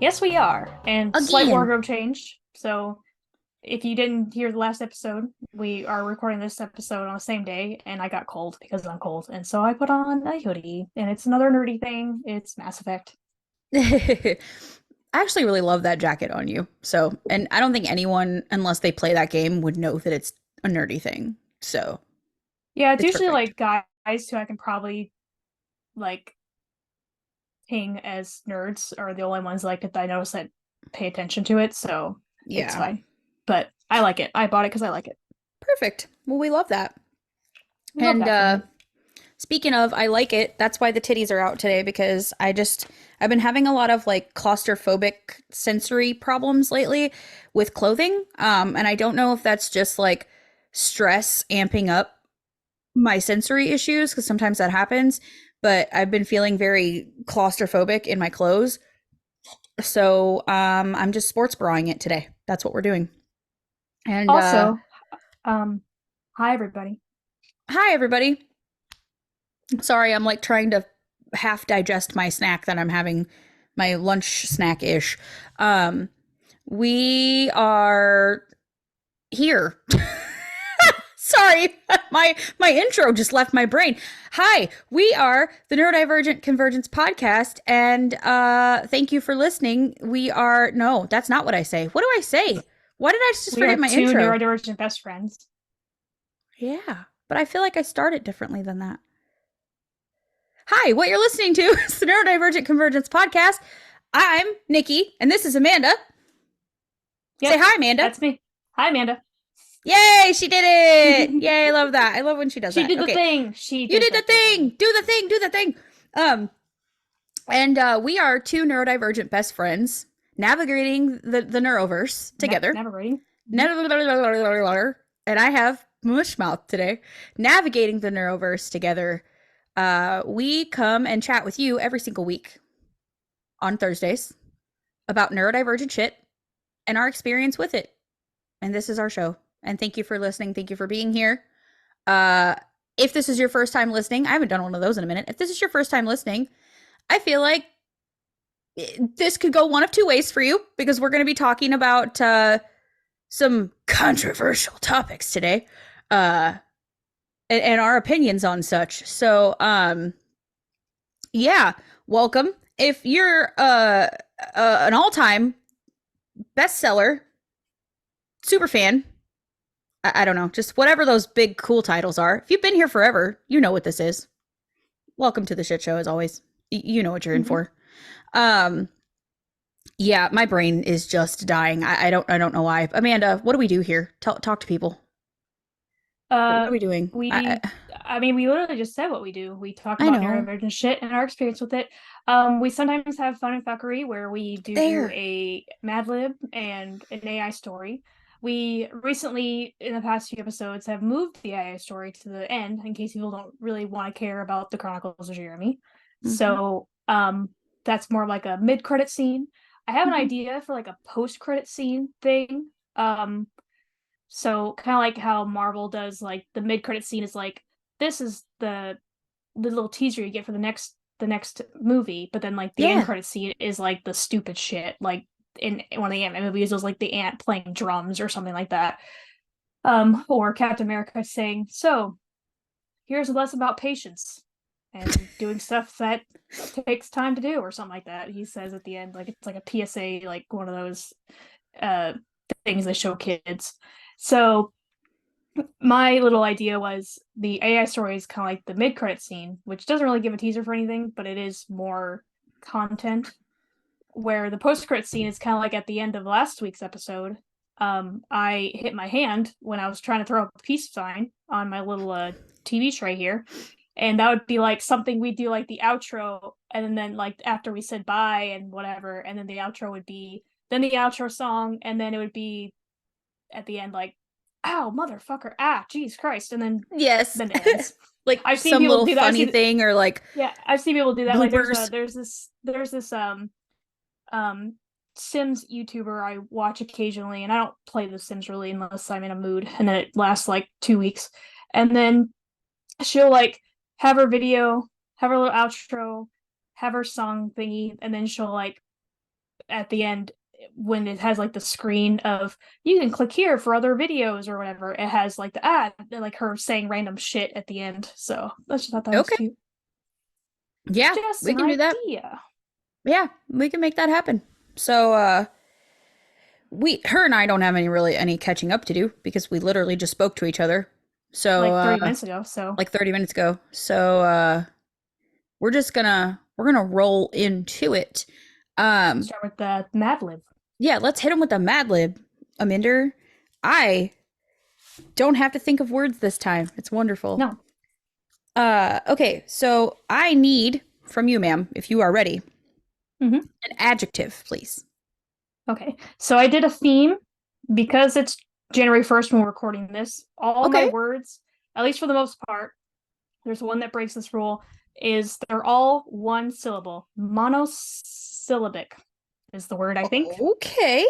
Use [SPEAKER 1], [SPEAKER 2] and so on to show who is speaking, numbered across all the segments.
[SPEAKER 1] Yes, we are. And slight
[SPEAKER 2] Again.
[SPEAKER 1] wardrobe change. So if you didn't hear the last episode, we are recording this episode on the same day, and I got cold because I'm cold. And so I put on a hoodie, and it's another nerdy thing. It's Mass Effect.
[SPEAKER 2] I actually really love that jacket on you. So, and I don't think anyone, unless they play that game, would know that it's a nerdy thing. So,
[SPEAKER 1] Yeah, it's
[SPEAKER 2] it's
[SPEAKER 1] usually
[SPEAKER 2] perfect.
[SPEAKER 1] like guys who I can probably like ping as nerds are the only ones like that I notice that pay attention to it, so it's
[SPEAKER 2] Yeah.
[SPEAKER 1] fine. But I like it. I bought it because I like it.
[SPEAKER 2] Perfect. Well, we love that.
[SPEAKER 1] We love
[SPEAKER 2] And
[SPEAKER 1] that from you.
[SPEAKER 2] speaking of, I like it. That's why the titties are out today because I've been having a lot of like claustrophobic sensory problems lately with clothing. And I don't know if that's just like stress amping up my sensory issues because sometimes that happens, but I've been feeling very claustrophobic in my clothes. So I'm just sports braing it today. That's what we're doing. And
[SPEAKER 1] Also, um, hi everybody.
[SPEAKER 2] hi everybody. Sorry, I'm like trying to half digest my snack that I'm having, my lunch snack ish. Um, we are here. Sorry, my intro just left my brain. Hi, we are the Neurodivergent Convergence podcast, and thank you for listening. We are no, that's not what I say. What do I say? Why did I just
[SPEAKER 1] We are
[SPEAKER 2] forget my
[SPEAKER 1] two
[SPEAKER 2] intro?
[SPEAKER 1] neurodivergent best friends.
[SPEAKER 2] Yeah, but I feel like I started differently than that. Hi, what you're listening to is the Neurodivergent Convergence podcast. I'm Nikki, and this is Amanda. Say
[SPEAKER 1] Yep,
[SPEAKER 2] hi, Amanda.
[SPEAKER 1] that's me. Hi, Amanda.
[SPEAKER 2] Yay, she did it! Yay, I love that. I love when she does
[SPEAKER 1] She
[SPEAKER 2] that.
[SPEAKER 1] did the
[SPEAKER 2] Okay,
[SPEAKER 1] thing. She
[SPEAKER 2] you
[SPEAKER 1] did
[SPEAKER 2] did the
[SPEAKER 1] the
[SPEAKER 2] thing.
[SPEAKER 1] thing.
[SPEAKER 2] Do the thing. Do the thing. Um, and we are two neurodivergent best friends navigating the neuroverse together.
[SPEAKER 1] Never rating.
[SPEAKER 2] And I have mush mouth today. Navigating the neuroverse together. We come and chat with you every single week on Thursdays about neurodivergent shit and our experience with it. And this is our show. And thank you for listening. Thank you for being here. Uh, if this is your first time listening, I haven't done one of those in a minute. If this is your first time listening, I feel like this could go one of two ways for you because we're going to be talking about some controversial topics today uh, and our opinions on such. So, yeah, welcome. If you're an all time bestseller, super fan, I don't know, just whatever those big cool titles are. If you've been here forever, you know what this is. Welcome to the shit show as always. You know what you're in
[SPEAKER 1] Mm-hmm.
[SPEAKER 2] for. Um yeah, my brain is just dying. I don't know why. Amanda, what do we do here? Talk to people. What
[SPEAKER 1] Uh,
[SPEAKER 2] are we doing?
[SPEAKER 1] we, I mean, we literally just said what we do. We talk
[SPEAKER 2] I
[SPEAKER 1] about
[SPEAKER 2] know.
[SPEAKER 1] neurodivergent shit and our experience with it. We sometimes have fun and fuckery where we do
[SPEAKER 2] There.
[SPEAKER 1] a Mad Lib and an AI story. We recently, in the past few episodes, have moved the AI story to the end in case people don't really want to care about the Chronicles of Jeremy.
[SPEAKER 2] Mm-hmm.
[SPEAKER 1] So, that's more like a mid-credit scene. I have an
[SPEAKER 2] Mm-hmm.
[SPEAKER 1] idea for like a post-credit scene thing. So kind of like how Marvel does, like the mid-credit scene is like this is the little teaser you get for the next movie, but then like the end
[SPEAKER 2] Yeah.
[SPEAKER 1] credit scene is like the stupid shit, like in one of the Ant-Man movies was like the ant playing drums or something like that. Or Captain America saying, "So here's a lesson about patience and doing stuff that takes time to do," or something like that. He says at the end, like it's like a PSA, like one of those uh things they show kids. So my little idea was the AI story is kind of like the mid-credit scene, which doesn't really give a teaser for anything, but it is more content. Where the post-credit scene is kind of like at the end of last week's episode. I hit my hand when I was trying to throw up a peace sign on my little TV tray here, and that would be like something we do like the outro, and then like after we said bye and whatever, and then the outro would be then the outro song, and then it would be at the end like ow motherfucker jeez Christ, and then
[SPEAKER 2] Yes.
[SPEAKER 1] it ends.
[SPEAKER 2] Like
[SPEAKER 1] I've seen
[SPEAKER 2] some
[SPEAKER 1] people
[SPEAKER 2] little
[SPEAKER 1] do that.
[SPEAKER 2] funny thing or like
[SPEAKER 1] Yeah, I've seen people do that. Like
[SPEAKER 2] bloopers.
[SPEAKER 1] there's this um Sims YouTuber I watch occasionally, and I don't play The Sims really unless I'm in a mood, and then it lasts like 2 weeks, and then she'll like have her video, have her little outro, have her song thingy, and then she'll like at the end, when it has like the screen of you can click here for other videos or whatever, it has like the ad, like her saying random shit at the end. So I just thought that was
[SPEAKER 2] Okay.
[SPEAKER 1] cute.
[SPEAKER 2] Yeah,
[SPEAKER 1] Just
[SPEAKER 2] we
[SPEAKER 1] an
[SPEAKER 2] can do that.
[SPEAKER 1] idea.
[SPEAKER 2] Yeah, we can make that happen. So, her and I don't have any catching up to do because we literally just spoke to each other. So,
[SPEAKER 1] Like 30 minutes ago. So
[SPEAKER 2] like 30 minutes ago. So, we're gonna roll into it. Um,
[SPEAKER 1] start with the Mad Lib.
[SPEAKER 2] yeah, let's hit him with a Mad Lib. Aminder, I don't have to think of words this time. It's wonderful.
[SPEAKER 1] No.
[SPEAKER 2] Okay, so I need from you, ma'am, if you are ready,
[SPEAKER 1] Hmm.
[SPEAKER 2] an adjective, please.
[SPEAKER 1] Okay. So I did a theme because it's January 1st when we're recording this. All my
[SPEAKER 2] Okay.
[SPEAKER 1] words, at least for the most part, there's one that breaks this rule, is they're all one syllable. Monosyllabic is the word, I think.
[SPEAKER 2] Okay.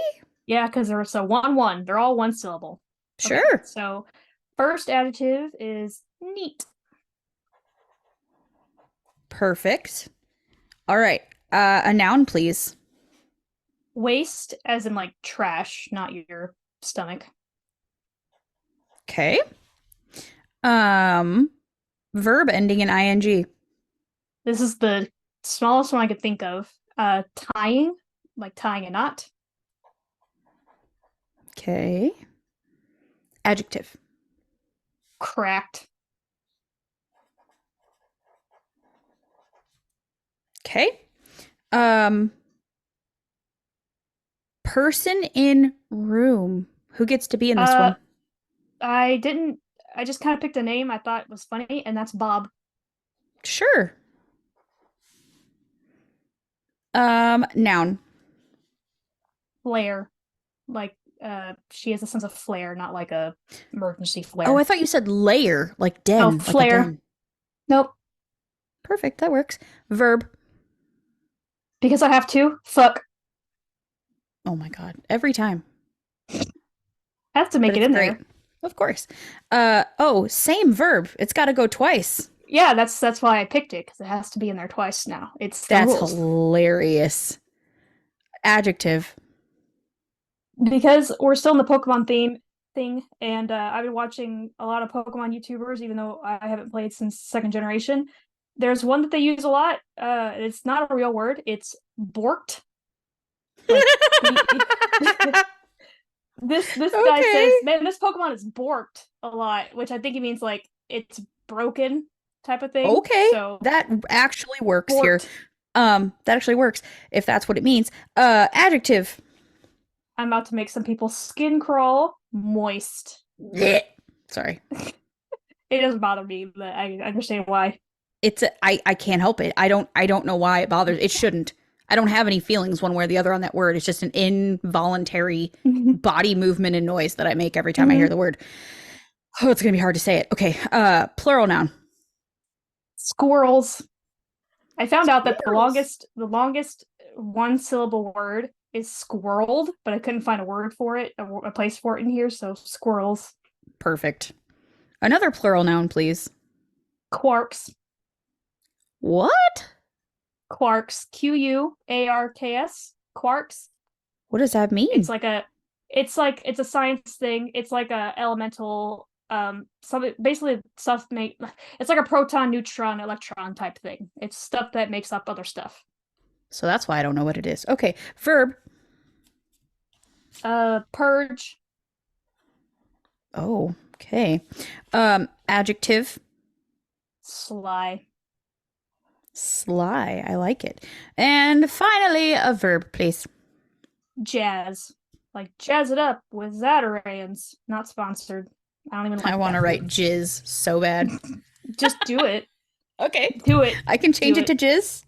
[SPEAKER 1] Yeah, because they're so one. They're all one syllable. Okay.
[SPEAKER 2] Sure.
[SPEAKER 1] So first adjective is neat.
[SPEAKER 2] Perfect. All right. A noun, please.
[SPEAKER 1] Waste, as in like trash, not your stomach.
[SPEAKER 2] Okay. Um, Verb ending in ing.
[SPEAKER 1] This is the smallest one I could think of. Tying, like tying a knot.
[SPEAKER 2] Okay. Adjective.
[SPEAKER 1] Cracked.
[SPEAKER 2] Okay. Um, Person in room. Who gets to be in this
[SPEAKER 1] Uh,
[SPEAKER 2] one?
[SPEAKER 1] I didn't. I just kind of picked a name I thought was funny, and that's Bob.
[SPEAKER 2] Sure. Noun.
[SPEAKER 1] Flair, like she has a sense of flair, not like a emergency
[SPEAKER 2] Oh, I
[SPEAKER 1] flare.
[SPEAKER 2] thought you said layer, like
[SPEAKER 1] Oh,
[SPEAKER 2] den, like a
[SPEAKER 1] flair.
[SPEAKER 2] den.
[SPEAKER 1] Nope.
[SPEAKER 2] Perfect, that works. Verb.
[SPEAKER 1] Because I have to. Fuck.
[SPEAKER 2] Oh my God, every time.
[SPEAKER 1] I have to
[SPEAKER 2] But
[SPEAKER 1] make it
[SPEAKER 2] it's
[SPEAKER 1] in
[SPEAKER 2] great.
[SPEAKER 1] there.
[SPEAKER 2] Of course. Oh, same verb. It's got to go twice.
[SPEAKER 1] Yeah, that's why I picked it because it has to be in there twice now. It's the
[SPEAKER 2] That's
[SPEAKER 1] rules.
[SPEAKER 2] hilarious. Adjective.
[SPEAKER 1] Because we're still in the Pokemon thing, and I've been watching a lot of Pokemon YouTubers, even though I haven't played since second generation. There's one that they use a lot. It's not a real word. It's borked. Like this guy says,
[SPEAKER 2] Okay.
[SPEAKER 1] man, this Pokemon is borked a lot, which I think he means like it's broken type of thing.
[SPEAKER 2] Okay.
[SPEAKER 1] So
[SPEAKER 2] That actually works here.
[SPEAKER 1] borked.
[SPEAKER 2] That actually works if that's what it means. Adjective.
[SPEAKER 1] I'm about to make some people's skin crawl. Moist.
[SPEAKER 2] Blech. Sorry.
[SPEAKER 1] It doesn't bother me, but I understand why.
[SPEAKER 2] I can't help it. I don't know why it bothers. It shouldn't. I don't have any feelings one way or the other on that word. It's just an involuntary body movement and noise that I make every time I hear
[SPEAKER 1] Mhm.
[SPEAKER 2] the word. Oh, it's gonna be hard to say it. Okay. Plural noun.
[SPEAKER 1] Squirrels. I found out that the
[SPEAKER 2] Squirrels.
[SPEAKER 1] longest one syllable word is squirreled, but I couldn't find a word for it, a place for it in here, so squirrels.
[SPEAKER 2] Perfect. Another plural noun, please.
[SPEAKER 1] Quarks.
[SPEAKER 2] What?
[SPEAKER 1] Quarks. Quarks. Quarks.
[SPEAKER 2] What does that
[SPEAKER 1] It's
[SPEAKER 2] mean?
[SPEAKER 1] like a it's a science thing. It's like a elemental something basically stuff make it's like a proton, neutron, electron type thing. It's stuff that makes up other stuff.
[SPEAKER 2] So that's why I don't know what it is. Okay. Verb.
[SPEAKER 1] Purge.
[SPEAKER 2] Oh, okay. Adjective.
[SPEAKER 1] Sly.
[SPEAKER 2] Sly. I like it. And finally, a verb, please.
[SPEAKER 1] Jazz. Like jazz it up with Zatarans. Not sponsored. I don't even
[SPEAKER 2] I
[SPEAKER 1] like
[SPEAKER 2] want to
[SPEAKER 1] that
[SPEAKER 2] write
[SPEAKER 1] food.
[SPEAKER 2] jizz so bad.
[SPEAKER 1] Just do it.
[SPEAKER 2] Okay.
[SPEAKER 1] Do it.
[SPEAKER 2] I can
[SPEAKER 1] Do
[SPEAKER 2] change it
[SPEAKER 1] it.
[SPEAKER 2] to jizz.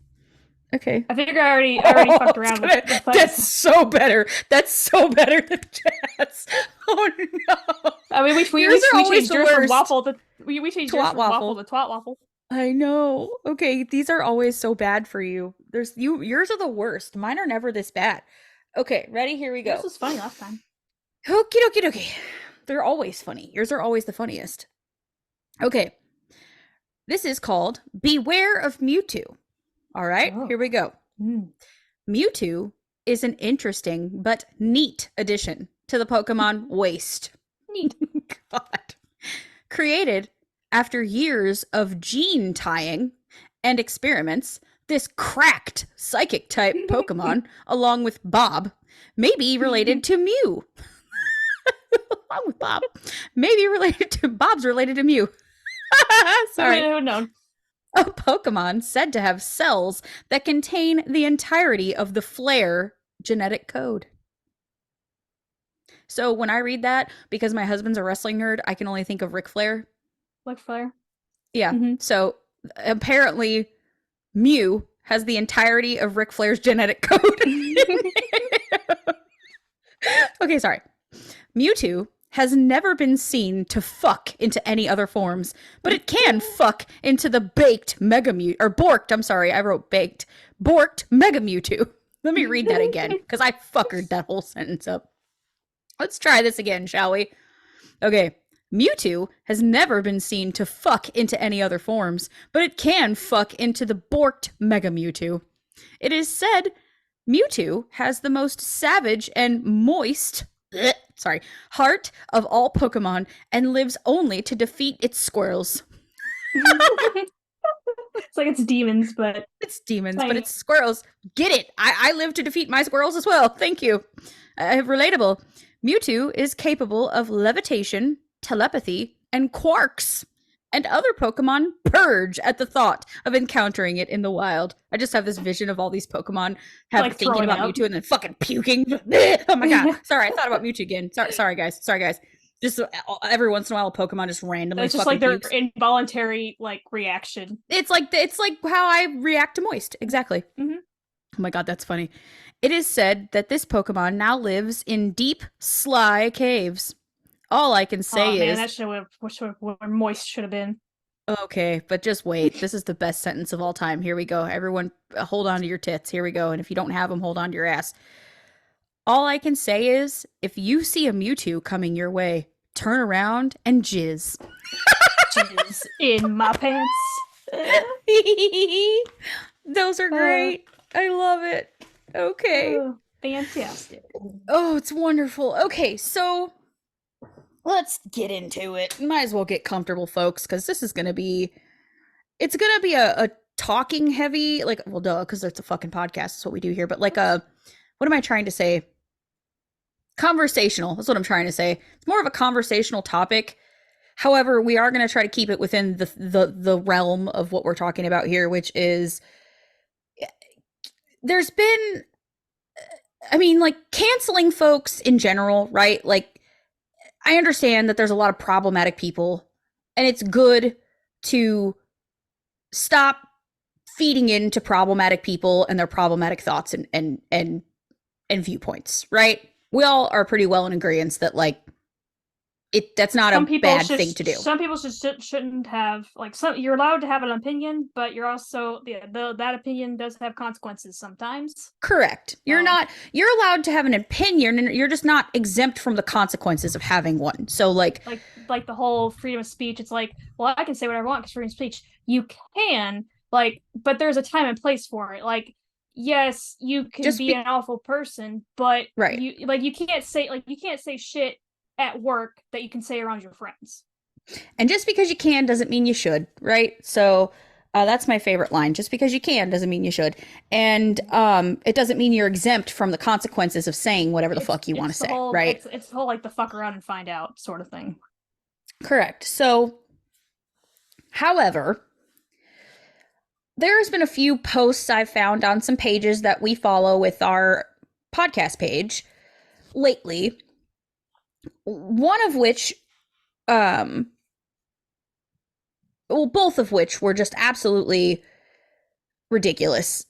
[SPEAKER 2] Okay.
[SPEAKER 1] I figure I already
[SPEAKER 2] Oh,
[SPEAKER 1] fucked around with the
[SPEAKER 2] that's
[SPEAKER 1] place.
[SPEAKER 2] so better. That's so better than jazz. Oh no.
[SPEAKER 1] I mean,
[SPEAKER 2] Yours are
[SPEAKER 1] we
[SPEAKER 2] always
[SPEAKER 1] changed
[SPEAKER 2] the
[SPEAKER 1] yours from
[SPEAKER 2] worst.
[SPEAKER 1] waffle to we changed yours
[SPEAKER 2] Twat
[SPEAKER 1] from waffle
[SPEAKER 2] waffle.
[SPEAKER 1] to twat waffle.
[SPEAKER 2] I know. Okay, these are always so bad for you. Yours are the worst. Mine are never this bad. Okay, ready? Here we
[SPEAKER 1] Yours
[SPEAKER 2] go.
[SPEAKER 1] was funny last time.
[SPEAKER 2] Okie dokie dokie. They're always funny. Yours are always the funniest. Okay, this is called Beware of Mewtwo. All right,
[SPEAKER 1] Oh.
[SPEAKER 2] here we go.
[SPEAKER 1] Mm.
[SPEAKER 2] Mewtwo is an interesting but neat addition to the Pokemon waste.
[SPEAKER 1] Neat.
[SPEAKER 2] God. Created after years of gene tying and experiments, this cracked psychic type Pokemon, along with Bob, may be related to Mew. Along with Bob, maybe related to Bob's related to Mew. Sorry.
[SPEAKER 1] Who known?
[SPEAKER 2] A Pokemon said to have cells that contain the entirety of the Flare genetic code. So when I read that, because my husband's a wrestling nerd, I can only think of Ric Flair.
[SPEAKER 1] Like Flare.
[SPEAKER 2] Yeah.
[SPEAKER 1] Mm-hmm.
[SPEAKER 2] So apparently, Mew has the entirety of Ric Flair's genetic code. Okay, sorry. Mewtwo has never been seen to fuck into any other forms, but it can fuck into the baked Mega Mew, or borked, I'm sorry, I wrote baked. Borked Mega Mewtwo. Let me read that again, because I fuckered that whole sentence up. Let's try this again, shall we? Okay. Mewtwo has never been seen to fuck into any other forms, but it can fuck into the borked Mega Mewtwo. It is said Mewtwo has the most savage and moist heart of all Pokemon and lives only to defeat its squirrels.
[SPEAKER 1] It's like it's demons, but
[SPEAKER 2] it's demons, but it's squirrels. Get it? I live to defeat my squirrels as well. Thank you. Relatable. Mewtwo is capable of levitation, telepathy, and quarks. And other Pokemon purge at the thought of encountering it in the wild. I just have this vision of all these Pokemon like thinking about Mewtwo and then fucking puking. Oh my god. Sorry, I thought about Mewtwo again. Sorry guys. Just every once in a while, a Pokemon just randomly.
[SPEAKER 1] It's just like their involuntary like reaction.
[SPEAKER 2] It's like how I react to moist. Exactly.
[SPEAKER 1] Mm-hmm.
[SPEAKER 2] Oh my god, that's funny. It is said that this Pokemon now lives in deep, sly caves. All I can say is
[SPEAKER 1] that should have where moist should have been.
[SPEAKER 2] Okay, but just wait. This is the best sentence of all time. Here we go. Everyone, hold on to your tits. Here we go. And if you don't have them, hold on to your ass. All I can say is, if you see a Mewtwo coming your way, turn around and jizz.
[SPEAKER 1] Jizz in my pants.
[SPEAKER 2] Those are great. I love it. Okay.
[SPEAKER 1] Fantastic.
[SPEAKER 2] Oh, it's wonderful. Okay, so let's get into it. Might as well get comfortable, folks, because this is gonna be a talking heavy, like, well, duh, because it's a fucking podcast. That's what we do here. But like what am I trying to say? Conversational. That's what I'm trying to say. It's more of a conversational topic. However, we are going to try to keep it within the realm of what we're talking about here, which is there's been, I mean, like, canceling folks in general, right? Like, I understand that there's a lot of problematic people, and it's good to stop feeding into problematic people and their problematic thoughts and viewpoints, right? We all are pretty well in agreement that, like, that's not a bad thing to do.
[SPEAKER 1] Some people shouldn't have, like, you're allowed to have an opinion, but you're also that opinion does have consequences sometimes.
[SPEAKER 2] Correct. You're allowed to have an opinion, and you're just not exempt from the consequences of having one. So like
[SPEAKER 1] the whole freedom of speech, it's like, well, I can say whatever I want because freedom of speech. You can, like, but there's a time and place for it. Like, yes, you can just be an awful person, but
[SPEAKER 2] right.
[SPEAKER 1] you can't say shit at work that you can say around your friends.
[SPEAKER 2] And just because you can doesn't mean you should, right? So that's my favorite line. Just because you can doesn't mean you should. And it doesn't mean you're exempt from the consequences of saying whatever the fuck you want to say, right?
[SPEAKER 1] It's the whole, like, the fuck around and find out sort of thing.
[SPEAKER 2] Correct. So, however, there's been a few posts I've found on some pages that we follow with our podcast page lately. One of which, both of which were just absolutely ridiculous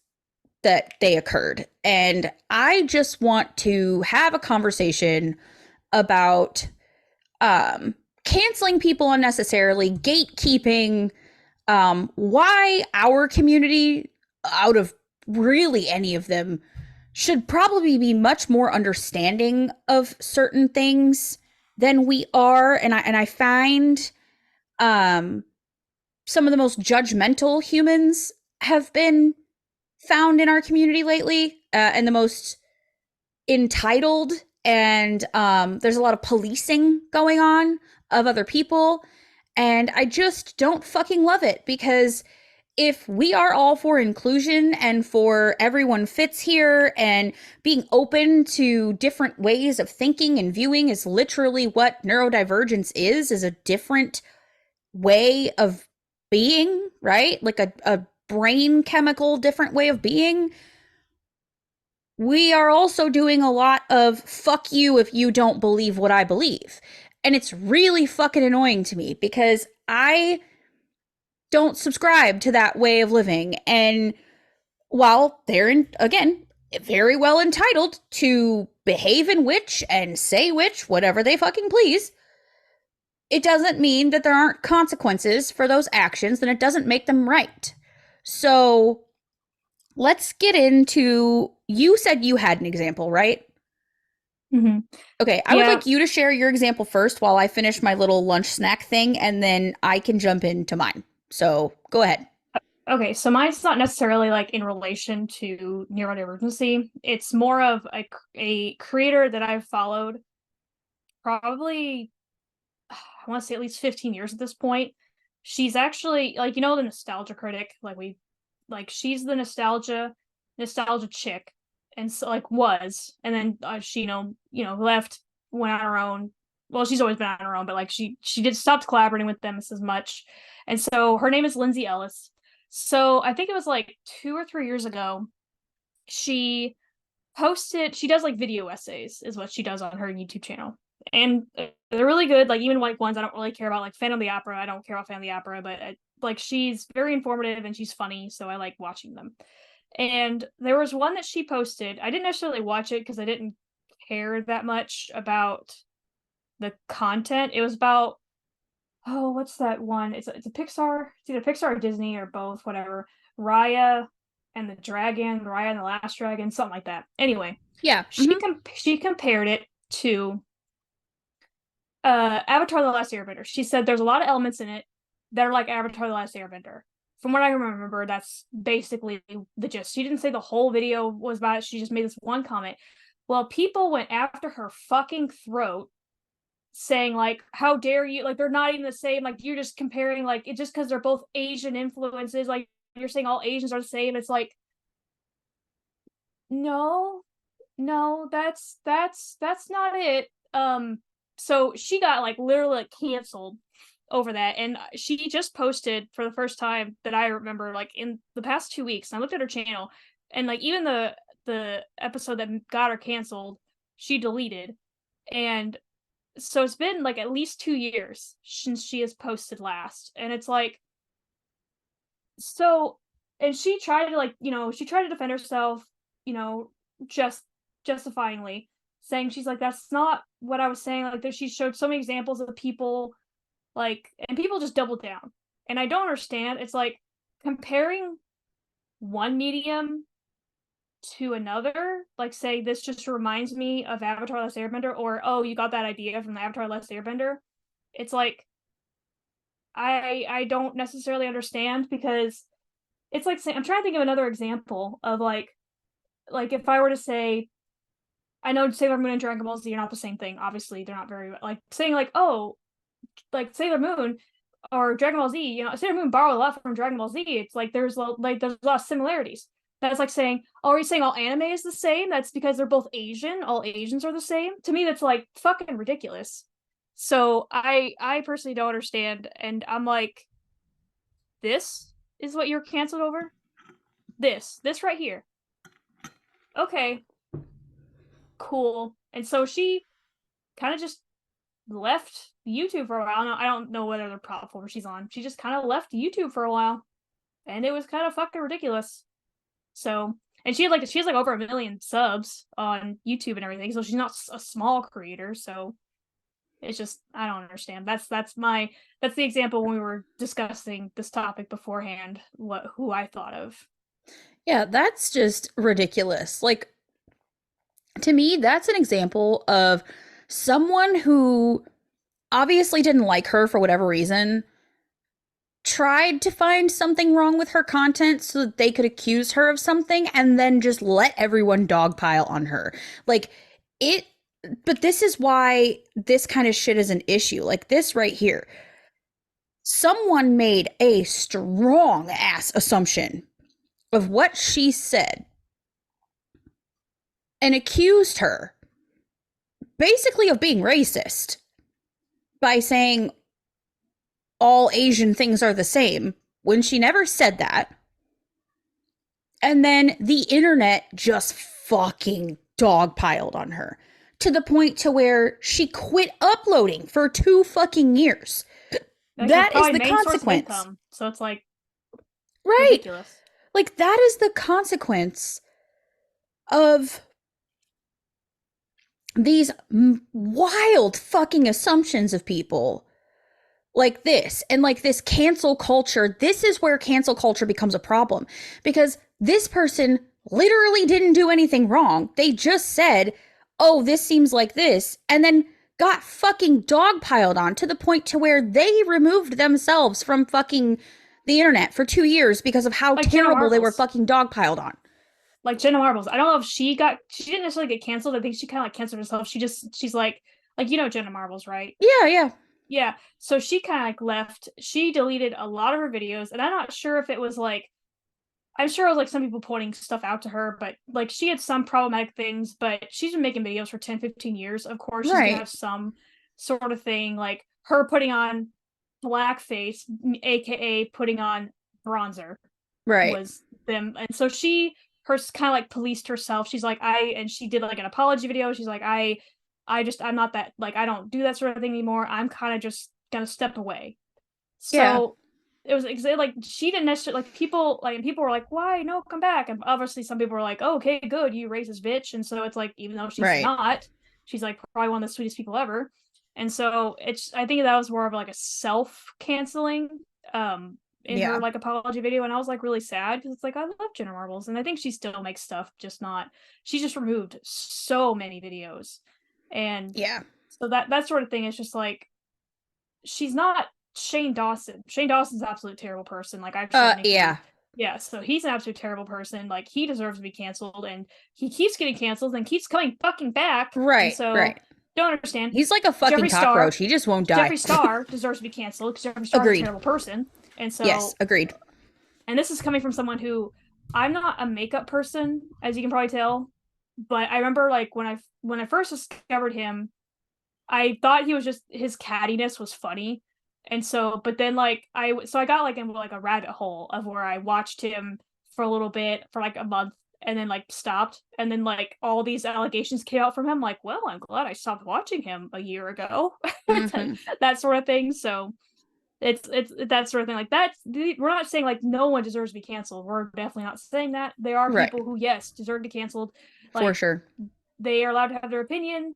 [SPEAKER 2] that they occurred. And I just want to have a conversation about canceling people unnecessarily, gatekeeping, why our community, out of really any of them, should probably be much more understanding of certain things than we are. And I find some of the most judgmental humans have been found in our community lately, and the most entitled, and there's a lot of policing going on of other people. And I just don't fucking love it, because if we are all for inclusion and for everyone fits here, and being open to different ways of thinking and viewing is literally what neurodivergence is a different way of being, right? Like a brain chemical different way of being. We are also doing a lot of fuck you if you don't believe what I believe. And it's really fucking annoying to me, because I don't subscribe to that way of living. And while they're, again, very well entitled to behave in which and say which, whatever they fucking please, it doesn't mean that there aren't consequences for those actions, and it doesn't make them right. So let's get into, you said you had an example, right?
[SPEAKER 1] Hmm.
[SPEAKER 2] Okay, I would
[SPEAKER 1] Yeah.
[SPEAKER 2] like you to share your example first while I finish my little lunch snack thing, and then I can jump into mine. So go ahead.
[SPEAKER 1] Okay, so mine's not necessarily like in relation to neurodivergency. It's more of a creator that I've followed probably, I want to say at least 15 years at this point. She's actually like, the nostalgia critic, she's the nostalgia chick, and so like was, and then she left, went on her own. Well, she's always been on her own, but like she did stopped collaborating with them as much, and so her name is Lindsay Ellis. So I think it was like 2 or 3 years ago. She she does like video essays, is what she does on her YouTube channel, and they're really good. Like even like ones I don't really care about, like Phantom of the Opera. I don't care about Phantom of the Opera, but like she's very informative and she's funny, so I like watching them. And there was one that she posted. I didn't necessarily watch it because I didn't care that much about the content. It was about, oh, what's that one? It's a Pixar. It's either Pixar or Disney or both, whatever. Raya and the Dragon, Raya and the Last Dragon, something like that. Anyway,
[SPEAKER 2] Yeah.
[SPEAKER 1] she compared it to Avatar: The Last Airbender. She said there's a lot of elements in it that are like Avatar: The Last Airbender. From what I remember, that's basically the gist. She didn't say the whole video was about it. She just made this one comment. Well, people went after her fucking throat, saying like, how dare you, like they're not even the same, like you're just comparing, like it just because they're both Asian influences, like you're saying all Asians are the same. It's like, no, no, that's not it. So she got like literally like canceled over that, and she just posted for the first time that I remember, like in the past 2 weeks. And I looked at her channel, and like even the episode that got her canceled, she deleted. And so it's been like at least 2 years since she has posted last, and it's like, so, and she tried to like, she tried to defend herself, you know just justifyingly, saying she's like, that's not what I was saying, like that she showed so many examples of people, like, and people just doubled down. And I don't understand. It's like comparing one medium to another, like say this just reminds me of Avatar: Last Airbender, or oh, you got that idea from the Avatar: Last Airbender. It's like, I don't necessarily understand, because it's like saying, I'm trying to think of another example of like if I were to say, I know Sailor Moon and Dragon Ball Z are not the same thing. Obviously, they're not very, like saying like, oh, like Sailor Moon or Dragon Ball Z. Sailor Moon borrowed a lot from Dragon Ball Z. It's like there's a lot of similarities. That's like saying, oh, are you saying all anime is the same? That's because they're both Asian. All Asians are the same. To me, that's like fucking ridiculous. So I personally don't understand, and I'm like, this is what you're canceled over. This right here. Okay, cool. And so she kind of just left YouTube for a while. I don't know whether the platform she's on. She just kind of left YouTube for a while, and it was kind of fucking ridiculous. So, and she has like over 1 million subs on YouTube and everything. So she's not a small creator. So it's just, I don't understand. That's the example when we were discussing this topic beforehand. Who I thought of.
[SPEAKER 2] Yeah, that's just ridiculous. Like, to me, that's an example of someone who obviously didn't like her for whatever reason, tried to find something wrong with her content so that they could accuse her of something, and then just let everyone dogpile on her. Like, it, but this is why this kind of shit is an issue. Like this right here. Someone made a strong ass assumption of what she said and accused her basically of being racist by saying all Asian things are the same when she never said that. And then the internet just fucking dogpiled on her to the point to where she quit uploading for 2 fucking years.
[SPEAKER 1] Like her
[SPEAKER 2] That is
[SPEAKER 1] probably
[SPEAKER 2] the
[SPEAKER 1] main source of
[SPEAKER 2] consequence.
[SPEAKER 1] income. So it's like
[SPEAKER 2] Right.
[SPEAKER 1] ridiculous.
[SPEAKER 2] Like that is the consequence of these wild fucking assumptions of people like this and like this cancel culture. This is where cancel culture becomes a problem because this person literally didn't do anything wrong. They just said, oh, this seems like this, and then got fucking dogpiled on to the point to where they removed themselves from fucking the internet for 2 years because of how
[SPEAKER 1] Like Jenna
[SPEAKER 2] terrible they were
[SPEAKER 1] Marbles.
[SPEAKER 2] fucking dogpiled on.
[SPEAKER 1] Like Jenna Marbles. I don't know if she didn't necessarily get canceled. I think she kind of like canceled herself. She's like you know Jenna Marbles, right?
[SPEAKER 2] Yeah, yeah.
[SPEAKER 1] Yeah. So she kind of like left. She deleted a lot of her videos, and I'm not sure if it was like I'm sure it was like some people pointing stuff out to her, but like she had some problematic things, but she's been making videos for 10, 15 years. Of course, she's gonna
[SPEAKER 2] Right,
[SPEAKER 1] have some sort of thing, like her putting on blackface, aka putting on bronzer,
[SPEAKER 2] right,
[SPEAKER 1] was them. And so she her kind of like policed herself. She's like, and she did like an apology video. She's like, I'm not that, like, I don't do that sort of thing anymore. I'm kind of just gonna step away.
[SPEAKER 2] yeah,
[SPEAKER 1] So it was like she didn't necessarily like people were like, why no, come back. And obviously some people were like, oh, okay, good, you racist bitch. And so it's like, even though she's
[SPEAKER 2] right,
[SPEAKER 1] not, she's like probably one of the sweetest people ever. And so it's I think that was more of like a self-canceling in her
[SPEAKER 2] yeah,
[SPEAKER 1] like apology video. And I was like really sad because it's like I love Jenna Marbles and I think she still makes stuff, just not she just removed so many videos. And
[SPEAKER 2] yeah.
[SPEAKER 1] so that sort of thing is just like she's not Shane Dawson. Shane Dawson's an absolute terrible person. Like I've shared
[SPEAKER 2] Yeah,
[SPEAKER 1] Nikki. Yeah, so he's an absolute terrible person. Like he deserves to be canceled, and he keeps getting canceled and keeps coming fucking back. And
[SPEAKER 2] right,
[SPEAKER 1] so
[SPEAKER 2] right.
[SPEAKER 1] don't understand.
[SPEAKER 2] He's like a fucking
[SPEAKER 1] Jeffree
[SPEAKER 2] cockroach.
[SPEAKER 1] Star,
[SPEAKER 2] He just won't die.
[SPEAKER 1] Jeffree Star deserves to be canceled because Jeffree Star's a
[SPEAKER 2] Agreed.
[SPEAKER 1] terrible person. And
[SPEAKER 2] Yes,
[SPEAKER 1] so,
[SPEAKER 2] agreed.
[SPEAKER 1] and this is coming from someone who I'm not a makeup person, as you can probably tell. But I remember like when I first discovered him, I thought he was just his cattiness was funny. And so, but then like I got like in like a rabbit hole of where I watched him for a little bit for like a month and then like stopped. And then like all these allegations came out from him. Like, well, I'm glad I stopped watching him a year ago.
[SPEAKER 2] Mm-hmm.
[SPEAKER 1] That sort of thing. So it's that sort of thing. Like that's we're not saying like no one deserves to be canceled. We're definitely not saying that. There are
[SPEAKER 2] Right,
[SPEAKER 1] people who, yes, deserve to be canceled.
[SPEAKER 2] for
[SPEAKER 1] Like
[SPEAKER 2] sure.
[SPEAKER 1] they are allowed to have their opinion,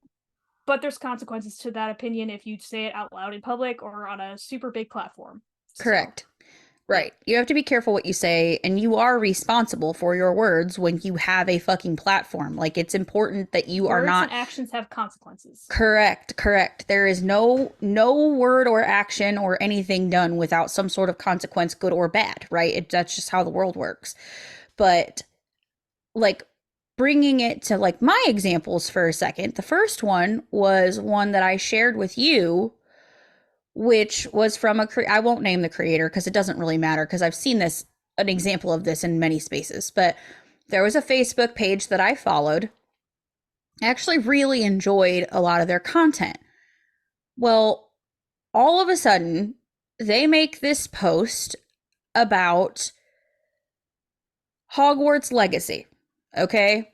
[SPEAKER 1] but there's consequences to that opinion if you say it out loud in public or on a super big platform. So,
[SPEAKER 2] Correct.
[SPEAKER 1] yeah.
[SPEAKER 2] Right. You have to be careful what you say, and you are responsible for your words when you have a fucking platform. Like, it's important that you are
[SPEAKER 1] Words
[SPEAKER 2] not
[SPEAKER 1] and actions have consequences.
[SPEAKER 2] correct. Correct. There is no word or action or anything done without some sort of consequence, good or bad, right? That's just how the world works. But like bringing it to like my examples for a second, the first one was one that I shared with you, which was from I won't name the creator because it doesn't really matter because I've seen this an example of this in many spaces, but there was a Facebook page that I followed. I actually really enjoyed a lot of their content. Well, all of a sudden, they make this post about Hogwarts Legacy. Okay?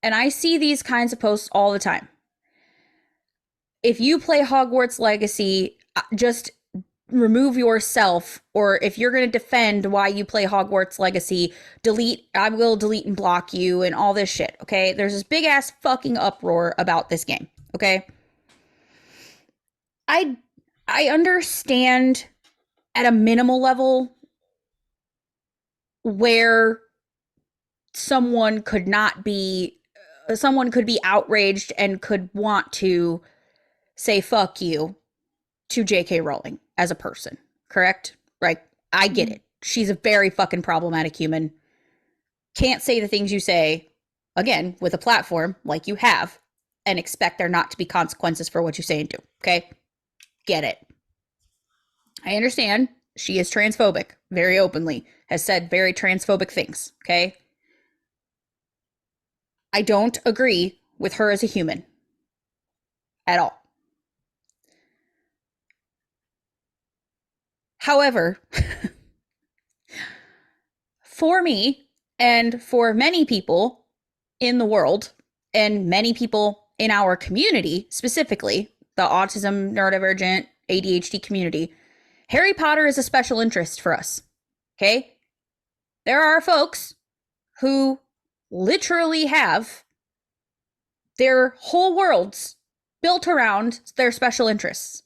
[SPEAKER 2] And I see these kinds of posts all the time. If you play Hogwarts Legacy, just remove yourself, or if you're going to defend why you play Hogwarts Legacy, I will delete and block you and all this shit. Okay? There's this big ass fucking uproar about this game. Okay? I I understand at a minimal level where someone could not be someone could be outraged and could want to say fuck you to JK Rowling as a person, correct? Right? I get
[SPEAKER 1] Mm-hmm.
[SPEAKER 2] it. She's a very fucking problematic human. Can't say the things you say again with a platform like you have. and expect there not to be consequences for what you say and do. Okay? Get it. I understand she is transphobic, very openly, has said very transphobic things. Okay? I don't agree with her as a human at all. However, for me and for many people in the world, and many people in our community, specifically the autism, neurodivergent, ADHD community, Harry Potter is a special interest for us. Okay? There are folks who literally have their whole worlds built around their special interests,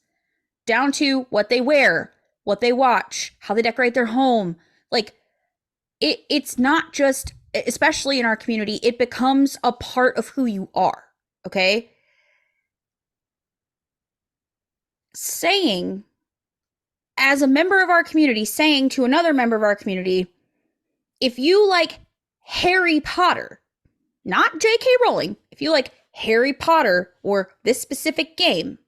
[SPEAKER 2] down to what they wear, what they watch, how they decorate their home. Like, it's not just, especially in our community, it becomes a part of who you are. Okay? Saying, as a member of our community, saying to another member of our community, if you like Harry Potter, not J.K. Rowling, if you like Harry Potter or this specific game,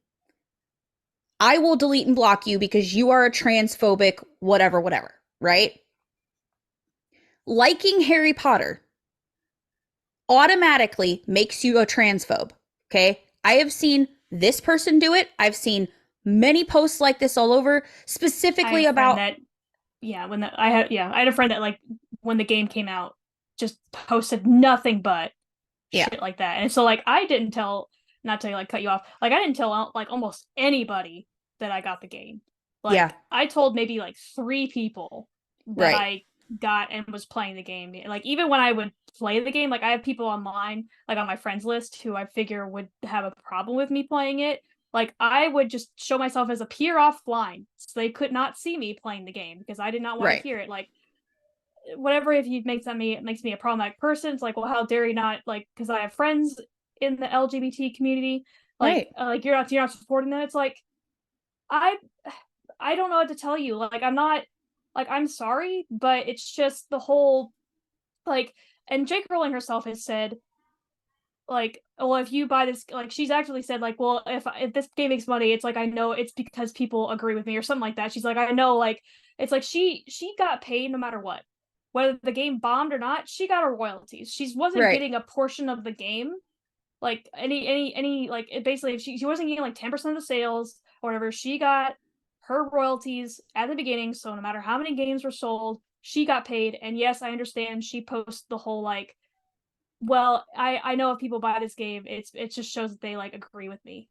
[SPEAKER 2] I will delete and block you because you are a transphobic, whatever, whatever, right? Liking Harry Potter automatically makes you a transphobe, okay? I have seen this person do it. I've seen many posts like this all over,
[SPEAKER 1] I
[SPEAKER 2] specifically
[SPEAKER 1] had a friend
[SPEAKER 2] about,
[SPEAKER 1] that, yeah, I had a friend that like when the game came out, just posted nothing but
[SPEAKER 2] yeah,
[SPEAKER 1] shit like that. And so like I didn't tell, not to like cut you off, like I didn't tell like almost anybody that I got the game.
[SPEAKER 2] yeah,
[SPEAKER 1] Like I told maybe like three people that
[SPEAKER 2] right,
[SPEAKER 1] I got and was playing the game. Like even when I would play the game, like I have people online, like on my friends list who I figure would have a problem with me playing it. Like I would just show myself as a peer offline so they could not see me playing the game because I did not want to
[SPEAKER 2] right,
[SPEAKER 1] hear it. Like whatever, if you make me, it makes me a problematic person, it's like, well, how dare you not, like, because I have friends in the LGBT community,
[SPEAKER 2] right.
[SPEAKER 1] like you're not supporting them. It's like I I don't know what to tell you. Like I'm not, like I'm sorry, but it's just the whole, like, and Jake Rowling herself has said like, well, if you buy this, like she's actually said like, well, if this game makes money, it's like I know it's because people agree with me or something like that. She's like, I know, like it's like she got paid no matter what, whether the game bombed or not. She got her royalties. She wasn't
[SPEAKER 2] Right.
[SPEAKER 1] getting a portion of the game, like any like it basically, if she wasn't getting like 10% of the sales or whatever. She got her royalties at the beginning. So no matter how many games were sold, she got paid. And yes, I understand she posts the whole like, well, I know if people buy this game, it just shows that they like agree with me.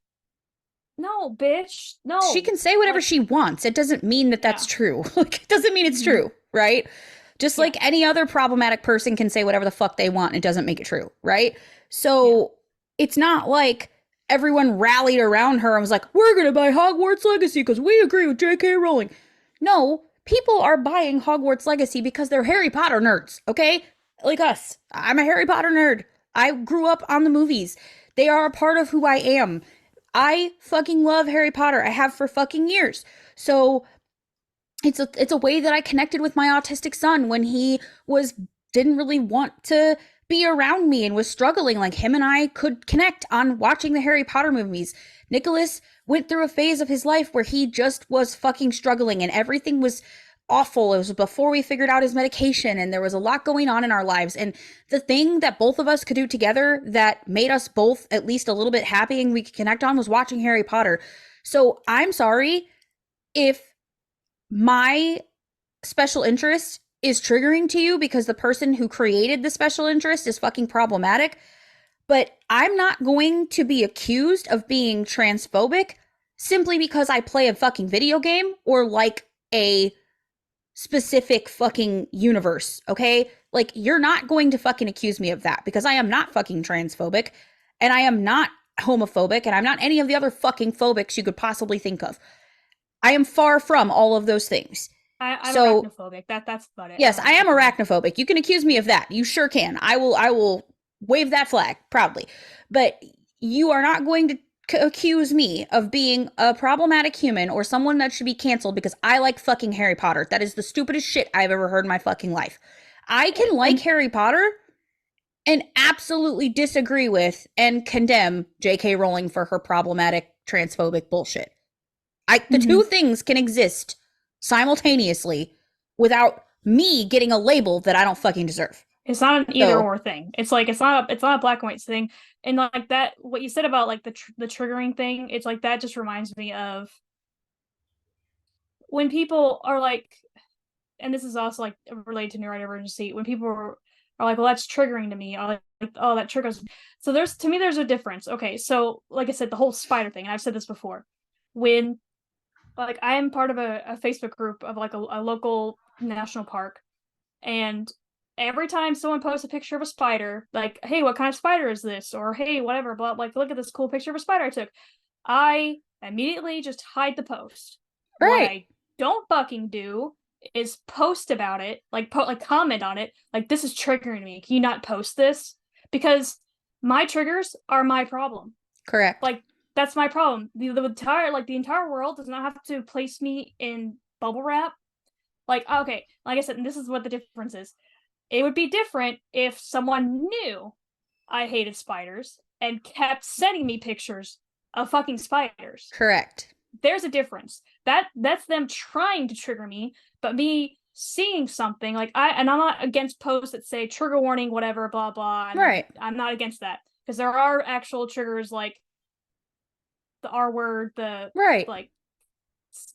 [SPEAKER 1] No, bitch,
[SPEAKER 2] She
[SPEAKER 1] no.
[SPEAKER 2] can say whatever
[SPEAKER 1] Like,
[SPEAKER 2] she wants. It doesn't mean that that's
[SPEAKER 1] yeah.
[SPEAKER 2] true. Like, it doesn't mean it's
[SPEAKER 1] Mm-hmm.
[SPEAKER 2] true, right? Just
[SPEAKER 1] Yeah,
[SPEAKER 2] like any other problematic person can say whatever the fuck they want, and it doesn't make it true, right?
[SPEAKER 1] yeah.
[SPEAKER 2] So it's not like everyone rallied around her and was like, we're going to buy Hogwarts Legacy because we agree with J.K. Rowling. No, people are buying Hogwarts Legacy because they're Harry Potter nerds, okay? Like us. I'm a Harry Potter nerd. I grew up on the movies. They are a part of who I am. I fucking love Harry Potter. I have for fucking years. So it's a way that I connected with my autistic son when he was didn't really want to be around me and was struggling. Like him and I could connect on watching the Harry Potter movies. Nicholas went through a phase of his life where he just was fucking struggling and everything was awful. It was before we figured out his medication and there was a lot going on in our lives. And the thing that both of us could do together that made us both at least a little bit happy and we could connect on was watching Harry Potter. So I'm sorry if my special interest is triggering to you because the person who created the special interest is fucking problematic. But I'm not going to be accused of being transphobic simply because I play a fucking video game or like a specific fucking universe, okay? Like, you're not going to fucking accuse me of that because I am not fucking transphobic and I am not homophobic and I'm not any of the other fucking phobics you could possibly think of. I am far from all of those things.
[SPEAKER 1] I'm
[SPEAKER 2] So,
[SPEAKER 1] arachnophobic. That's about it. I don't
[SPEAKER 2] yes,
[SPEAKER 1] know
[SPEAKER 2] I
[SPEAKER 1] what to
[SPEAKER 2] am
[SPEAKER 1] call me.
[SPEAKER 2] arachnophobic. You can accuse me of that. You sure can. I will wave that flag proudly. But you are not going to accuse me of being a problematic human or someone that should be canceled because I like fucking Harry Potter. That is the stupidest shit I've ever heard in my fucking life. I can like
[SPEAKER 1] And
[SPEAKER 2] Harry Potter and absolutely disagree with and condemn J.K. Rowling for her problematic transphobic bullshit. The two
[SPEAKER 1] Mm-hmm.
[SPEAKER 2] things can exist simultaneously without me getting a label that I don't fucking deserve.
[SPEAKER 1] It's not an either
[SPEAKER 2] So,
[SPEAKER 1] or thing. It's like it's not a black and white thing. And like that, what you said about like the triggering thing, it's like that just reminds me of when people are like, and this is also like related to neurodivergency, when people are like, well, that's triggering to me, or like, oh, that triggers. So there's to me, there's a difference. Okay, so like I said, the whole spider thing, and I've said this before, when like I am part of a Facebook group of like a local national park, and every time someone posts a picture of a spider, like, hey, what kind of spider is this? Or hey, whatever, but like, look at this cool picture of a spider I took. I immediately just hide the post. What
[SPEAKER 2] right,
[SPEAKER 1] I don't fucking do is post about it, like comment on it, like this is triggering me. Can you not post this? Because my triggers are my problem.
[SPEAKER 2] correct,
[SPEAKER 1] Like that's my problem. The entire world does not have to place me in bubble wrap. Like okay, like I said, and this is what the difference is. It would be different if someone knew I hated spiders and kept sending me pictures of fucking spiders.
[SPEAKER 2] correct,
[SPEAKER 1] There's a difference. That's them trying to trigger me, but me seeing something like I'm not against posts that say trigger warning, whatever, blah blah.
[SPEAKER 2] right,
[SPEAKER 1] I'm not against that because there are actual triggers like the R word, the
[SPEAKER 2] right,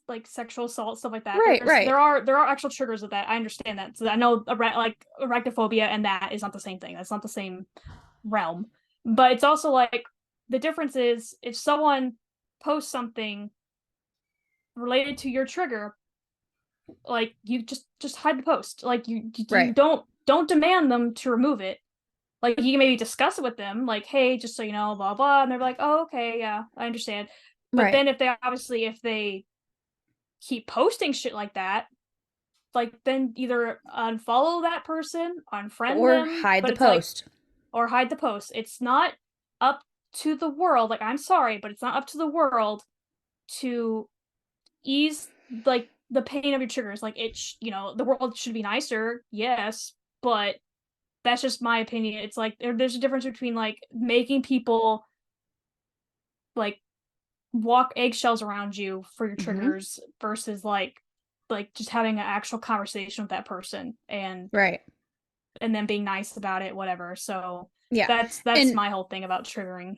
[SPEAKER 1] like sexual assault, stuff like that.
[SPEAKER 2] right,
[SPEAKER 1] There's
[SPEAKER 2] right,
[SPEAKER 1] there are actual triggers of that. I understand that. So I know like arachnophobia and that is not the same thing. That's not the same realm. But it's also like the difference is if someone posts something related to your trigger, like you just hide the post. Like you
[SPEAKER 2] right,
[SPEAKER 1] don't demand them to remove it. Like you can maybe discuss it with them, like, hey, just so you know, blah blah, and they're like, oh, okay, yeah, I understand. But
[SPEAKER 2] right,
[SPEAKER 1] then if they keep posting shit like that, like then either unfollow that person, unfriend
[SPEAKER 2] or
[SPEAKER 1] them,
[SPEAKER 2] hide
[SPEAKER 1] but
[SPEAKER 2] the
[SPEAKER 1] it's like
[SPEAKER 2] post.
[SPEAKER 1] or hide the post. It's not up to the world. Like I'm sorry, but it's not up to the world to ease like the pain of your triggers. Like the world should be nicer, yes, but that's just my opinion. It's like there's a difference between like making people like walk eggshells around you for your
[SPEAKER 2] Mm-hmm.
[SPEAKER 1] triggers versus like just having an actual conversation with that person
[SPEAKER 2] Right,
[SPEAKER 1] and then being nice about it, whatever. So
[SPEAKER 2] yeah,
[SPEAKER 1] that's
[SPEAKER 2] and
[SPEAKER 1] my whole thing about triggering.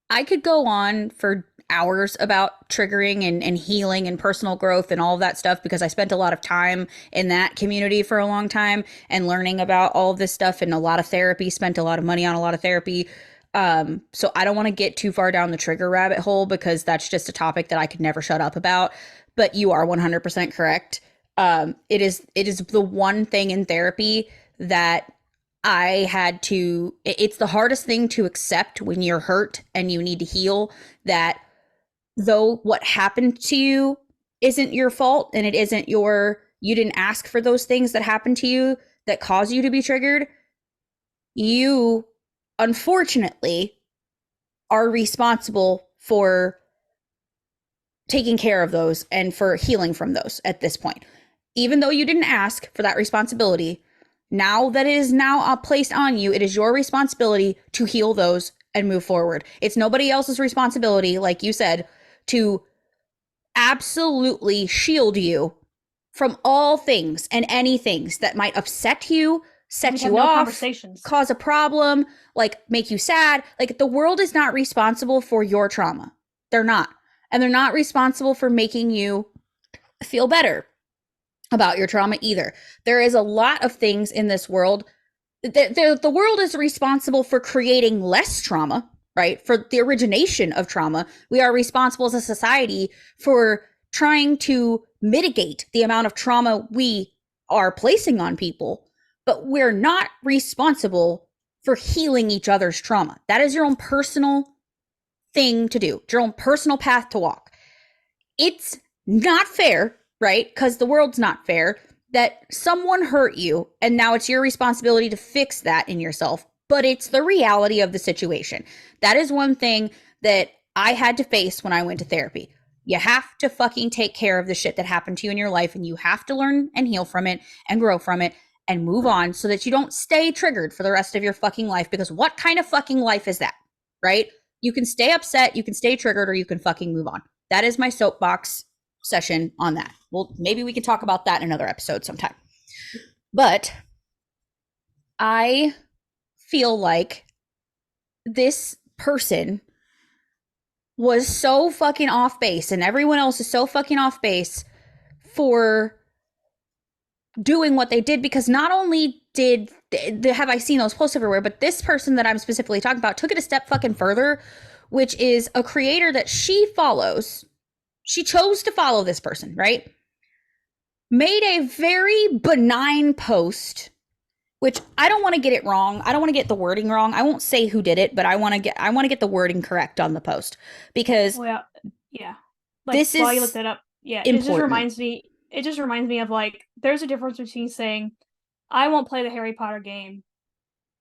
[SPEAKER 2] I could go on for hours about triggering and healing and personal growth and all of that stuff because I spent a lot of time in that community for a long time and learning about all of this stuff and a lot of therapy, spent a lot of money on a lot of therapy. So I don't want to get too far down the trigger rabbit hole because that's just a topic that I could never shut up about. But you are 100% correct. It is the one thing in therapy that I had to, it's the hardest thing to accept when you're hurt and you need to heal that though what happened to you isn't your fault and you didn't ask for those things that happened to you that cause you to be triggered. You, unfortunately, are responsible for taking care of those and for healing from those at this point. Even though you didn't ask for that responsibility, now that it is now placed on you, it is your responsibility to heal those and move forward. It's nobody else's responsibility, like you said, to absolutely shield you from all things and any things that might upset you,
[SPEAKER 1] We
[SPEAKER 2] set
[SPEAKER 1] have
[SPEAKER 2] you
[SPEAKER 1] no
[SPEAKER 2] off,
[SPEAKER 1] conversations.
[SPEAKER 2] cause a problem, like make you sad. Like the world is not responsible for your trauma. They're not. And they're not responsible for making you feel better about your trauma either. There is a lot of things in this world. The world is responsible for creating less trauma, right? For the origination of trauma. We are responsible as a society for trying to mitigate the amount of trauma we are placing on people, but we're not responsible for healing each other's trauma. That is your own personal thing to do, your own personal path to walk. It's not fair, right? Because the world's not fair that someone hurt you and now it's your responsibility to fix that in yourself. But it's the reality of the situation. That is one thing that I had to face when I went to therapy. You have to fucking take care of the shit that happened to you in your life and you have to learn and heal from it and grow from it. and move on so that you don't stay triggered for the rest of your fucking life. Because what kind of fucking life is that? Right? You can stay upset, you can stay triggered, or you can fucking move on. That is my soapbox session on that. Well, maybe we can talk about that in another episode sometime. But I feel like this person was so fucking off base, and everyone else is so fucking off base for doing what they did, because not only did have I seen those posts everywhere, but this person that I'm specifically talking about took it a step fucking further, which is a creator that she follows. She chose to follow this person, right? Made a very benign post, which I don't want to get it wrong. I don't want to get the wording wrong. I won't say who did it, but I want to get the wording correct on the post, because
[SPEAKER 1] Well, yeah. Like
[SPEAKER 2] this
[SPEAKER 1] while you look
[SPEAKER 2] is
[SPEAKER 1] that up, yeah,
[SPEAKER 2] important.
[SPEAKER 1] it just reminds me of like there's a difference between saying I won't play the Harry Potter game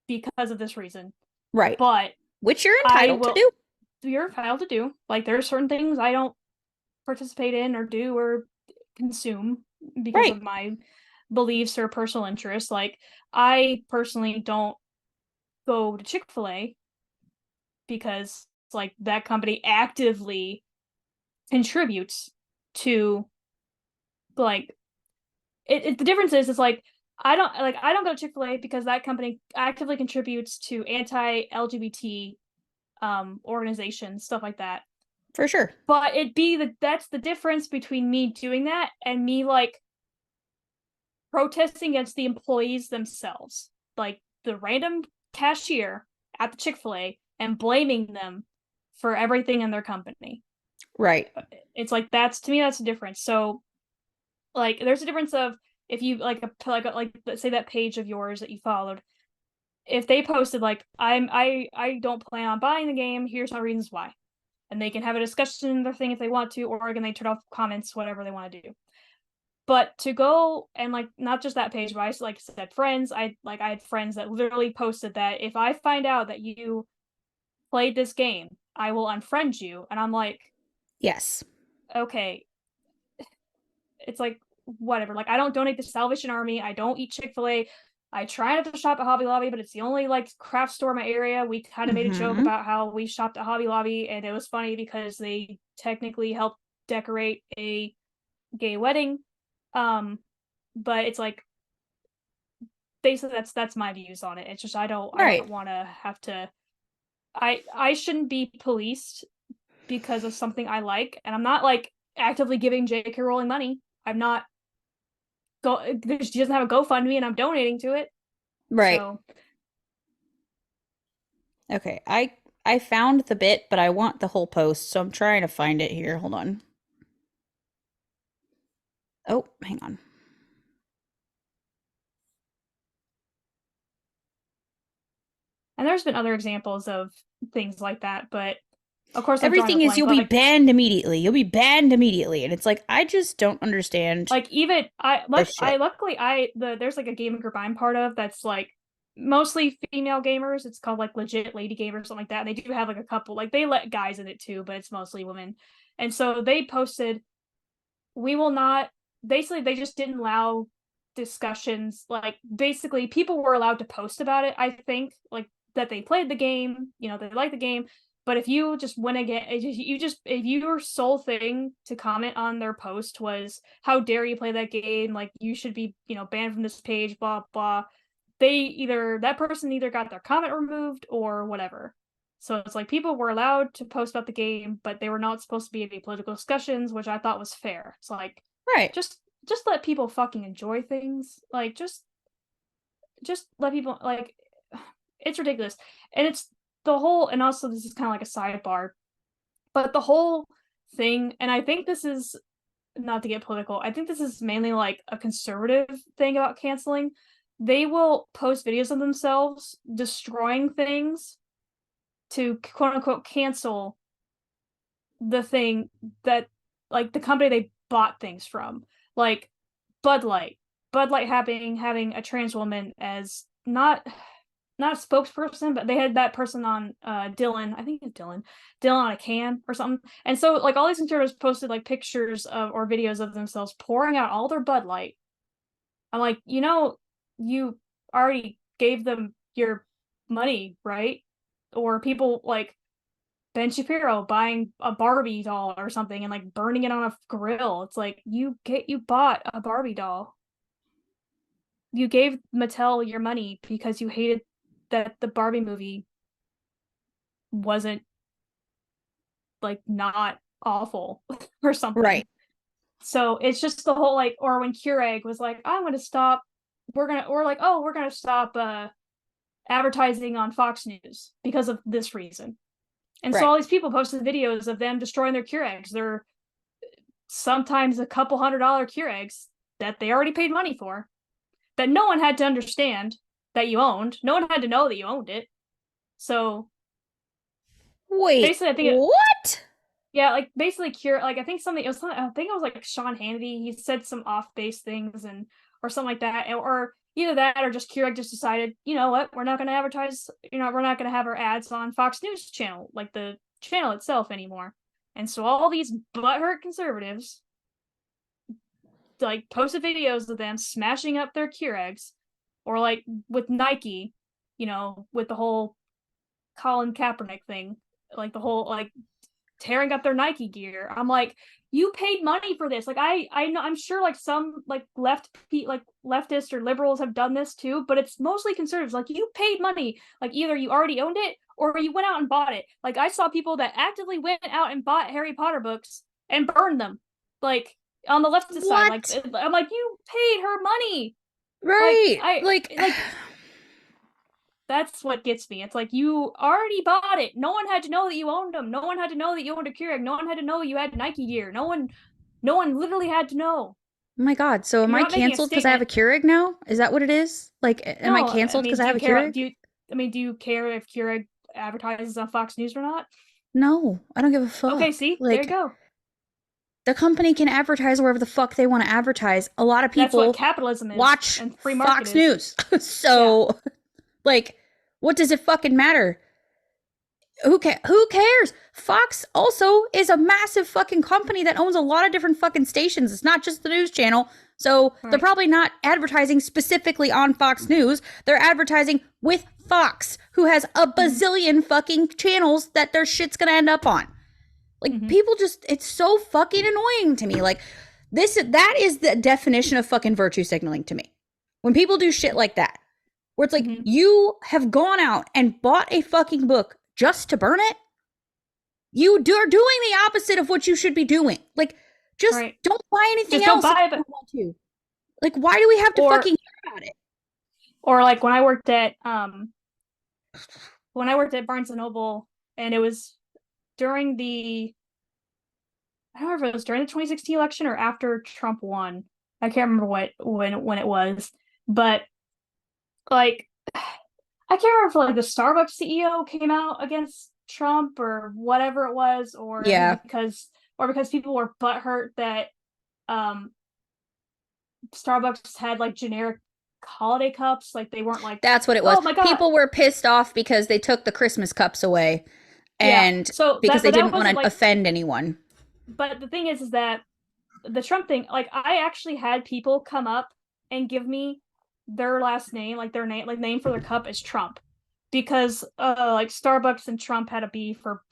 [SPEAKER 1] because of this reason,
[SPEAKER 2] Right.
[SPEAKER 1] but
[SPEAKER 2] Which you're
[SPEAKER 1] I
[SPEAKER 2] entitled to
[SPEAKER 1] will
[SPEAKER 2] do.
[SPEAKER 1] you're entitled to do. Like there are certain things I don't participate in or do or consume because
[SPEAKER 2] Right.
[SPEAKER 1] of my beliefs or personal interests. Like I personally don't go to Chick-fil-A because like that company actively contributes to like the difference is it's like I don't go to Chick-fil-A because that company actively contributes to anti-LGBT organizations, stuff like that.
[SPEAKER 2] For sure.
[SPEAKER 1] But that's the difference between me doing that and me like protesting against the employees themselves. Like the random cashier at the Chick-fil-A and blaming them for everything in their company.
[SPEAKER 2] Right.
[SPEAKER 1] It's like that's to me that's the difference. So like there's a difference of if you like let's say that page of yours that you followed, if they posted like I don't plan on buying the game, here's my reasons why, and they can have a discussion in their thing if they want to, or again they turn off comments, whatever they want to do. But to go and like not just that page, but I like said friends, I had friends that literally posted that if I find out that you played this game, I will unfriend you, and I'm like,
[SPEAKER 2] Yes.
[SPEAKER 1] okay, it's like whatever. Like I don't donate to Salvation Army. I don't eat Chick-fil-A. I try not to shop at Hobby Lobby, but it's the only like craft store in my area. We kind of made a joke
[SPEAKER 2] Mm-hmm.
[SPEAKER 1] about how we shopped at Hobby Lobby, and it was funny because they technically helped decorate a gay wedding. Um, but it's like basically that's my views on it. It's just I
[SPEAKER 2] Right.
[SPEAKER 1] don't want to have to. I shouldn't be policed because of something I like, and I'm not like actively giving J.K. Rowling money. I'm not she doesn't have a GoFundMe and I'm donating to it.
[SPEAKER 2] Right.
[SPEAKER 1] So
[SPEAKER 2] Okay. I found the bit, but I want the whole post, so I'm trying to find it here. Hold on. Oh, hang on.
[SPEAKER 1] and there's been other examples of things like that, but of course I'm drawing a
[SPEAKER 2] Everything is
[SPEAKER 1] blank.
[SPEAKER 2] you'll
[SPEAKER 1] But
[SPEAKER 2] be
[SPEAKER 1] like
[SPEAKER 2] banned immediately. You'll be banned immediately. And it's like I just don't understand
[SPEAKER 1] even
[SPEAKER 2] this shit.
[SPEAKER 1] there's like a gaming group I'm part of that's like mostly female gamers. It's called like Legit Lady Gamers, something like that. And they do have like a couple like they let guys in it too, but it's mostly women. And so they posted we will not basically they just didn't allow discussions like basically people were allowed to post about it, I think, like that they played the game, they like the game, but if you just went again you just if your sole thing to comment on their post was how dare you play that game, like you should be banned from this page, blah blah, that person either got their comment removed or whatever. So it's like people were allowed to post about the game, but they were not supposed to be any political discussions, which I thought was fair. It's like
[SPEAKER 2] Right.
[SPEAKER 1] just just let people fucking enjoy things. Like just let people like it's ridiculous. And it's the whole and also this is kind of like a sidebar, but the whole thing, and I think this is not to get political, I think this is mainly like a conservative thing about canceling. They will post videos of themselves destroying things to quote unquote cancel the thing that like the company they bought things from. Like Bud Light. Bud Light having a trans woman as not a spokesperson, but they had that person on Dylan, I think it's Dylan on a can or something. And so like all these conservatives posted like pictures of or videos of themselves pouring out all their Bud Light. I'm like, you already gave them your money, right? Or people like Ben Shapiro buying a Barbie doll or something and like burning it on a grill. It's like you bought a Barbie doll. You gave Mattel your money because you hated that the Barbie movie wasn't like not awful or something.
[SPEAKER 2] Right.
[SPEAKER 1] So it's just the whole like, or when Keurig was like, I'm gonna stop, we're like, oh, we're gonna stop advertising on Fox News because of this reason. And so
[SPEAKER 2] Right.
[SPEAKER 1] all these people posted videos of them destroying their Keurigs. They're sometimes a couple $100 Keurigs that they already paid money for, that no one had to understand that you owned. No one had to know that you owned it. So
[SPEAKER 2] Wait,
[SPEAKER 1] basically, I think it,
[SPEAKER 2] what?
[SPEAKER 1] yeah, like basically cure. Like I think something. It was something. I think it was like Sean Hannity. He said some off base things and or something like that, or either that or just Keurig just decided, you know what, we're not going to advertise. You know, we're not going to have our ads on Fox News channel, like the channel itself anymore. And so all these butthurt conservatives like posted videos of them smashing up their Keurigs, or like with Nike, you know, with the whole Colin Kaepernick thing, like the whole like tearing up their Nike gear. I'm like, you paid money for this. Like I know I'm sure like some like like leftists or liberals have done this too, but it's mostly conservatives. Like you paid money. Like either you already owned it or you went out and bought it. Like I saw people that actively went out and bought Harry Potter books and burned them. Like on the leftist side, like
[SPEAKER 2] What?
[SPEAKER 1] I'm like, you paid her money. Like
[SPEAKER 2] Right.
[SPEAKER 1] I like that's what gets me. It's like you already bought it. No one had to know that you owned them. No one had to know that you owned a Keurig. No one had to know you had Nike gear. No one literally had to know.
[SPEAKER 2] Oh my God. So
[SPEAKER 1] And
[SPEAKER 2] am
[SPEAKER 1] you're
[SPEAKER 2] I
[SPEAKER 1] not making a
[SPEAKER 2] canceled because I have a
[SPEAKER 1] statement.
[SPEAKER 2] Keurig now? Is that what it is? Like, am I
[SPEAKER 1] No, I
[SPEAKER 2] canceled
[SPEAKER 1] mean,
[SPEAKER 2] because I have a Keurig?
[SPEAKER 1] do you care if Keurig advertises on Fox News or not?
[SPEAKER 2] No, I don't give a
[SPEAKER 1] Okay,
[SPEAKER 2] fuck.
[SPEAKER 1] see, there you
[SPEAKER 2] Like,
[SPEAKER 1] go.
[SPEAKER 2] the company can advertise wherever the fuck they want to advertise. A lot of
[SPEAKER 1] That's what
[SPEAKER 2] people
[SPEAKER 1] capitalism is
[SPEAKER 2] watch
[SPEAKER 1] and free market
[SPEAKER 2] Fox
[SPEAKER 1] is.
[SPEAKER 2] News.
[SPEAKER 1] Yeah.
[SPEAKER 2] So, like, what does it fucking matter? Who cares? Fox also is a massive fucking company that owns a lot of different fucking stations. It's not just the news channel. So they're
[SPEAKER 1] Right.
[SPEAKER 2] probably not advertising specifically on Fox News. They're advertising with Fox, who has a
[SPEAKER 1] Mm-hmm.
[SPEAKER 2] bazillion fucking channels that their shit's gonna end up on. Like
[SPEAKER 1] Mm-hmm.
[SPEAKER 2] people just it's so fucking annoying to me. Like that is the definition of fucking virtue signaling to me. When people do shit like that, where it's like
[SPEAKER 1] Mm-hmm.
[SPEAKER 2] you have gone out and bought a fucking book just to burn it, you are doing the opposite of what you should be doing. Like, just
[SPEAKER 1] Right.
[SPEAKER 2] don't buy anything
[SPEAKER 1] Just don't
[SPEAKER 2] else if
[SPEAKER 1] buy
[SPEAKER 2] you
[SPEAKER 1] it.
[SPEAKER 2] don't want to. Like, why do we have to
[SPEAKER 1] Or
[SPEAKER 2] fucking hear about it?
[SPEAKER 1] like when I worked at Barnes and Noble, and it was during the I don't remember if it was during the 2016 election or after Trump won. I can't remember when it was, but like I can't remember if like the Starbucks CEO came out against Trump or whatever it was,
[SPEAKER 2] Yeah,
[SPEAKER 1] or because people were butthurt that um Starbucks had like generic holiday cups, like they weren't like,
[SPEAKER 2] that's what it was.
[SPEAKER 1] oh my god,
[SPEAKER 2] People were pissed off because they took the Christmas cups away
[SPEAKER 1] yeah.
[SPEAKER 2] and
[SPEAKER 1] So
[SPEAKER 2] because
[SPEAKER 1] that
[SPEAKER 2] they
[SPEAKER 1] but that
[SPEAKER 2] didn't want
[SPEAKER 1] wasn't
[SPEAKER 2] to
[SPEAKER 1] like,
[SPEAKER 2] offend anyone.
[SPEAKER 1] but the thing is that the Trump thing, like I actually had people come up and give me their last name, like their name, like name for their cup is Trump, because like Starbucks and Trump had a beef, or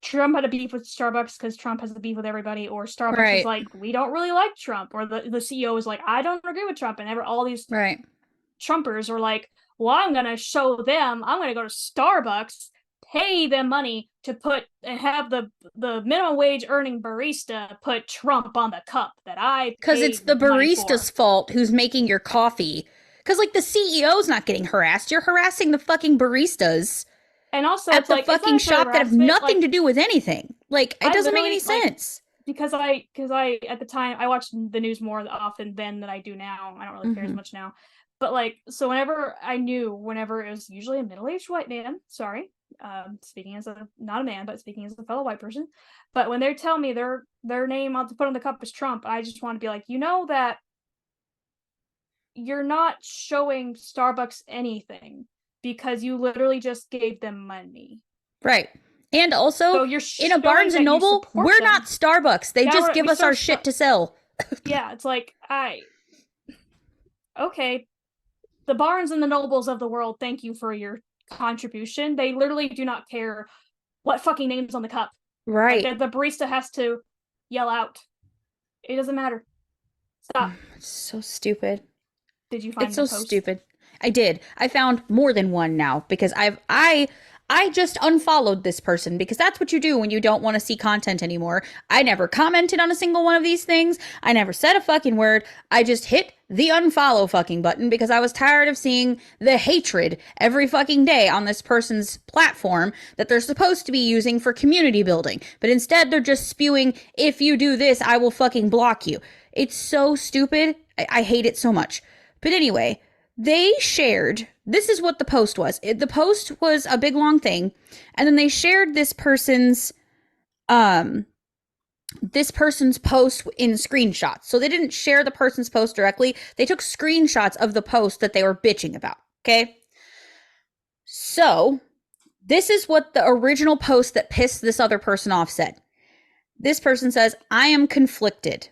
[SPEAKER 1] Trump had a beef with Starbucks because Trump has a beef with everybody, or Starbucks was
[SPEAKER 2] Right,
[SPEAKER 1] like, we don't really like Trump, or the CEO was like, I don't agree with Trump, and all these
[SPEAKER 2] right.
[SPEAKER 1] Trumpers are like, well, I'm gonna show them, I'm gonna go to Starbucks, pay them money to put and have the minimum wage earning barista put Trump on the cup that I
[SPEAKER 2] Because it's
[SPEAKER 1] paid
[SPEAKER 2] the
[SPEAKER 1] money for.
[SPEAKER 2] barista's fault who's making your coffee. Because, like, the CEO's not getting harassed. You're harassing the fucking baristas
[SPEAKER 1] And also
[SPEAKER 2] at
[SPEAKER 1] it's
[SPEAKER 2] the
[SPEAKER 1] like, it's not
[SPEAKER 2] fucking
[SPEAKER 1] necessarily
[SPEAKER 2] shop that have
[SPEAKER 1] harassment.
[SPEAKER 2] nothing
[SPEAKER 1] Like
[SPEAKER 2] to do with anything. Like, it
[SPEAKER 1] I
[SPEAKER 2] doesn't make any
[SPEAKER 1] literally like,
[SPEAKER 2] sense.
[SPEAKER 1] because I at the time I watched the news more often then than I do now. I don't really care as
[SPEAKER 2] Mm-hmm.
[SPEAKER 1] much now. But like, so whenever it was usually a middle-aged white man, sorry, speaking as a not a man, but speaking as a fellow white person, but when they tell me their name on to put on the cup is Trump, I just want to be like, you know that you're not showing Starbucks anything because you literally just gave them money.
[SPEAKER 2] Right. And also,
[SPEAKER 1] So you're
[SPEAKER 2] in a
[SPEAKER 1] showing
[SPEAKER 2] Barnes and
[SPEAKER 1] that you
[SPEAKER 2] Noble,
[SPEAKER 1] support
[SPEAKER 2] we're not
[SPEAKER 1] them.
[SPEAKER 2] Starbucks. They
[SPEAKER 1] Yeah,
[SPEAKER 2] just give
[SPEAKER 1] we
[SPEAKER 2] us our
[SPEAKER 1] serve
[SPEAKER 2] shit to sell.
[SPEAKER 1] yeah, it's like I okay, the Barnes and the Nobles of the world, thank you for your contribution. They literally do not care what fucking name's on the cup. Like
[SPEAKER 2] Right.
[SPEAKER 1] the barista has to yell out. It doesn't matter. Stop.
[SPEAKER 2] It's so stupid.
[SPEAKER 1] Did you
[SPEAKER 2] It's
[SPEAKER 1] find the
[SPEAKER 2] so
[SPEAKER 1] post?
[SPEAKER 2] stupid. I did. I found more than one now because I just unfollowed this person because that's what you do when you don't want to see content anymore. I never commented on a single one of these things. I never said a fucking word. I just hit the unfollow fucking button because I was tired of seeing the hatred every fucking day on this person's platform that they're supposed to be using for community building. But instead, they're just spewing, if you do this, I will fucking block you. It's so stupid. I hate it so much. But anyway, they shared, this is what the post was. The post was a big long thing, and then they shared um this person's post in screenshots. So they didn't share the person's post directly. They took screenshots of the post that they were bitching about. Okay? So, this is what the original post that pissed this other person off said. This person says, "I am conflicted.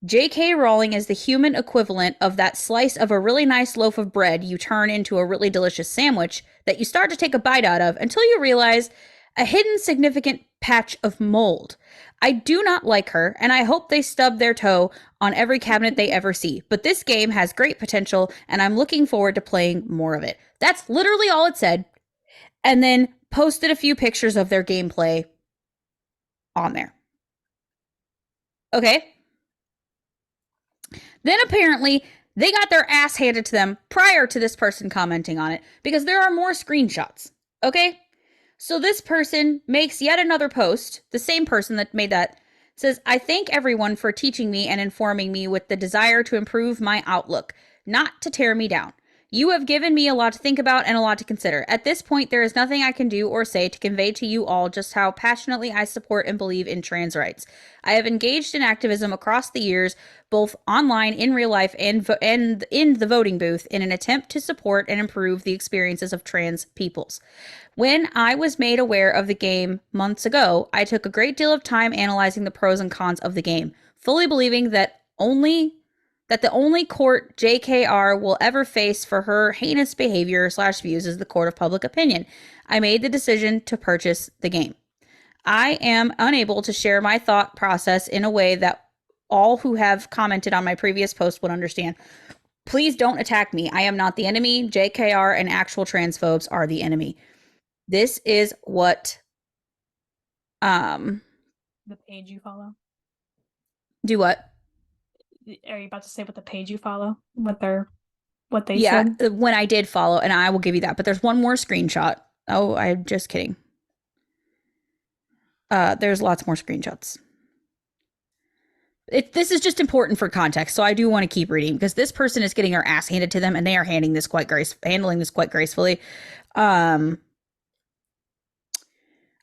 [SPEAKER 2] J.K. Rowling is the human equivalent of that slice of a really nice loaf of bread you turn into a really delicious sandwich that you start to take a bite out of until you realize a hidden significant patch of mold. I do not like her, and I hope they stub their toe on every cabinet they ever see. But this game has great potential, and I'm looking forward to playing more of it." That's literally all it said. And then posted a few pictures of their gameplay on there. Okay? Then apparently they got their ass handed to them prior to this person commenting on it because there are more screenshots. Okay? So this person makes yet another post, the same person that made that says, "I thank everyone for teaching me and informing me with the desire to improve my outlook, not to tear me down. You have given me a lot to think about and a lot to consider. At this point, there is nothing I can do or say to convey to you all just how passionately I support and believe in trans rights. I have engaged in activism across the years, both online, in real life, and in the voting booth, in an attempt to support and improve the experiences of trans peoples. When I was made aware of the game months ago, I took a great deal of time analyzing the pros and cons of the game, fully believing that the only court JKR will ever face for her heinous behavior / views is the court of public opinion. I made the decision to purchase the game. I am unable to share my thought process in a way that all who have commented on my previous post would understand. Please don't attack me. I am not the enemy. JKR and actual transphobes are the enemy." This is what
[SPEAKER 1] The page you follow.
[SPEAKER 2] do what?
[SPEAKER 1] Are you about to say what the page you follow? What they
[SPEAKER 2] Yeah,
[SPEAKER 1] said?
[SPEAKER 2] when I did follow, and I will give you that. But there's one more screenshot. Oh, I'm just kidding. There's lots more screenshots. This is just important for context, so I do want to keep reading because this person is getting their ass handed to them, and they are handling this quite gracefully.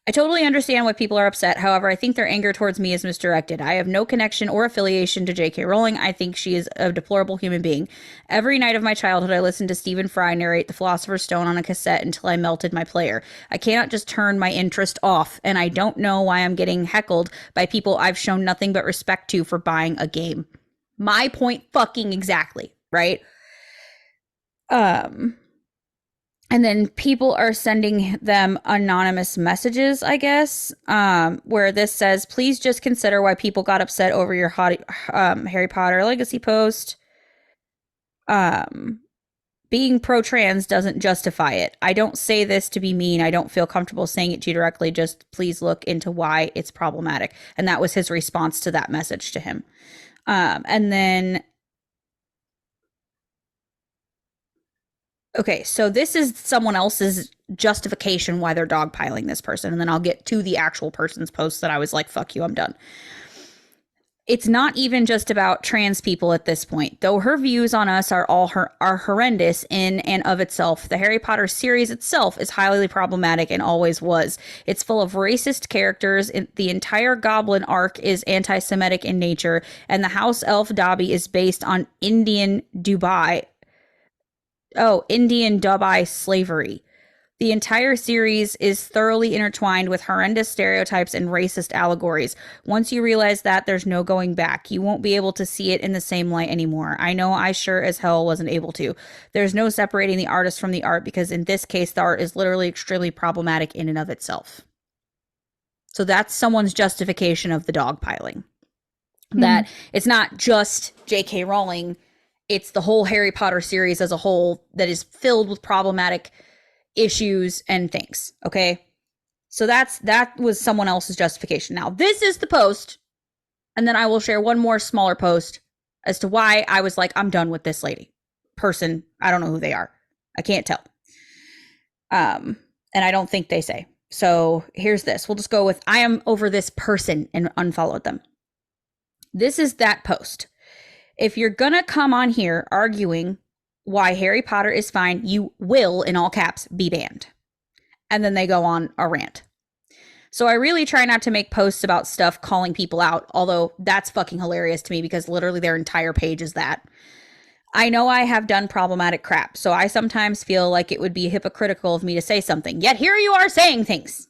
[SPEAKER 2] I totally understand why people are upset. However, I think their anger towards me is misdirected. I have no connection or affiliation to J.K. Rowling. I think she is a deplorable human being. Every night of my childhood, I listened to Stephen Fry narrate The Philosopher's Stone on a cassette until I melted my player. I cannot just turn my interest off, and I don't know why I'm getting heckled by people I've shown nothing but respect to for buying a game. My point fucking exactly, right? And then people are sending them anonymous messages, I guess, where this says, "Please just consider why people got upset over your Harry Potter legacy post. Being pro-trans doesn't justify it. I don't say this to be mean. I don't feel comfortable saying it to you directly. Just please look into why it's problematic." And that was his response to that message to him. And then okay, so this is someone else's justification why they're dogpiling this person, and then I'll get to the actual person's post that I was like, "Fuck you, I'm done." It's not even just about trans people at this point, though her views on us are are horrendous in and of itself. The Harry Potter series itself is highly problematic and always was. It's full of racist characters. The entire Goblin arc is anti-Semitic in nature, and the house elf Dobby is based on Indian Dubai slavery. The entire series is thoroughly intertwined with horrendous stereotypes and racist allegories. Once you realize that, there's no going back. You won't be able to see it in the same light anymore. I know I sure as hell wasn't able to. There's no separating the artist from the art because in this case, the art is literally extremely problematic in and of itself. So that's someone's justification of the dogpiling. That it's not just J.K. Rowling, it's the whole Harry Potter series as a whole that is filled with problematic issues and things. Okay. So that was someone else's justification. Now, this is the post, and then I will share one more smaller post as to why I was like, I'm done with this person. I don't know who they are. I can't tell. And I don't think they say. So here's this. We'll just go with I am over this person and unfollowed them. This is that post. If you're gonna come on here arguing why Harry Potter is fine, you will, in all caps, be banned. And then they go on a rant. So I really try not to make posts about stuff calling people out, although that's fucking hilarious to me because literally their entire page is that. I know I have done problematic crap, so I sometimes feel like it would be hypocritical of me to say something, yet here you are saying things.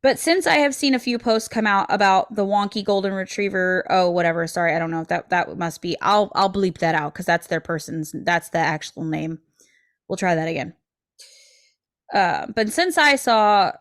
[SPEAKER 2] But since I have seen a few posts come out about the wonky golden retriever, whatever, sorry, I don't know if that must be, I'll bleep that out because that's that's the actual name. We'll try that again. But since I saw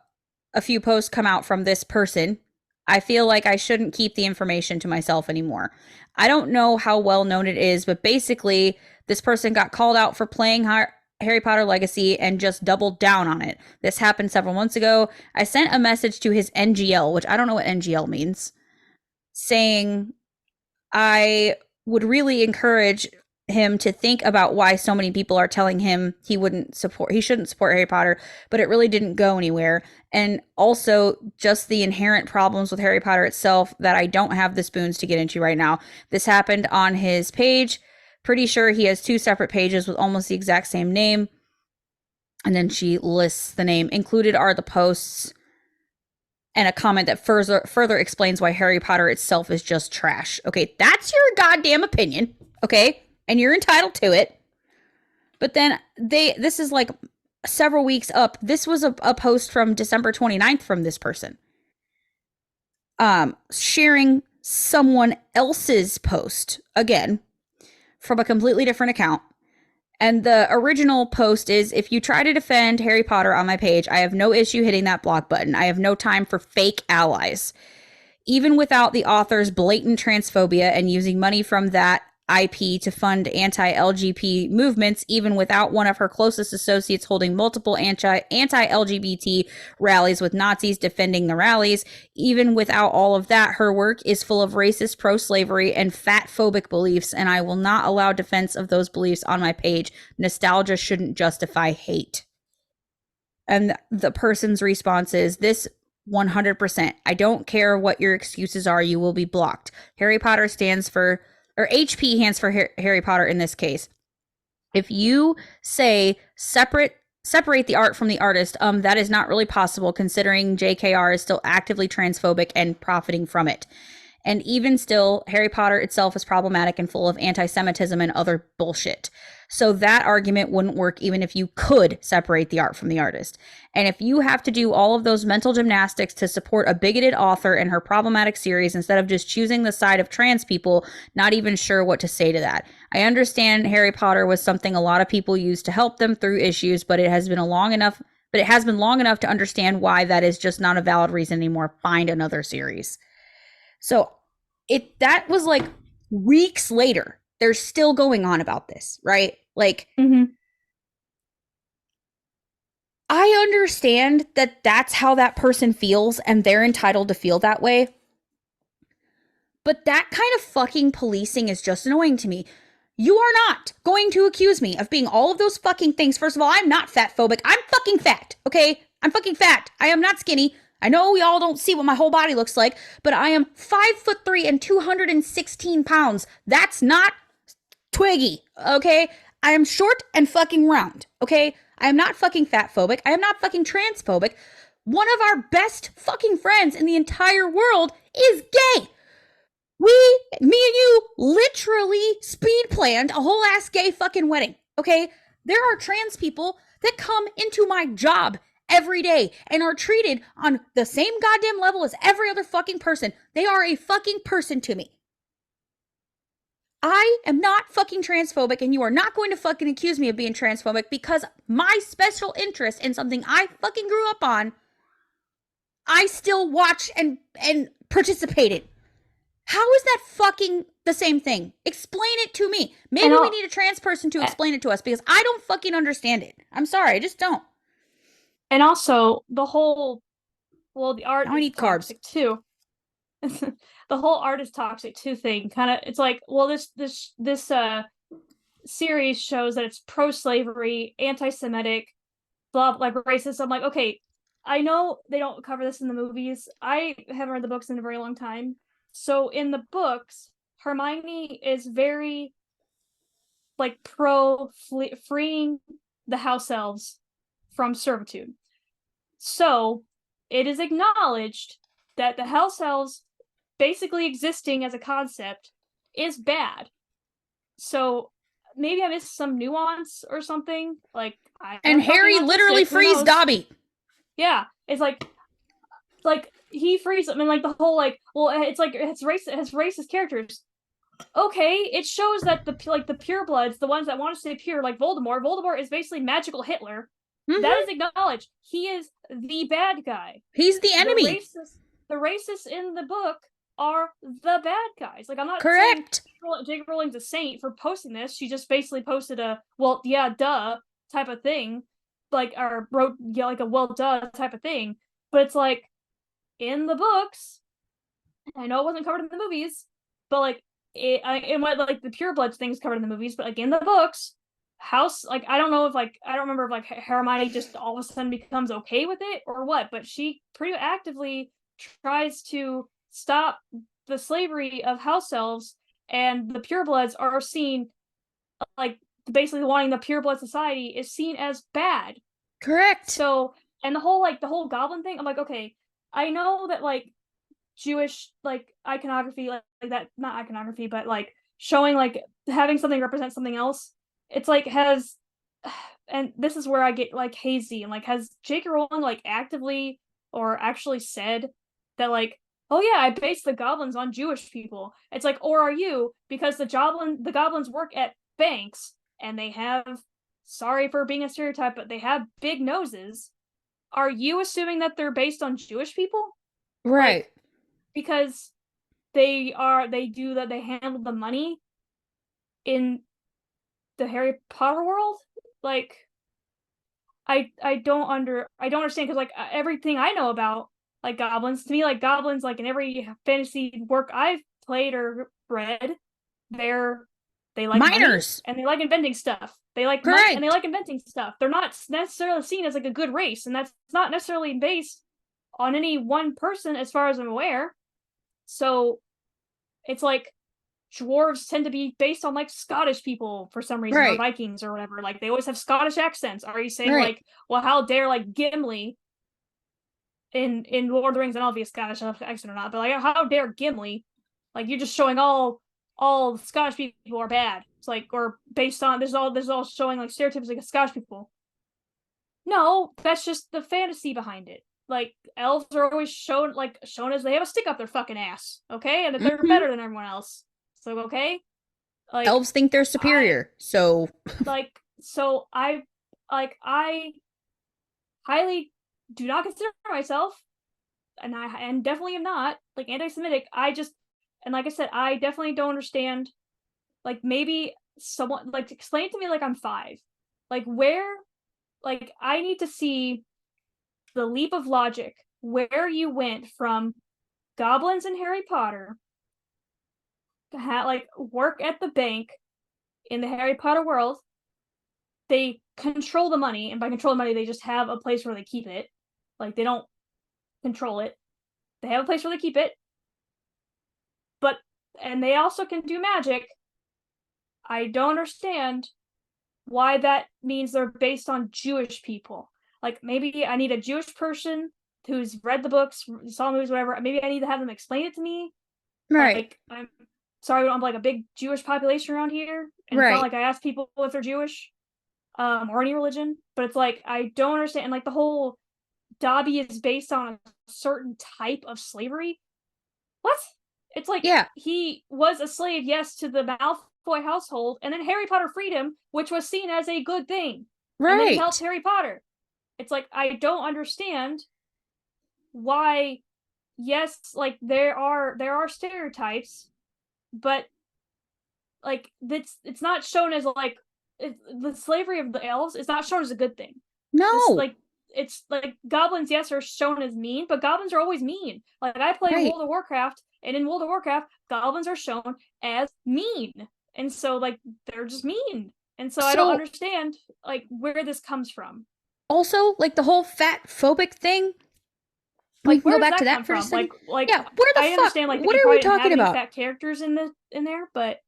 [SPEAKER 2] a few posts come out from this person, I feel like I shouldn't keep the information to myself anymore. I don't know how well known it is, but basically this person got called out for playing Harry Potter Legacy and just doubled down on it. This happened several months ago. I sent a message to his NGL, which I don't know what NGL means, saying I would really encourage him to think about why so many people are telling him he shouldn't support Harry Potter, but it really didn't go anywhere. And also just the inherent problems with Harry Potter itself that I don't have the spoons to get into right now. This happened on his page. Pretty sure he has 2 separate pages with almost the exact same name. And then she lists the name. Included are the posts and a comment that further explains why Harry Potter itself is just trash. Okay, that's your goddamn opinion, okay? And you're entitled to it. But then this is like several weeks up. This was a post from December 29th from this person. Sharing someone else's post, again, from a completely different account. And the original post is, if you try to defend Harry Potter on my page, I have no issue hitting that block button. I have no time for fake allies. Even without the author's blatant transphobia and using money from that IP to fund anti-LGBT movements, even without one of her closest associates holding multiple anti-LGBT rallies with Nazis defending the rallies, even without all of that, her work is full of racist, pro-slavery, and fat-phobic beliefs, and I will not allow defense of those beliefs on my page. Nostalgia shouldn't justify hate. And the person's response is, this 100%. I don't care what your excuses are, you will be blocked. Harry Potter stands for, or HP stands for Harry Potter in this case. If you say separate the art from the artist, that is not really possible considering JKR is still actively transphobic and profiting from it. And even still, Harry Potter itself is problematic and full of anti-Semitism and other bullshit. So that argument wouldn't work even if you could separate the art from the artist. And if you have to do all of those mental gymnastics to support a bigoted author and her problematic series instead of just choosing the side of trans people, not even sure what to say to that. I understand Harry Potter was something a lot of people used to help them through issues, but it has been long enough to understand why that is just not a valid reason anymore. Find another series. So that was like weeks later. They're still going on about this, right? Like, I understand that that's how that person feels and they're entitled to feel that way. But that kind of fucking policing is just annoying to me. You are not going to accuse me of being all of those fucking things. First of all, I'm not fat phobic. I'm fucking fat, okay? I'm fucking fat. I am not skinny. I know we all don't see what my whole body looks like, but I am 5'3" and 216 pounds. That's not Twiggy, okay? I am short and fucking round, okay? I am not fucking fat phobic. I am not fucking transphobic. One of our best fucking friends in the entire world is gay. Me and you literally speed planned a whole ass gay fucking wedding, okay? There are trans people that come into my job every day and are treated on the same goddamn level as every other fucking person. They are a fucking person to me. I am not fucking transphobic, and you are not going to fucking accuse me of being transphobic because my special interest in something I fucking grew up on, I still watch and participate in. How is that fucking the same thing? Explain it to me.
[SPEAKER 1] And
[SPEAKER 2] Maybe we
[SPEAKER 1] I'll,
[SPEAKER 2] need a trans person to explain it to us because I don't fucking understand it. I'm sorry, I just don't.
[SPEAKER 1] and also the whole, well, the art
[SPEAKER 2] Now I
[SPEAKER 1] is
[SPEAKER 2] need carbs.
[SPEAKER 1] toxic too. The whole art is toxic too thing. Kind of, it's like, well, this series shows that it's pro-slavery, anti-Semitic, blah, like racist. I'm like, okay, I know they don't cover this in the movies. I haven't read the books in a very long time. So in the books, Hermione is very like pro freeing the house elves from servitude. So it is acknowledged that the house elves basically existing as a concept is bad. So maybe I missed some nuance or something. Like I
[SPEAKER 2] And
[SPEAKER 1] fucking
[SPEAKER 2] Harry
[SPEAKER 1] I missed
[SPEAKER 2] literally
[SPEAKER 1] it. Who
[SPEAKER 2] frees
[SPEAKER 1] knows?
[SPEAKER 2] Dobby.
[SPEAKER 1] Yeah, it's like he frees them and like the whole like well it's like it's racist characters. Okay, it shows that the purebloods, the ones that want to stay pure, like Voldemort is basically magical Hitler. That
[SPEAKER 2] Mm-hmm.
[SPEAKER 1] is acknowledged. He is the bad guy.
[SPEAKER 2] He's the
[SPEAKER 1] The
[SPEAKER 2] enemy.
[SPEAKER 1] racists in the book are the bad guys. Like I'm not saying
[SPEAKER 2] Correct.
[SPEAKER 1] J.K. Rowling's a saint for posting this. She just basically posted a well, yeah, duh type of thing, like or wrote yeah, like a well, duh type of thing. But it's like in the books, I know it wasn't covered in the movies, but like in what like the purebloods things covered in the movies, but like in the books, House like I don't know if like I don't remember if like Hermione just all of a sudden becomes okay with it or what, but she pretty actively tries to stop the slavery of house elves, and the purebloods are seen like basically wanting the pureblood society is seen as bad.
[SPEAKER 2] Correct.
[SPEAKER 1] So and the whole goblin thing, I'm like, okay, I know that like Jewish like iconography, like that not iconography, but like showing like having something represent something else. It's like has and this is where I get like hazy and like has J.K. Rowling like actively or actually said that like oh yeah I based the goblins on Jewish people. It's like or are you because the goblins work at banks and they have sorry for being a stereotype but they have big noses. Are you assuming that they're based on Jewish people?
[SPEAKER 2] Right.
[SPEAKER 1] Like because they do that they handle the money in the Harry Potter world. Like I don't understand because like everything I know about like goblins to me like goblins like in every fantasy work I've played or read they're they like money
[SPEAKER 2] Minors.
[SPEAKER 1] and they like inventing stuff. They like money and they
[SPEAKER 2] Correct.
[SPEAKER 1] like inventing stuff. They're not necessarily seen as like a good race, and that's not necessarily based on any one person as far as I'm aware. So it's like dwarves tend to be based on like Scottish people for some reason or
[SPEAKER 2] Right.
[SPEAKER 1] Vikings or whatever. Like they always have Scottish accents. Are you saying
[SPEAKER 2] Right.
[SPEAKER 1] like, well, how dare like Gimli in Lord of the Rings? And I'll be a Scottish accent or not, but like how dare Gimli? Like you're just showing all Scottish people are bad. It's like or based on there's all showing like stereotypes like Scottish people. No, that's just the fantasy behind it. Like elves are always shown as they have a stick up their fucking ass, okay, and that they're
[SPEAKER 2] Mm-hmm.
[SPEAKER 1] better than everyone else. So okay, like
[SPEAKER 2] Elves think they're
[SPEAKER 1] I
[SPEAKER 2] superior. So,
[SPEAKER 1] so I highly do not consider myself, and I and definitely am not like anti-Semitic. I just and like I said, I definitely don't understand. Like maybe someone like explain it to me like I'm five. Like where like I need to see the leap of logic where you went from goblins and Harry Potter to like work at the bank in the Harry Potter world. They control the money, and by control the money, they just have a place where they keep it. Like they don't control it. They have a place where they keep it, but and they also can do magic. I don't understand why that means they're based on Jewish people. Like maybe I need a Jewish person who's read the books, saw the movies, whatever. Maybe I need to have them explain it to me.
[SPEAKER 2] right.
[SPEAKER 1] Like I'm sorry, we don't have like a big Jewish population around here, and it's not
[SPEAKER 2] Right.
[SPEAKER 1] like I ask people if they're Jewish. or any religion, but it's like I don't understand. And like the whole Dobby is based on a certain type of slavery. What? It's like
[SPEAKER 2] Yeah,
[SPEAKER 1] he was a slave, yes, to the Malfoy household, and then Harry Potter freed him, which was seen as a good thing. And then he helped
[SPEAKER 2] right.
[SPEAKER 1] Harry Potter. It's like I don't understand why. Yes, like there are stereotypes, but like it's not shown as like the slavery of the elves is not shown as a good thing. This
[SPEAKER 2] No,
[SPEAKER 1] like it's like goblins, yes, are shown as mean, but goblins are always mean. Like I play
[SPEAKER 2] right.
[SPEAKER 1] World of Warcraft, and in World of Warcraft, goblins are shown as mean, and so like they're just mean, and so I don't
[SPEAKER 2] So
[SPEAKER 1] understand like where this comes from.
[SPEAKER 2] also, like the whole fat phobic thing, we
[SPEAKER 1] Like
[SPEAKER 2] can go
[SPEAKER 1] where does
[SPEAKER 2] back to
[SPEAKER 1] that
[SPEAKER 2] that
[SPEAKER 1] come
[SPEAKER 2] for a
[SPEAKER 1] from?
[SPEAKER 2] second.
[SPEAKER 1] Like
[SPEAKER 2] Yeah, where the
[SPEAKER 1] I
[SPEAKER 2] fuck?
[SPEAKER 1] understand like
[SPEAKER 2] What
[SPEAKER 1] they
[SPEAKER 2] are we
[SPEAKER 1] probably didn't have
[SPEAKER 2] talking
[SPEAKER 1] any
[SPEAKER 2] about?
[SPEAKER 1] fat characters in there, but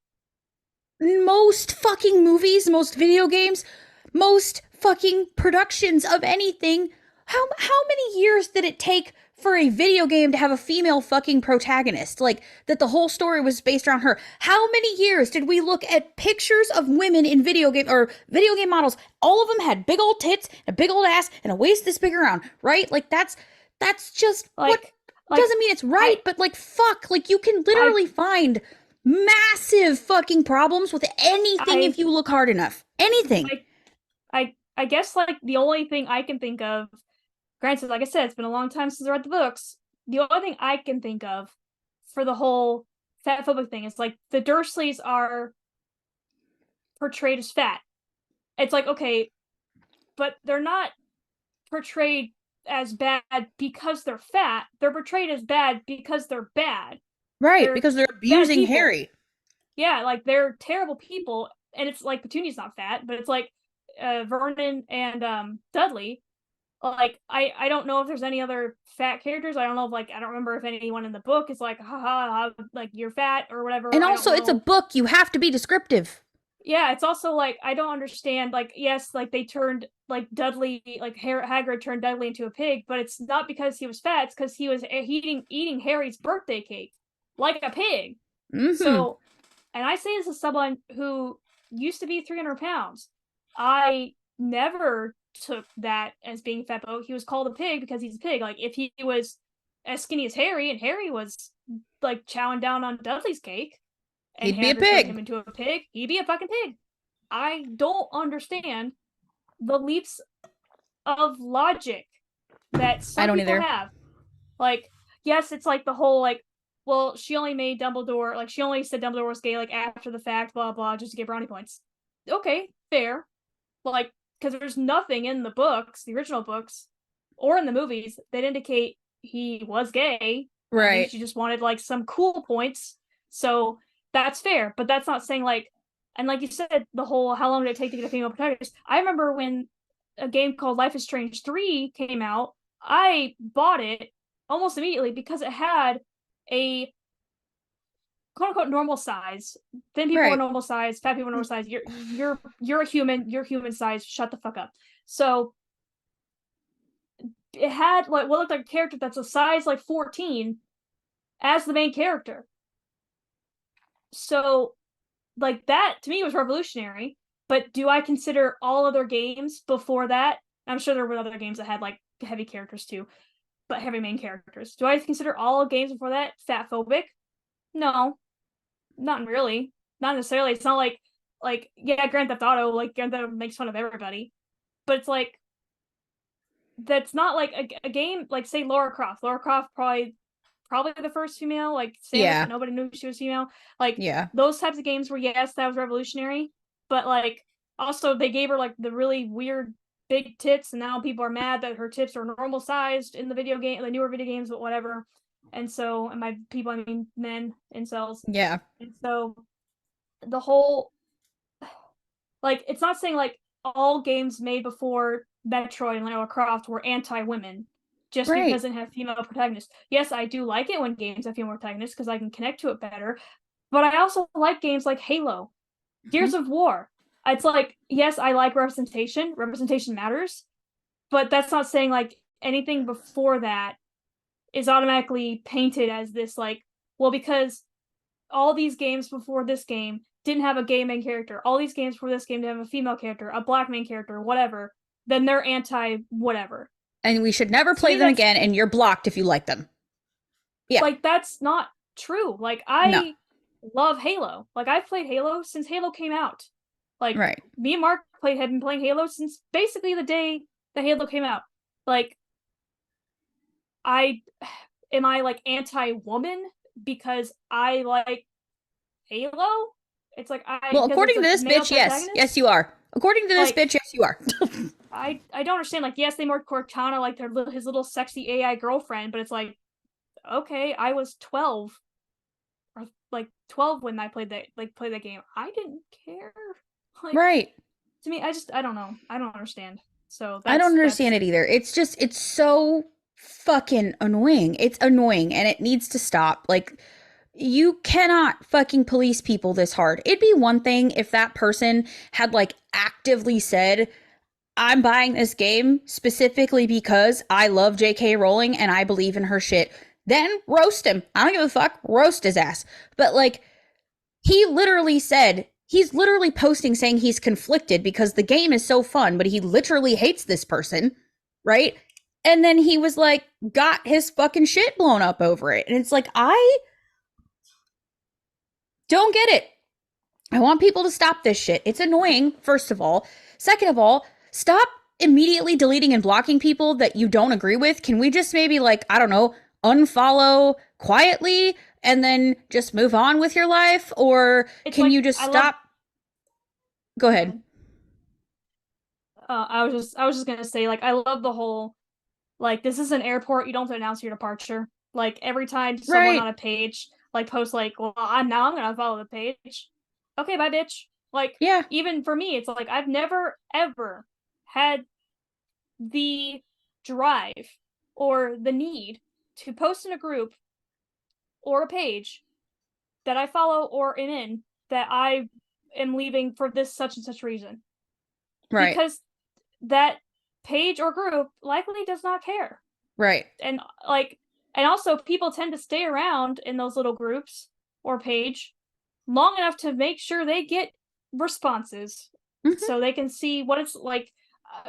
[SPEAKER 2] Most fucking movies, most video games, most fucking productions of anything. How many years did it take for a video game to have a female fucking protagonist? Like that the whole story was based around her. How many years did we look at pictures of women in video game or video game models? All of them had big old tits, a big old ass, and a waist this big around, right? Like that's just what
[SPEAKER 1] like like
[SPEAKER 2] doesn't mean it's right,
[SPEAKER 1] I
[SPEAKER 2] but like fuck, like you can
[SPEAKER 1] I
[SPEAKER 2] literally find massive fucking problems with anything
[SPEAKER 1] I
[SPEAKER 2] if you look hard enough. Anything.
[SPEAKER 1] I I guess like the only thing I can think of, granted, like I said, it's been a long time since I read the books. The only thing I can think of for the whole fat phobic thing is like the Dursleys are portrayed as fat. It's like okay, but they're not portrayed as bad because they're fat. They're portrayed as bad because they're bad.
[SPEAKER 2] Right,
[SPEAKER 1] They're
[SPEAKER 2] because they're
[SPEAKER 1] bad
[SPEAKER 2] abusing
[SPEAKER 1] people.
[SPEAKER 2] Harry.
[SPEAKER 1] Yeah, like they're terrible people, and it's like Petunia's not fat, but it's like Vernon and Dudley. Like I don't know if there's any other fat characters. I don't know if like I don't remember if anyone in the book is like ha like you're fat or whatever.
[SPEAKER 2] And
[SPEAKER 1] I don't
[SPEAKER 2] also, it's a
[SPEAKER 1] know.
[SPEAKER 2] book. You have to be descriptive.
[SPEAKER 1] Yeah, it's also like I don't understand. Like yes, like they turned like Dudley, like Hagrid turned Dudley into a pig, but it's not because he was fat. It's because he was eating Harry's birthday cake like a pig.
[SPEAKER 2] Mm-hmm.
[SPEAKER 1] So, and I say this as someone who used to be 300 pounds. I never took that as being fat. But he was called a pig because he's a pig. Like if he was as skinny as Harry, and Harry was like chowing down on Dudley's cake, and
[SPEAKER 2] He'd be a
[SPEAKER 1] Hagrid turned him
[SPEAKER 2] pig.
[SPEAKER 1] into a pig, he'd be a fucking pig. I don't understand the leaps of logic that
[SPEAKER 2] I
[SPEAKER 1] some
[SPEAKER 2] don't
[SPEAKER 1] people
[SPEAKER 2] either.
[SPEAKER 1] have. Like, yes, it's like the whole like, well, she only made Dumbledore like she only said Dumbledore was gay like after the fact, blah blah, just to get brownie points. Okay, fair. Like, because there's nothing in the books, the original books, or in the movies that indicate he was gay. I think
[SPEAKER 2] Right.
[SPEAKER 1] she just wanted like some cool points. So that's fair, but that's not saying like, and like you said, the whole how long did it take to get a female protagonist? I remember when a game called Life is Strange 3 came out, I bought it almost immediately because it had a quote unquote normal size. Thin people are
[SPEAKER 2] Right.
[SPEAKER 1] normal size, fat people are normal size. You're a human, you're human size, shut the fuck up. So it had like what looked like a character that's a size like 14 as the main character. So like that to me was revolutionary. But do I consider all other games before that? I'm sure there were other games that had like heavy characters too, but heavy main characters. Do I consider all games before that fat phobic? No, not really. Not necessarily. It's not like yeah, Grand Theft Auto, like Grand Theft Auto makes fun of everybody. But it's like that's not like a game like say Laura Croft. Laura Croft probably the first female, like Samus,
[SPEAKER 2] Yeah.
[SPEAKER 1] but nobody knew she was female. Like
[SPEAKER 2] Yeah.
[SPEAKER 1] those types of games where yes, that was revolutionary, but like also they gave her like the really weird big tits, and now people are mad that her tits are normal sized in the video game, the newer video games, but whatever. And so, and by people I mean men incels.
[SPEAKER 2] Yeah.
[SPEAKER 1] And so the whole like it's not saying like all games made before Metroid and Lara Croft were anti-women just
[SPEAKER 2] Right.
[SPEAKER 1] because it had female protagonists. Yes, I do like it when games have female protagonists because I can connect to it better. But I also like games like Halo,
[SPEAKER 2] Mhm.
[SPEAKER 1] Gears of War. It's like, yes, I like representation. Representation matters, but that's not saying like anything before that is automatically painted as this like, well, because all these games before this game didn't have a gay main character, all these games for this game to have a female character, a black main character, whatever, then they're anti whatever.
[SPEAKER 2] And we should never
[SPEAKER 1] To
[SPEAKER 2] play
[SPEAKER 1] me,
[SPEAKER 2] them
[SPEAKER 1] that's
[SPEAKER 2] again, and you're blocked if you like them. Yeah.
[SPEAKER 1] like that's not true. Like
[SPEAKER 2] No.
[SPEAKER 1] I love Halo. Like I've played Halo since Halo came out. Like
[SPEAKER 2] Right.
[SPEAKER 1] me and Mark had been playing Halo since basically the day that Halo came out. Like I am I like anti-woman because I like Halo? It's like
[SPEAKER 2] Well,
[SPEAKER 1] because it's
[SPEAKER 2] according to
[SPEAKER 1] like
[SPEAKER 2] this
[SPEAKER 1] male
[SPEAKER 2] bitch, yes.
[SPEAKER 1] protagonist.
[SPEAKER 2] Yes, you are. According to this
[SPEAKER 1] Like
[SPEAKER 2] bitch, yes, you are.
[SPEAKER 1] I don't understand. Like yes, they marked Cortana like his little sexy AI girlfriend, but it's like okay, I was 12 or like 12 when I played that game. I didn't care. Like
[SPEAKER 2] Right.
[SPEAKER 1] to me, I don't know. I don't understand. So
[SPEAKER 2] I don't understand
[SPEAKER 1] that's
[SPEAKER 2] it either. It's so fucking annoying. It's annoying and it needs to stop. Like, you cannot fucking police people this hard. It'd be one thing if that person had like actively said, I'm buying this game specifically because I love JK Rowling and I believe in her shit. Then roast him. I don't give a fuck. Roast his ass. But like, he literally said, he's literally posting saying he's conflicted because the game is so fun, but he literally hates this person, right? And then he was like, got his fucking shit blown up over it. And it's like, I don't get it. I want people to stop this shit. It's annoying, first of all. Second of all, stop immediately deleting and blocking people that you don't agree with. Can we just maybe, like, I don't know, unfollow quietly and then just move on with your life? Or
[SPEAKER 1] it's
[SPEAKER 2] can
[SPEAKER 1] like
[SPEAKER 2] you just
[SPEAKER 1] I love
[SPEAKER 2] stop? Go ahead.
[SPEAKER 1] I was just gonna say like I love the whole like this is an airport, you don't have to announce your departure. Like every time someone
[SPEAKER 2] Right.
[SPEAKER 1] on a page like posts like, well, I'm gonna follow the page. Okay, bye bitch. Like
[SPEAKER 2] Yeah.
[SPEAKER 1] even for me, it's like I've never ever had the drive or the need to post in a group or a page that I follow or am in that I am leaving for this such and such reason.
[SPEAKER 2] Right.
[SPEAKER 1] Because that page or group likely does not care.
[SPEAKER 2] Right.
[SPEAKER 1] And like and also people tend to stay around in those little groups or page long enough to make sure they get responses
[SPEAKER 2] Mm-hmm.
[SPEAKER 1] so they can see what it's like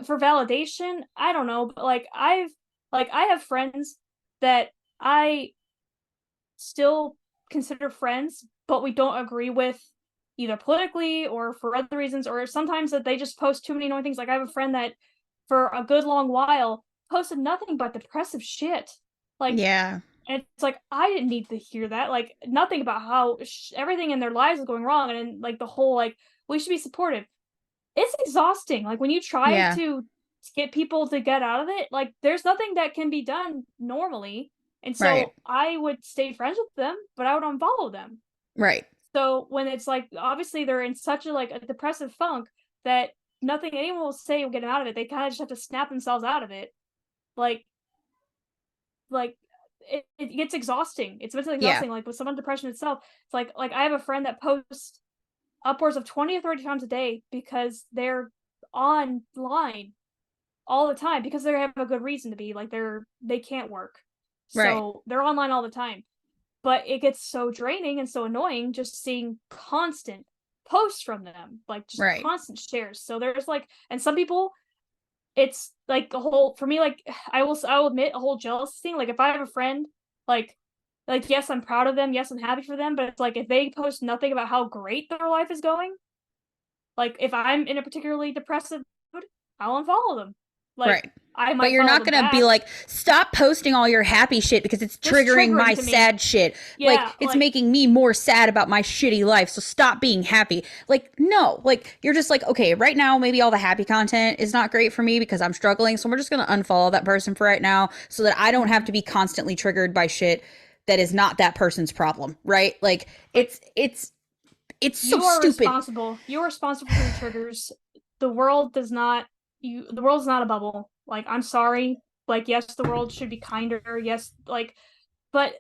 [SPEAKER 1] for validation. I don't know, but I have friends that I still consider friends, but we don't agree with either politically or for other reasons, or sometimes that they just post too many annoying things. Like I have a friend that for a good long while posted nothing but depressive shit. Like,
[SPEAKER 2] Yeah.
[SPEAKER 1] and it's like I didn't need to hear that. Like nothing about how everything in their lives is going wrong, and then, like the whole like we should be supportive. It's exhausting. Like when you try
[SPEAKER 2] Yeah.
[SPEAKER 1] to get people to get out of it, like there's nothing that can be done normally. And
[SPEAKER 2] Right.
[SPEAKER 1] so I would stay friends with them, but I would unfollow them.
[SPEAKER 2] Right.
[SPEAKER 1] So when it's like obviously they're in such a like a depressive funk that nothing anyone will say will get them out of it. They kind of just have to snap themselves out of it. Like like it gets exhausting. It's mentally
[SPEAKER 2] Yeah.
[SPEAKER 1] exhausting. Like with someone depression itself, it's like I have a friend that posts upwards of 20 or 30 times a day because they're online all the time because they have a good reason to be. Like they can't work.
[SPEAKER 2] Right.
[SPEAKER 1] So they're online all the time. But it gets so draining and so annoying just seeing constant posts from them, like just
[SPEAKER 2] Right.
[SPEAKER 1] constant shares. So there's like, and some people, it's like a whole for me. Like I will admit a whole jealousy thing. Like if I have a friend, like like yes, I'm proud of them. Yes, I'm happy for them. But it's like if they post nothing about how great their life is going, like if I'm in a particularly depressive mood, I'll unfollow them. Like
[SPEAKER 2] Right.
[SPEAKER 1] I
[SPEAKER 2] But
[SPEAKER 1] might
[SPEAKER 2] you're
[SPEAKER 1] follow
[SPEAKER 2] not
[SPEAKER 1] them
[SPEAKER 2] going to be
[SPEAKER 1] back.
[SPEAKER 2] like, stop posting all your happy shit because it's
[SPEAKER 1] It's
[SPEAKER 2] triggering my
[SPEAKER 1] triggering to me.
[SPEAKER 2] sad shit. Like,
[SPEAKER 1] Yeah,
[SPEAKER 2] it's
[SPEAKER 1] like
[SPEAKER 2] making me more sad about my shitty life. So stop being happy. Like, no. Like, you're just like, okay, right now, maybe all the happy content is not great for me because I'm struggling. So we're just going to unfollow that person for right now so that I don't have
[SPEAKER 1] mhm.
[SPEAKER 2] to be constantly triggered by shit that is not that person's problem. Right. Like,
[SPEAKER 1] Like
[SPEAKER 2] it's so
[SPEAKER 1] you are
[SPEAKER 2] stupid.
[SPEAKER 1] responsible. You're responsible for your triggers. The world does not the world's not a bubble. Like I'm sorry. Like yes, the world should be kinder. Yes, like but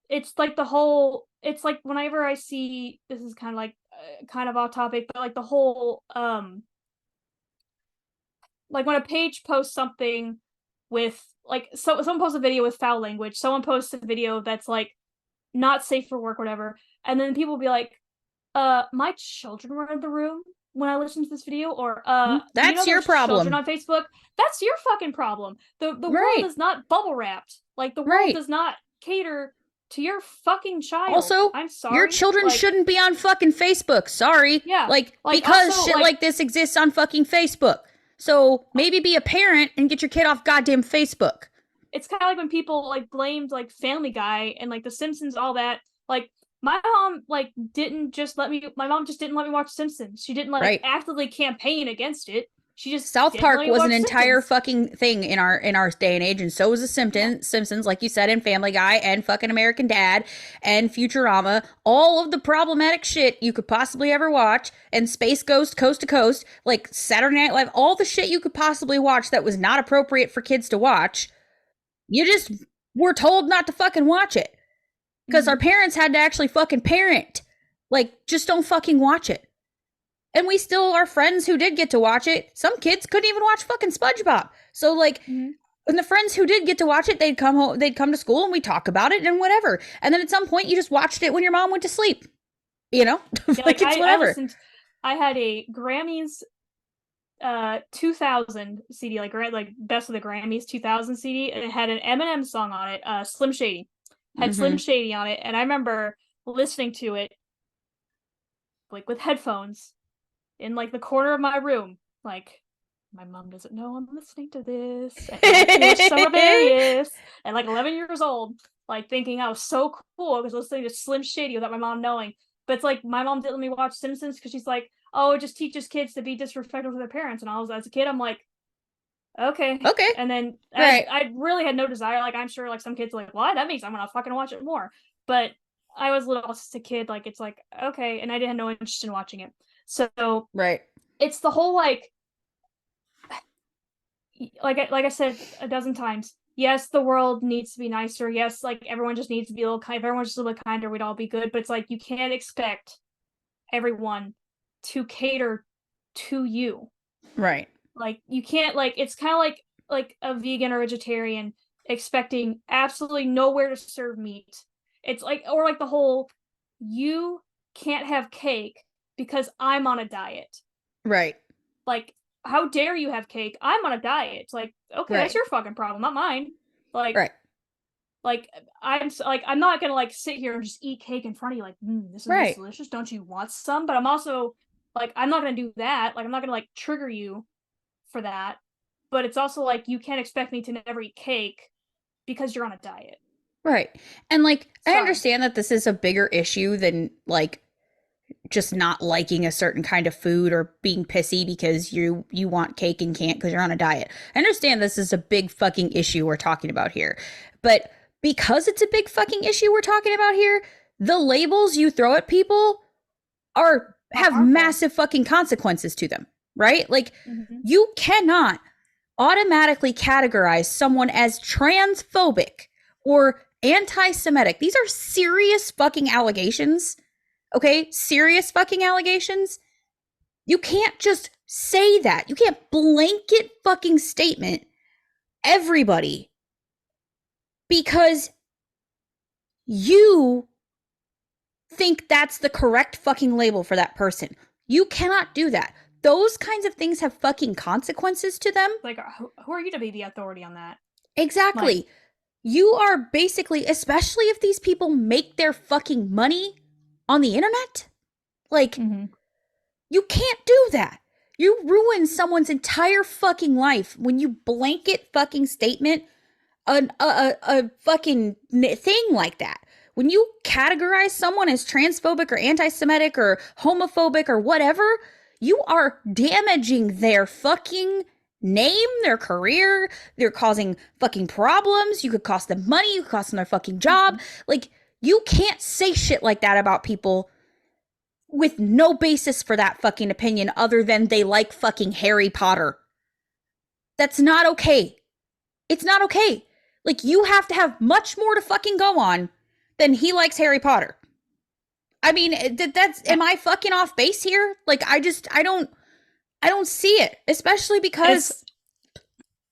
[SPEAKER 1] it's like the whole it's like whenever I see this is kind of like kind of off topic, but like the whole like when a page posts something with like so someone posts a video with foul language, someone posts a video that's like not safe for work, whatever, and then people will be like, my children were in the room when I listened to this video, or
[SPEAKER 2] That's your
[SPEAKER 1] there's children
[SPEAKER 2] problem.
[SPEAKER 1] on Facebook. That's your fucking problem. The world
[SPEAKER 2] Right.
[SPEAKER 1] is not bubble wrapped. Like the world
[SPEAKER 2] Right.
[SPEAKER 1] does not cater to your fucking child.
[SPEAKER 2] Also,
[SPEAKER 1] I'm
[SPEAKER 2] your
[SPEAKER 1] sorry.
[SPEAKER 2] children
[SPEAKER 1] Like,
[SPEAKER 2] shouldn't be on fucking Facebook. Sorry.
[SPEAKER 1] yeah.
[SPEAKER 2] Like,
[SPEAKER 1] Like
[SPEAKER 2] because
[SPEAKER 1] also
[SPEAKER 2] shit
[SPEAKER 1] like
[SPEAKER 2] like this exists on fucking Facebook. So maybe be a parent and get your kid off goddamn Facebook.
[SPEAKER 1] it's kind of like when people like blamed like Family Guy and like The Simpsons, all that. Like my mom like didn't just let me. My mom just didn't let me watch Simpsons. She didn't like
[SPEAKER 2] Right.
[SPEAKER 1] actively campaign against it. She just
[SPEAKER 2] South
[SPEAKER 1] didn't let
[SPEAKER 2] Park
[SPEAKER 1] me
[SPEAKER 2] was an
[SPEAKER 1] watch
[SPEAKER 2] entire
[SPEAKER 1] Simpsons.
[SPEAKER 2] fucking thing in our day and age, and so was the
[SPEAKER 1] Yeah,
[SPEAKER 2] Simpsons, like you said, and Family Guy, and fucking American Dad, and Futurama, all of the problematic shit you could possibly ever watch, and Space Ghost, Coast to Coast, like Saturday Night Live, all the shit you could possibly watch that was not appropriate for kids to watch. You just were told not to fucking watch it because our
[SPEAKER 1] mm-hmm.
[SPEAKER 2] parents had to actually fucking parent. Like, just don't fucking watch it. And we still are friends who did get to watch it. Some kids couldn't even watch fucking SpongeBob. So like,
[SPEAKER 1] Mm-hmm.
[SPEAKER 2] and the friends who did get to watch it, they'd come home, they'd come to school and we talk about it and whatever. And then at some point you just watched it when your mom went to sleep. You know?
[SPEAKER 1] Yeah, like
[SPEAKER 2] Like it's
[SPEAKER 1] I
[SPEAKER 2] whatever.
[SPEAKER 1] listened. I had a Grammys 2000 CD, like Best of the Grammys 2000 CD, and it had an Eminem song on it. Slim Shady had Slim
[SPEAKER 2] Mm-hmm.
[SPEAKER 1] Shady on it, and I remember listening to it like with headphones in like the corner of my room, like my mom doesn't know I'm listening to this, and like which Summer Various, and like 11 years old, like thinking I was so cool. I was listening to Slim Shady without my mom knowing. But it's like my mom didn't let me watch Simpsons because she's like, oh, it just teaches kids to be disrespectful to their parents. And I was, as a kid, I'm like, okay.
[SPEAKER 2] Okay.
[SPEAKER 1] And then
[SPEAKER 2] Right.
[SPEAKER 1] I really had no desire. Like I'm sure like some kids are like, what? That means I'm gonna fucking watch it more. But I was little as a kid, like it's like, okay, and I didn't have no interest in watching it. So
[SPEAKER 2] Right.
[SPEAKER 1] it's the whole like I said a dozen times. Yes, the world needs to be nicer. Yes, like everyone just needs to be a little kind. If everyone's just a little bit kinder, we'd all be good. But it's like you can't expect everyone to cater to you.
[SPEAKER 2] Right.
[SPEAKER 1] Like you can't like it's kind of like a vegan or vegetarian expecting absolutely nowhere to serve meat. It's like or like the whole you can't have cake because I'm on a diet.
[SPEAKER 2] Right.
[SPEAKER 1] Like how dare you have cake? I'm on a diet. It's like okay, that's
[SPEAKER 2] Right.
[SPEAKER 1] your fucking problem, not mine. Like
[SPEAKER 2] Right.
[SPEAKER 1] like I'm not gonna like sit here and just eat cake in front of you like this is most
[SPEAKER 2] Right.
[SPEAKER 1] delicious. Don't you want some? But I'm also like I'm not gonna do that. Like I'm not gonna like trigger you for that. But it's also like you can't expect me to never eat cake because you're on a diet.
[SPEAKER 2] Right. And like I
[SPEAKER 1] Sorry.
[SPEAKER 2] understand that this is a bigger issue than like just not liking a certain kind of food or being pissy because you want cake and can't because you're on a diet. I understand this is a big fucking issue we're talking about here. But because it's a big fucking issue we're talking about here, the labels you throw at people are
[SPEAKER 1] Are
[SPEAKER 2] have
[SPEAKER 1] harmful.
[SPEAKER 2] massive fucking consequences to them, right? Like
[SPEAKER 1] Mm-hmm.
[SPEAKER 2] you cannot automatically categorize someone as transphobic or anti-Semitic. These are serious fucking allegations. Okay? Serious fucking allegations. You can't just say that. You can't blanket fucking statement everybody because you think that's the correct fucking label for that person. You cannot do that. Those kinds of things have fucking consequences to them.
[SPEAKER 1] Like who are you to be the authority on that? Like
[SPEAKER 2] Exactly. You are basically, especially if these people make their fucking money on the internet, like,
[SPEAKER 1] mm-hmm.
[SPEAKER 2] you can't do that. You ruin someone's entire fucking life when you blanket fucking statement a fucking thing like that. When you categorize someone as transphobic or anti-Semitic or homophobic or whatever, you are damaging their fucking name, their career. They're causing fucking problems. You could cost them money. You could cost them their fucking
[SPEAKER 1] Mm-hmm.
[SPEAKER 2] job. Like, you can't say shit like that about people with no basis for that fucking opinion other than they like fucking Harry Potter. That's not okay. It's not okay. Like, you have to have much more to fucking go on than he likes Harry Potter. I mean, am I fucking off base here? Like, I don't see it, especially because
[SPEAKER 1] It's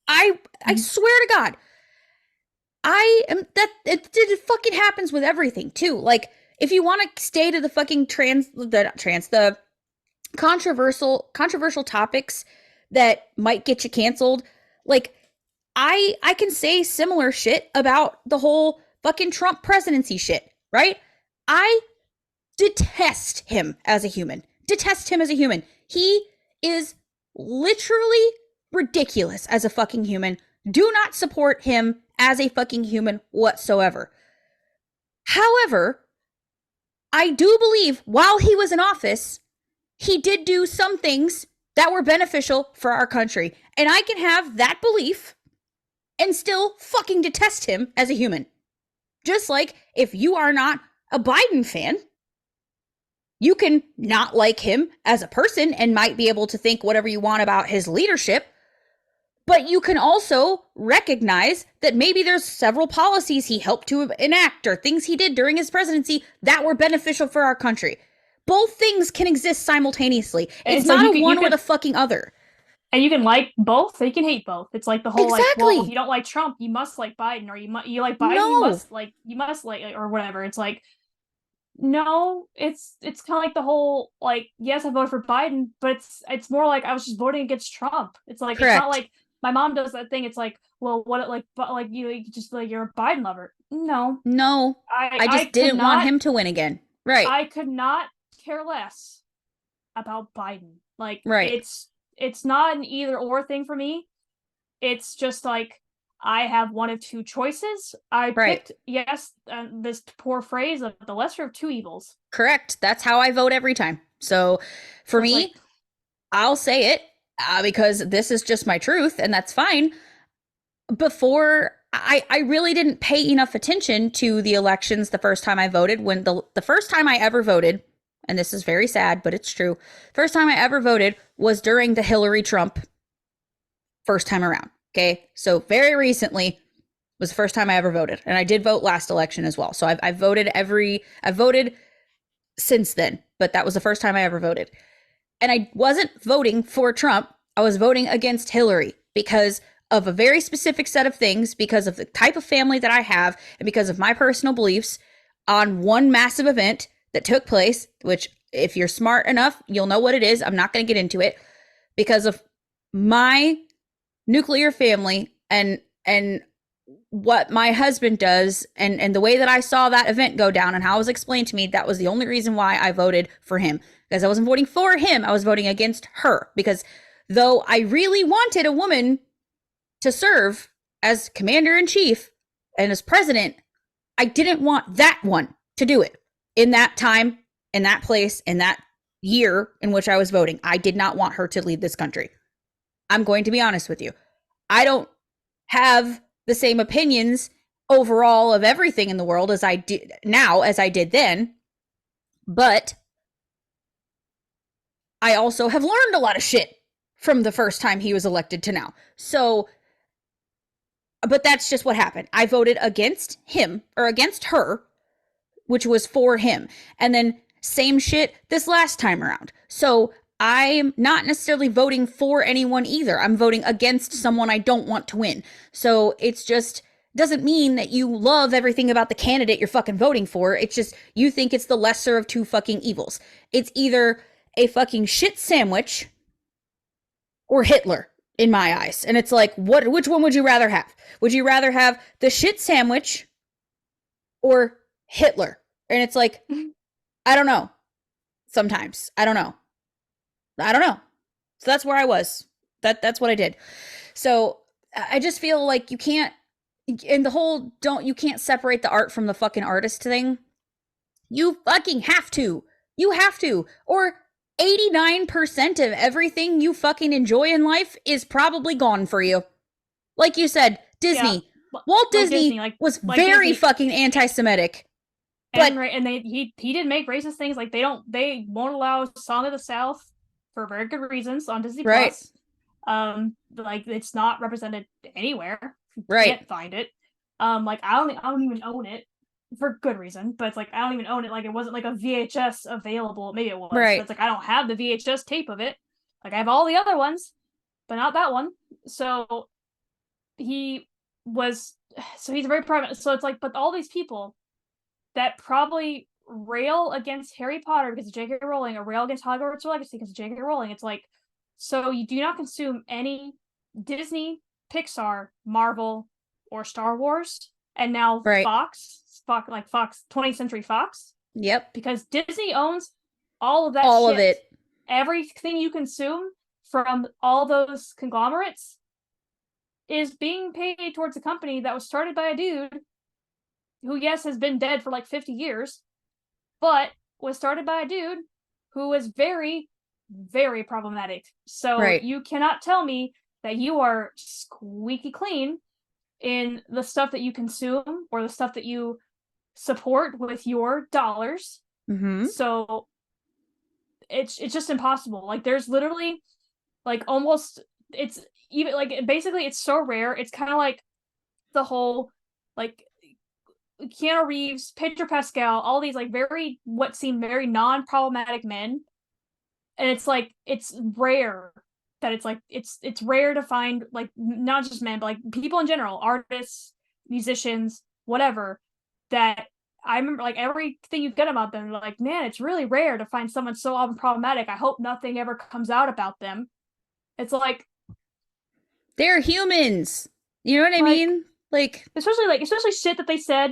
[SPEAKER 2] I swear to God, I am that it fucking happens with everything too. Like, if you want to stay to the fucking the controversial topics that might get you canceled, like I can say similar shit about the whole fucking Trump presidency shit, right? I detest him as a human. Detest him as a human. He is literally ridiculous as a fucking human. Do not support him as a fucking human whatsoever. However, I do believe while he was in office, he did do some things that were beneficial for our country. And I can have that belief and still fucking detest him as a human. Just like if you are not a Biden fan, you can not like him as a person and might be able to think whatever you want about his leadership, but you can also recognize that maybe there's several policies he helped to enact or things he did during his presidency that were beneficial for our country. Both things can exist simultaneously. It's
[SPEAKER 1] so
[SPEAKER 2] not a one or the fucking other.
[SPEAKER 1] And you can like both, or you can hate both. It's like the whole
[SPEAKER 2] Exactly.
[SPEAKER 1] like, well, if you don't like Trump, you must like Biden, or you like Biden,
[SPEAKER 2] No.
[SPEAKER 1] you must like or whatever. It's like, no, it's kind of like the whole like, yes, I voted for Biden, but it's more like I was just voting against Trump. It's like
[SPEAKER 2] Correct.
[SPEAKER 1] It's not like my mom does that thing. It's like, well, what like, but like you just like you're a Biden lover.
[SPEAKER 2] No, I just didn't want him to win again. Right.
[SPEAKER 1] I could not care less about Biden. Like
[SPEAKER 2] right.
[SPEAKER 1] It's not an either or thing for me. It's just like I have one of two choices. I picked yes, this poor phrase of the lesser of two evils.
[SPEAKER 2] Correct. That's how I vote every time. So for me, like, I'll say it because this is just my truth, and that's fine. Before I really didn't pay enough attention to the elections the first time I voted. When the first time I ever voted, and this is very sad, but it's true. First time I ever voted was during the Hillary Trump first time around. Okay. So very recently was the first time I ever voted. And I did vote last election as well. So I've voted since then, but that was the first time I ever voted. And I wasn't voting for Trump. I was voting against Hillary because of a very specific set of things, because of the type of family that I have, and because of my personal beliefs on one massive event that took place, which if you're smart enough, you'll know what it is. I'm not going to get into it because of my nuclear family and what my husband does and the way that I saw that event go down and how it was explained to me. That was the only reason why I voted for him, because I wasn't voting for him. I was voting against her, because though I really wanted a woman to serve as commander-in-chief and as president, I didn't want that one to do it in that time, in that place, in that year in which I was voting. I did not want her to lead this country. I'm going to be honest with you. I don't have the same opinions overall of everything in the world as I did now, as I did then, but I also have learned a lot of shit from the first time he was elected to now. So, but that's just what happened. I voted against him, or against her, which was for him. And then same shit this last time around. So I'm not necessarily voting for anyone either. I'm voting against someone I don't want to win. So it's just doesn't mean that you love everything about the candidate you're fucking voting for. It's just you think it's the lesser of two fucking evils. It's either a fucking shit sandwich or Hitler in my eyes. And it's like, which one would you rather have? Would you rather have the shit sandwich or Hitler? And it's like, I don't know. Sometimes. I don't know. So that's where I was. That's what I did. So I just feel like you can't, in the whole you can't separate the art from the fucking artist thing. You fucking have to. You have to. Or 89% of everything you fucking enjoy in life is probably gone for you. Like you said, Disney. Yeah. Walt Disney, was very Disney. Fucking anti-Semitic.
[SPEAKER 1] But and he did make racist things. Like they won't allow Song of the South for very good reasons on Disney Plus. Like it's not represented anywhere. You can't find it. Like I don't even own it for good reason. But it's like I don't even own it. Like it wasn't like a VHS available. Maybe it was. Right. But it's like I don't have the VHS tape of it. Like I have all the other ones, but not that one. So he's very private. So it's like, but all these people that probably rail against Harry Potter because of J.K. Rowling, a rail against Hogwarts Legacy because of J.K. Rowling. It's like, so you do not consume any Disney, Pixar, Marvel, or Star Wars, and now
[SPEAKER 2] Right.
[SPEAKER 1] Fox, 20th Century Fox,
[SPEAKER 2] Yep.
[SPEAKER 1] because Disney owns all of that
[SPEAKER 2] All of
[SPEAKER 1] shit.
[SPEAKER 2] it.
[SPEAKER 1] Everything you consume from all those conglomerates is being paid towards a company that was started by a dude who, yes, has been dead for like 50 years, but was started by a dude who was very, very problematic. So
[SPEAKER 2] Right.
[SPEAKER 1] you cannot tell me that you are squeaky clean in the stuff that you consume or the stuff that you support with your dollars.
[SPEAKER 2] Mm-hmm.
[SPEAKER 1] So it's just impossible. Like there's literally like almost it's even like basically it's so rare. It's kind of like the whole like Keanu Reeves, Pedro Pascal, all these like very what seem very non-problematic men, and it's like it's rare that it's rare to find like not just men but like people in general, artists, musicians, whatever, that I remember like everything you get about them, like, man, it's really rare to find someone so unproblematic. I hope nothing ever comes out about them. It's
[SPEAKER 2] They're humans. You know what I
[SPEAKER 1] like
[SPEAKER 2] mean? Like,
[SPEAKER 1] especially shit that they said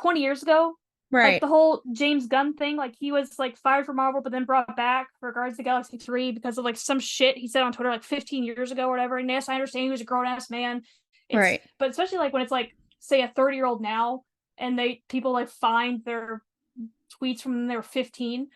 [SPEAKER 1] 20 years ago. Like
[SPEAKER 2] right.
[SPEAKER 1] the whole James Gunn thing, like he was like fired from Marvel, but then brought back for Guardians of the Galaxy 3 because of like some shit he said on Twitter like 15 years ago or whatever. And yes, I understand he was a grown ass man. It's
[SPEAKER 2] Right.
[SPEAKER 1] but especially like when it's like say a 30-year-old now and they people like find their tweets from when they were 15.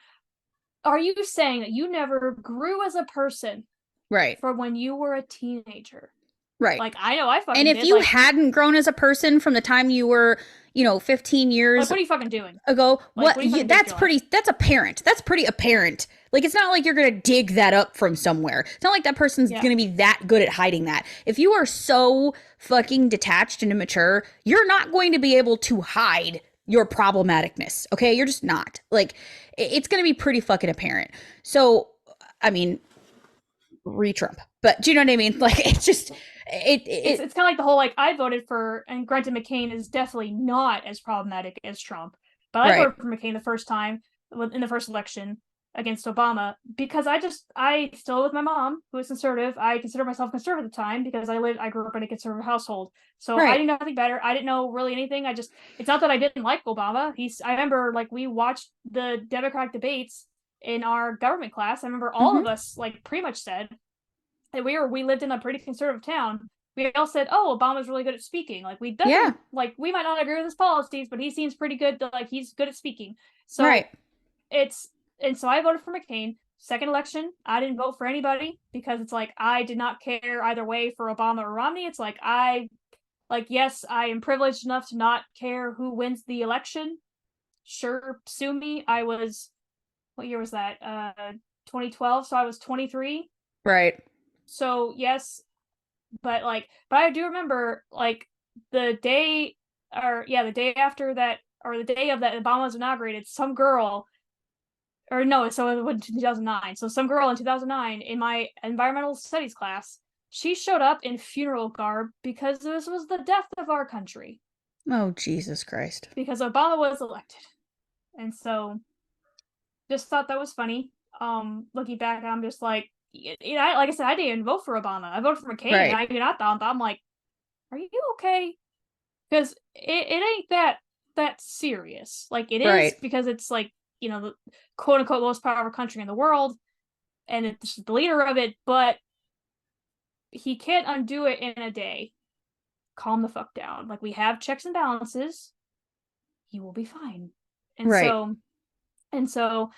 [SPEAKER 1] Are you saying that you never grew as a person
[SPEAKER 2] Right.
[SPEAKER 1] from when you were a teenager?
[SPEAKER 2] Right.
[SPEAKER 1] Like I know I
[SPEAKER 2] And
[SPEAKER 1] fucking
[SPEAKER 2] if
[SPEAKER 1] did.
[SPEAKER 2] you hadn't grown as a person from the time you were, 15
[SPEAKER 1] Like
[SPEAKER 2] years
[SPEAKER 1] what are you fucking doing?
[SPEAKER 2] ago,
[SPEAKER 1] Like what are you fucking doing with
[SPEAKER 2] that's
[SPEAKER 1] your life?
[SPEAKER 2] that's apparent. That's pretty apparent. Like, it's not like you're going to dig that up from somewhere. It's not like that person's
[SPEAKER 1] Yeah.
[SPEAKER 2] going to be that good at hiding that. If you are so fucking detached and immature, you're not going to be able to hide your problematicness. Okay. You're just not. Like, it's going to be pretty fucking apparent. So, I mean, re Trump. But do you know what I mean? Like, it's just,
[SPEAKER 1] it's kind of like the whole like I voted for, and granted McCain is definitely not as problematic as Trump, but I
[SPEAKER 2] right.
[SPEAKER 1] voted for McCain the first time in the first election against Obama because I still with my mom who is conservative. I consider myself conservative at the time because I grew up in a conservative household, so I
[SPEAKER 2] Right.
[SPEAKER 1] knew nothing better. I didn't know really anything. It's not that I didn't like Obama. I remember like we watched the Democratic debates in our government class. I remember all of
[SPEAKER 2] Mm-hmm.
[SPEAKER 1] us like pretty much said and we lived in a pretty conservative town. We all said, "Oh, Obama's really good at speaking." Like we
[SPEAKER 2] Yeah.
[SPEAKER 1] doesn't like we might not agree with his policies, but he seems pretty good. Like he's good at speaking.
[SPEAKER 2] Right.
[SPEAKER 1] So it's and so I voted for McCain. Second election, I didn't vote for anybody because it's like I did not care either way for Obama or Romney. It's like yes, I am privileged enough to not care who wins the election. Sure, sue me. I was what year was that? 2012. So I was 23.
[SPEAKER 2] Right.
[SPEAKER 1] So yes, but I do remember like the day or yeah the day after that or the day of that Obama was inaugurated, some girl or no so it was 2009, so some girl in 2009 in my environmental studies class, she showed up in funeral garb because this was the death of our country
[SPEAKER 2] Oh, Jesus Christ.
[SPEAKER 1] because Obama was elected. And so just thought that was funny. Looking back, I'm just like like I said, I didn't even vote for Obama. I voted for McCain, and
[SPEAKER 2] Right.
[SPEAKER 1] I got that. I'm like, are you okay? Because it ain't that serious. Like it is
[SPEAKER 2] Right.
[SPEAKER 1] because it's like the quote unquote most powerful country in the world, and it's the leader of it. But he can't undo it in a day. Calm the fuck down. Like we have checks and balances. He will be fine. And
[SPEAKER 2] Right.
[SPEAKER 1] so and so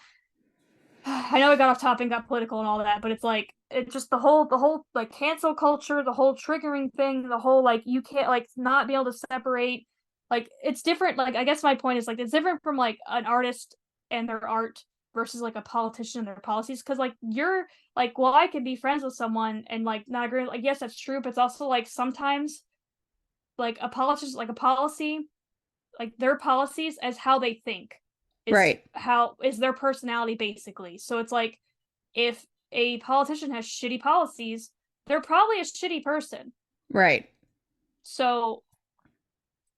[SPEAKER 1] I know I got off topic and got political and all that, but it's just the whole like cancel culture, the whole triggering thing, the whole like you can't like not be able to separate. Like it's different. Like I guess my point is like it's different from like an artist and their art versus like a politician and their policies. Because like you're like, well, I could be friends with someone and like not agree. Like yes, that's true, but it's also like sometimes like a politician like a policy like their policies as how they think
[SPEAKER 2] Right.
[SPEAKER 1] is their personality basically. So it's like if a politician has shitty policies, they're probably a shitty person.
[SPEAKER 2] Right.
[SPEAKER 1] So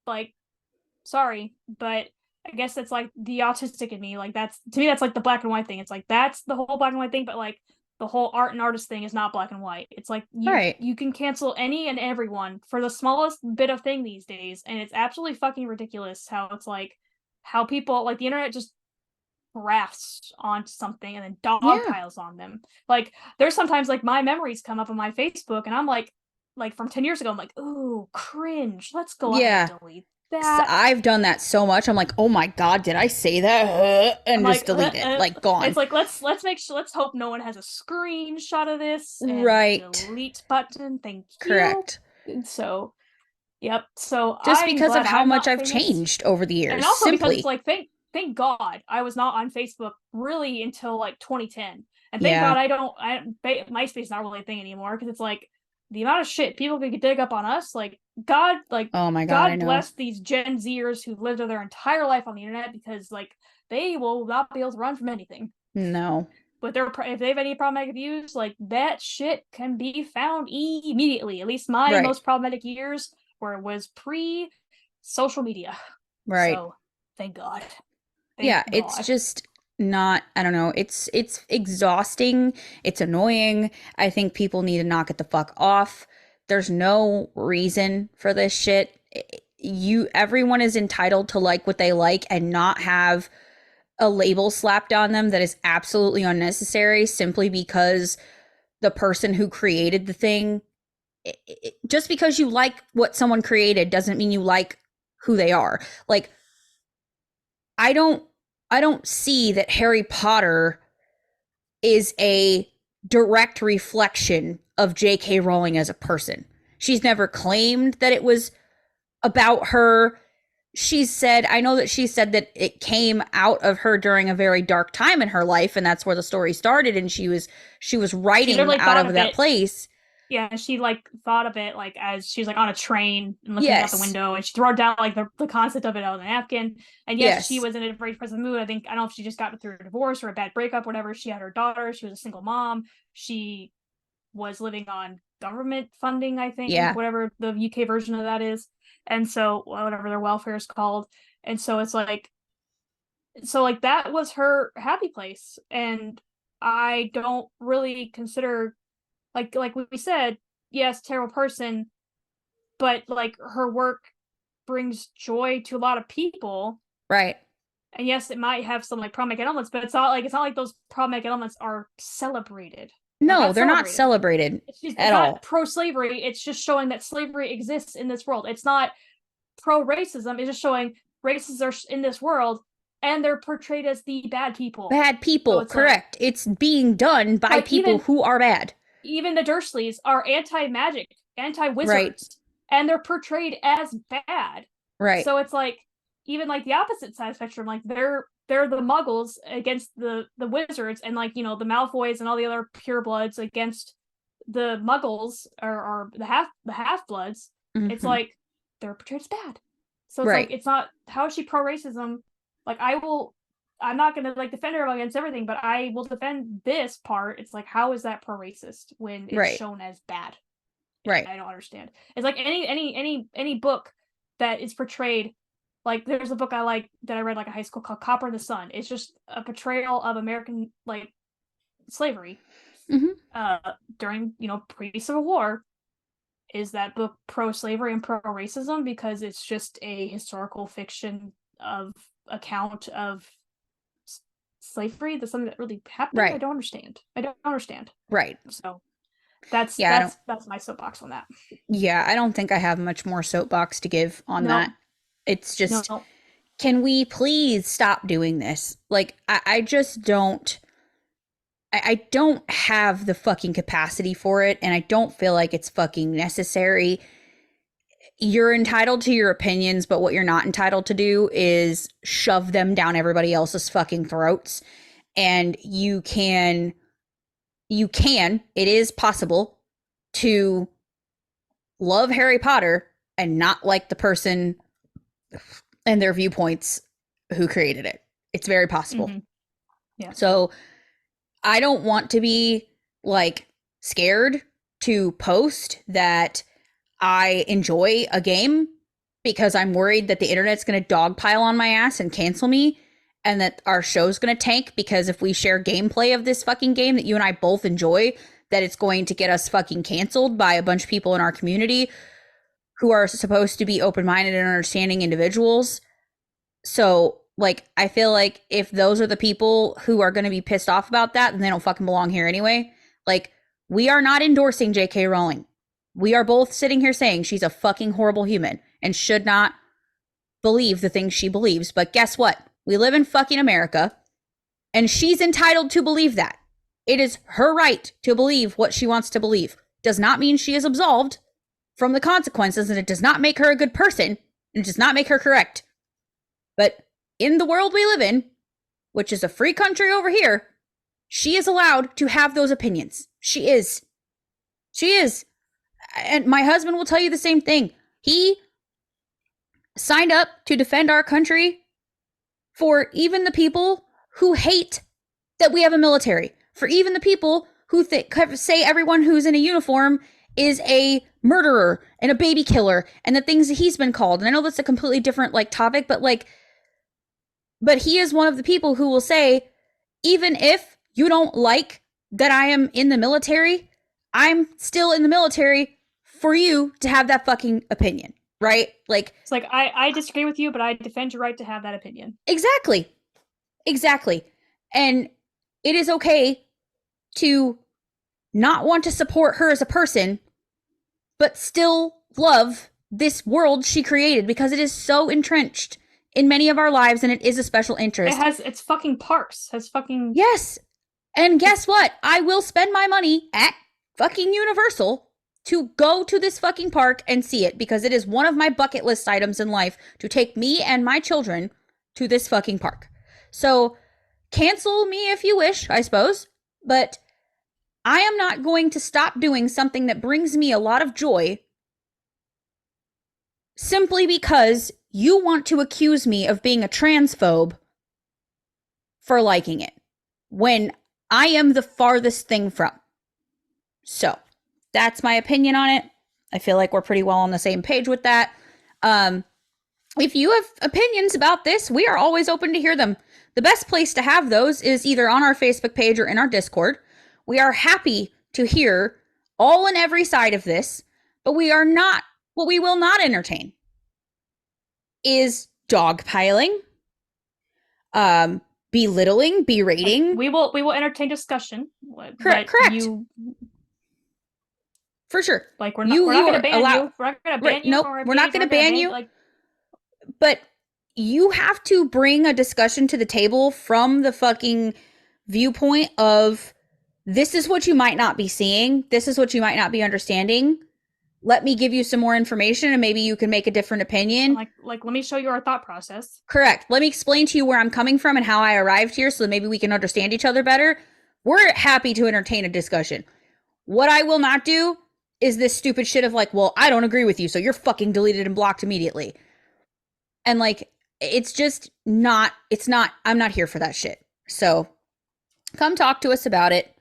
[SPEAKER 1] like sorry, but I guess it's like the autistic in me. Like that's to me, that's like the black and white thing. It's like that's the whole black and white thing, but like the whole art and artist thing is not black and white. It's like
[SPEAKER 2] Right.
[SPEAKER 1] you can cancel any and everyone for the smallest bit of thing these days, and it's absolutely fucking ridiculous how it's like how people like the internet just grafts onto something and then dog
[SPEAKER 2] Yeah.
[SPEAKER 1] piles on them. Like there's sometimes like my memories come up on my Facebook and I'm like from 10 years ago, I'm like, ooh, cringe. Let's go ahead and
[SPEAKER 2] Yeah.
[SPEAKER 1] delete that.
[SPEAKER 2] I've done that so much. I'm like, oh my God, did I say that?
[SPEAKER 1] I'm
[SPEAKER 2] And just
[SPEAKER 1] like,
[SPEAKER 2] delete it. Like, gone.
[SPEAKER 1] it's like let's make sure let's hope no one has a screenshot of this and
[SPEAKER 2] Right.
[SPEAKER 1] delete button. Thank you.
[SPEAKER 2] Correct.
[SPEAKER 1] And so, yep. So
[SPEAKER 2] Just
[SPEAKER 1] I'm
[SPEAKER 2] because of
[SPEAKER 1] glad
[SPEAKER 2] how
[SPEAKER 1] I'm
[SPEAKER 2] much
[SPEAKER 1] not
[SPEAKER 2] I've
[SPEAKER 1] famous,
[SPEAKER 2] changed over the
[SPEAKER 1] and
[SPEAKER 2] years,
[SPEAKER 1] also because it's
[SPEAKER 2] simply.
[SPEAKER 1] like thank God I was not on Facebook really until like 2010, and thank
[SPEAKER 2] Yeah.
[SPEAKER 1] God I don't MySpace is not really a thing anymore because it's like the amount of shit people could dig up on us. Like
[SPEAKER 2] Oh my God, I
[SPEAKER 1] God
[SPEAKER 2] know.
[SPEAKER 1] bless these Gen Zers who've lived their entire life on the internet because like they will not be able to run from anything.
[SPEAKER 2] No.
[SPEAKER 1] But if they have any problematic views, like that shit can be found immediately. At least my
[SPEAKER 2] Right.
[SPEAKER 1] most problematic years where it was pre social media.
[SPEAKER 2] Right.
[SPEAKER 1] So thank God. Thank
[SPEAKER 2] Yeah, it's
[SPEAKER 1] God.
[SPEAKER 2] just not, I don't know, it's exhausting, it's annoying. I think people need to knock it the fuck off. There's no reason for this shit. Everyone is entitled to like what they like and not have a label slapped on them that is absolutely unnecessary simply because the person who created the thing, just because you like what someone created doesn't mean you like who they are. Like, I don't I don't see that Harry Potter is a direct reflection of J.K. Rowling as a person. She's never claimed that it was about her. I know that she said that it came out of her during a very dark time in her life, and that's where the story started, and she was
[SPEAKER 1] She
[SPEAKER 2] writing
[SPEAKER 1] literally
[SPEAKER 2] out
[SPEAKER 1] thought
[SPEAKER 2] of
[SPEAKER 1] of
[SPEAKER 2] that
[SPEAKER 1] it.
[SPEAKER 2] place.
[SPEAKER 1] Yeah, she like thought of it like as she was like on a train and looking out the
[SPEAKER 2] Yes.
[SPEAKER 1] window, and she wrote down like the concept of it on a napkin. And yes, she
[SPEAKER 2] Yes.
[SPEAKER 1] was in a very depressive mood. I don't know if she just got through a divorce or a bad breakup, whatever. She had her daughter. She was a single mom. She was living on government funding, I think,
[SPEAKER 2] Yeah.
[SPEAKER 1] whatever the UK version of that is. And so whatever their welfare is called. And so it's like so like that was her happy place. And I don't really consider like we said, yes, terrible person, but like her work brings joy to a lot of people.
[SPEAKER 2] Right.
[SPEAKER 1] And yes, it might have some like problematic elements, but it's not like those problematic elements are celebrated. They're
[SPEAKER 2] No,
[SPEAKER 1] not
[SPEAKER 2] they're not
[SPEAKER 1] celebrated.
[SPEAKER 2] celebrated
[SPEAKER 1] It's
[SPEAKER 2] at
[SPEAKER 1] not
[SPEAKER 2] all.
[SPEAKER 1] pro slavery. It's just showing that slavery exists in this world. It's not pro racism. It's just showing racists are in this world and they're portrayed as the bad people.
[SPEAKER 2] Bad
[SPEAKER 1] So
[SPEAKER 2] people,
[SPEAKER 1] it's like
[SPEAKER 2] correct. It's being done by
[SPEAKER 1] like
[SPEAKER 2] people who are bad.
[SPEAKER 1] even the Dursleys are anti magic, anti
[SPEAKER 2] Right.
[SPEAKER 1] wizards, and they're portrayed as bad.
[SPEAKER 2] Right.
[SPEAKER 1] So it's like even like the opposite side of the spectrum, like they're the Muggles against the wizards, and like the Malfoys and all the other purebloods against the Muggles or the half bloods. It's
[SPEAKER 2] Mm-hmm.
[SPEAKER 1] like they're portrayed as bad. So it's like
[SPEAKER 2] Right.
[SPEAKER 1] it's not how is she pro racism? Like I'm not gonna like defend her against everything, but I will defend this part. It's like how is that pro racist when it's
[SPEAKER 2] Right.
[SPEAKER 1] shown as bad?
[SPEAKER 2] Right.
[SPEAKER 1] I don't understand. It's like any book that is portrayed. Like there's a book I like that I read like in high school called Copper and the Sun. It's just a portrayal of American like slavery
[SPEAKER 2] Mm-hmm.
[SPEAKER 1] uh during pre-Civil War. Is that book pro slavery and pro racism because it's just a historical fiction of account of slavery? That's something that really happened. I
[SPEAKER 2] Right.
[SPEAKER 1] don't understand. I don't understand.
[SPEAKER 2] Right.
[SPEAKER 1] So that's
[SPEAKER 2] Yeah, I don't
[SPEAKER 1] that's that's my soapbox on that.
[SPEAKER 2] yeah, I don't think I have much more soapbox to give on that.
[SPEAKER 1] No,
[SPEAKER 2] It's just,
[SPEAKER 1] no.
[SPEAKER 2] can we please stop doing this? Like, I just I don't have the fucking capacity for it, and I don't feel like it's fucking necessary. You're entitled to your opinions, but what you're not entitled to do is shove them down everybody else's fucking throats. And it is possible to love Harry Potter and not like the person and their viewpoints who created it. It's very possible.
[SPEAKER 1] Mm-hmm. Yeah.
[SPEAKER 2] So I don't want to be like scared to post that I enjoy a game because I'm worried that the internet's going to dogpile on my ass and cancel me, and that our show's going to tank because if we share gameplay of this fucking game that you and I both enjoy, that it's going to get us fucking canceled by a bunch of people in our community who are supposed to be open-minded and understanding individuals. So, like, I feel like if those are the people who are going to be pissed off about that, then they don't fucking belong here anyway. Like, we are not endorsing J.K. Rowling. We are both sitting here saying she's a fucking horrible human and should not believe the things she believes. But guess what? We live in fucking America, and she's entitled to believe that. It is her right to believe what she wants to believe. Does not mean she is absolved from the consequences, and it does not make her a good person, and it does not make her correct. But in the world we live in, which is a free country over here, she is allowed to have those opinions. She is. She is. And my husband will tell you the same thing. He signed up to defend our country for even the people who hate that we have a military, for even the people who say everyone who's in a uniform is a murderer and a baby killer and the things that he's been called. And I know that's a completely different topic, but he is one of the people who will say, even if you don't like that I am in the military, I'm still in the military for you to have that fucking opinion, right?
[SPEAKER 1] It's like, I disagree with you, but I defend your right to have that opinion.
[SPEAKER 2] Exactly. And it is okay to not want to support her as a person, but still love this world she created because it is so entrenched in many of our lives, and it is a special interest.
[SPEAKER 1] It's fucking parks.
[SPEAKER 2] Yes. And guess what? I will spend my money at fucking Universal to go to this fucking park and see it because it is one of my bucket list items in life to take me and my children to this fucking park. So cancel me if you wish, I suppose, but I am not going to stop doing something that brings me a lot of joy simply because you want to accuse me of being a transphobe for liking it when I am the farthest thing from. So that's my opinion on it. I feel like we're pretty well on the same page with that. If you have opinions about this, we are always open to hear them. The best place to have those is either on our Facebook page or in our Discord. We are happy to hear all and every side of this, but what we will not entertain is dogpiling, belittling, berating.
[SPEAKER 1] We will entertain discussion.
[SPEAKER 2] Correct. For sure.
[SPEAKER 1] We're not going to ban you. We're not going to ban you.
[SPEAKER 2] Nope, we're not going to ban you. But you have to bring a discussion to the table from the fucking viewpoint of this is what you might not be seeing. This is what you might not be understanding. Let me give you some more information and maybe you can make a different opinion.
[SPEAKER 1] Let me show you our thought process.
[SPEAKER 2] Correct. Let me explain to you where I'm coming from and how I arrived here so that maybe we can understand each other better. We're happy to entertain a discussion. What I will not do is this stupid shit of well, I don't agree with you, so you're fucking deleted and blocked immediately. And it's just not, I'm not here for that shit. So come talk to us about it.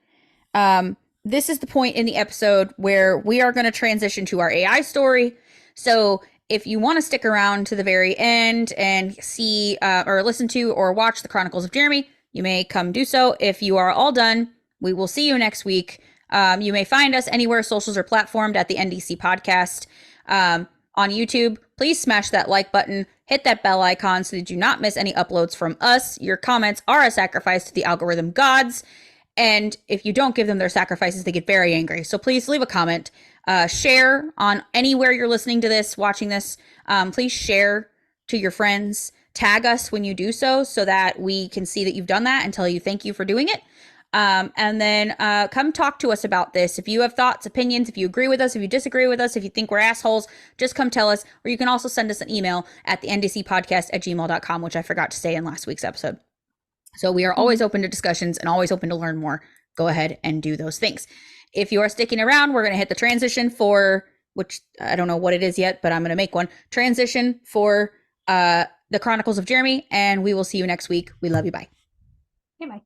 [SPEAKER 2] This is the point in the episode where we are going to transition to our AI story. So if you want to stick around to the very end and see or listen to or watch the Chronicles of Jeremy, you may come do so. If you are all done, we will see you next week. You may find us anywhere socials are platformed at the NDC podcast. On YouTube, please smash that like button, hit that bell icon so that you do not miss any uploads from us. Your comments are a sacrifice to the algorithm gods. And if you don't give them their sacrifices, they get very angry. So please leave a comment, share on anywhere you're listening to this, watching this. Please share to your friends, tag us when you do so that we can see that you've done that and tell you thank you for doing it. And then come talk to us about this. If you have thoughts, opinions, if you agree with us, if you disagree with us, if you think we're assholes, just come tell us. Or you can also send us an email at the ndcpodcast@gmail.com, which I forgot to say in last week's episode. So we are always open to discussions and always open to learn more. Go ahead and do those things. If you are sticking around, we're going to hit the transition for, which I don't know what it is yet, but I'm going to make one. Transition for the Chronicles of Jeremy, and we will see you next week. We love you. Bye.
[SPEAKER 1] Hey, bye.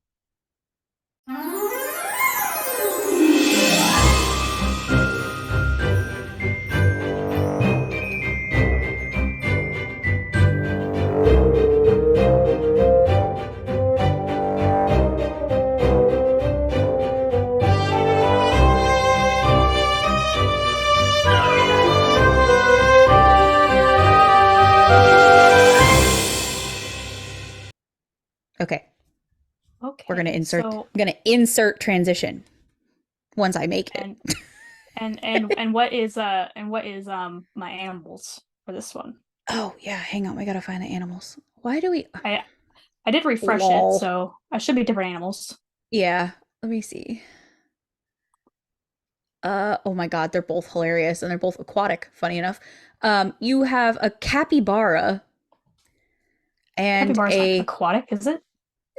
[SPEAKER 2] We're gonna
[SPEAKER 1] Okay.
[SPEAKER 2] insert.
[SPEAKER 1] So
[SPEAKER 2] I'm gonna insert transition once I make it.
[SPEAKER 1] and and what is my animals for this one?
[SPEAKER 2] Oh yeah, hang on. We gotta find the animals. Why do we?
[SPEAKER 1] I I did refresh it,
[SPEAKER 2] Lol.
[SPEAKER 1] so I should be different animals.
[SPEAKER 2] Yeah. Let me see. Oh my God, they're both hilarious and they're both aquatic, funny enough. You have a capybara and
[SPEAKER 1] Capybara's not
[SPEAKER 2] a
[SPEAKER 1] aquatic, is it?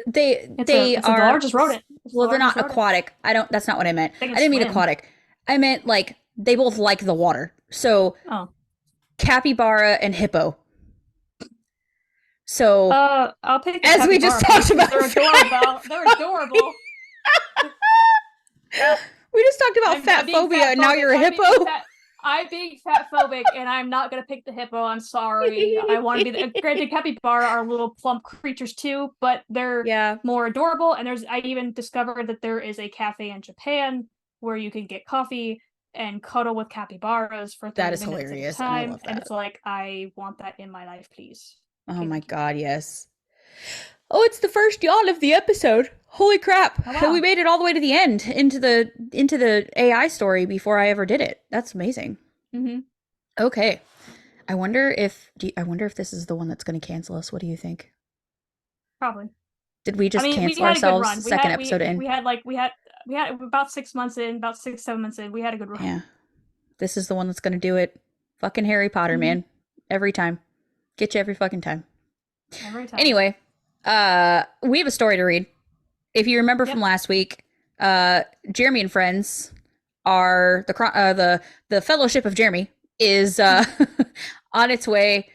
[SPEAKER 2] they
[SPEAKER 1] It's a
[SPEAKER 2] are
[SPEAKER 1] largest rodent. It's the
[SPEAKER 2] well, they're
[SPEAKER 1] largest
[SPEAKER 2] not
[SPEAKER 1] rodent.
[SPEAKER 2] aquatic. That's not what I meant.
[SPEAKER 1] They can
[SPEAKER 2] I didn't mean
[SPEAKER 1] swim.
[SPEAKER 2] aquatic. I meant like they both like the water. So
[SPEAKER 1] Oh.
[SPEAKER 2] capybara and hippo. So
[SPEAKER 1] I'll pick the
[SPEAKER 2] as we just
[SPEAKER 1] capybara, please,
[SPEAKER 2] talked
[SPEAKER 1] because
[SPEAKER 2] about
[SPEAKER 1] they're adorable. They're adorable.
[SPEAKER 2] we just talked about
[SPEAKER 1] I'm
[SPEAKER 2] fat
[SPEAKER 1] being
[SPEAKER 2] phobia
[SPEAKER 1] fat
[SPEAKER 2] and now
[SPEAKER 1] phobic.
[SPEAKER 2] you're a hippo.
[SPEAKER 1] I'm being fat phobic, and I'm not gonna pick the hippo. I'm sorry. I want to be granted. Capybara are little plump creatures too, but they're
[SPEAKER 2] Yeah,
[SPEAKER 1] more adorable. And I even discovered that there is a cafe in Japan where you can get coffee and cuddle with capybaras for
[SPEAKER 2] that
[SPEAKER 1] 30
[SPEAKER 2] is
[SPEAKER 1] minutes at a
[SPEAKER 2] hilarious and I
[SPEAKER 1] time.
[SPEAKER 2] love
[SPEAKER 1] And
[SPEAKER 2] that.
[SPEAKER 1] it's like, I want that in my life, please.
[SPEAKER 2] Oh
[SPEAKER 1] Okay,
[SPEAKER 2] my
[SPEAKER 1] thank you.
[SPEAKER 2] God, yes. Oh, it's the first yawn of the episode. Holy crap.
[SPEAKER 1] Oh
[SPEAKER 2] We
[SPEAKER 1] wow.
[SPEAKER 2] made it all the way to the end into the AI story before I ever did it. That's amazing.
[SPEAKER 1] Mm-hmm.
[SPEAKER 2] Okay. I wonder if this is the one that's going to cancel us. What do you think?
[SPEAKER 1] Probably.
[SPEAKER 2] Did we
[SPEAKER 1] I
[SPEAKER 2] just
[SPEAKER 1] mean, we
[SPEAKER 2] cancel
[SPEAKER 1] had a good
[SPEAKER 2] ourselves
[SPEAKER 1] run.
[SPEAKER 2] the second episode in?
[SPEAKER 1] We had about 6 months in, about 6, 7 months in. We had a good run.
[SPEAKER 2] Yeah. This is the one that's going to do it. Fucking Harry Potter,
[SPEAKER 1] Mm-hmm.
[SPEAKER 2] man. Every time. Get you every fucking time.
[SPEAKER 1] Every time.
[SPEAKER 2] Anyway, we have a story to read. If you remember from
[SPEAKER 1] Yep.
[SPEAKER 2] last week, Jeremy and friends are the Fellowship of Jeremy is on its way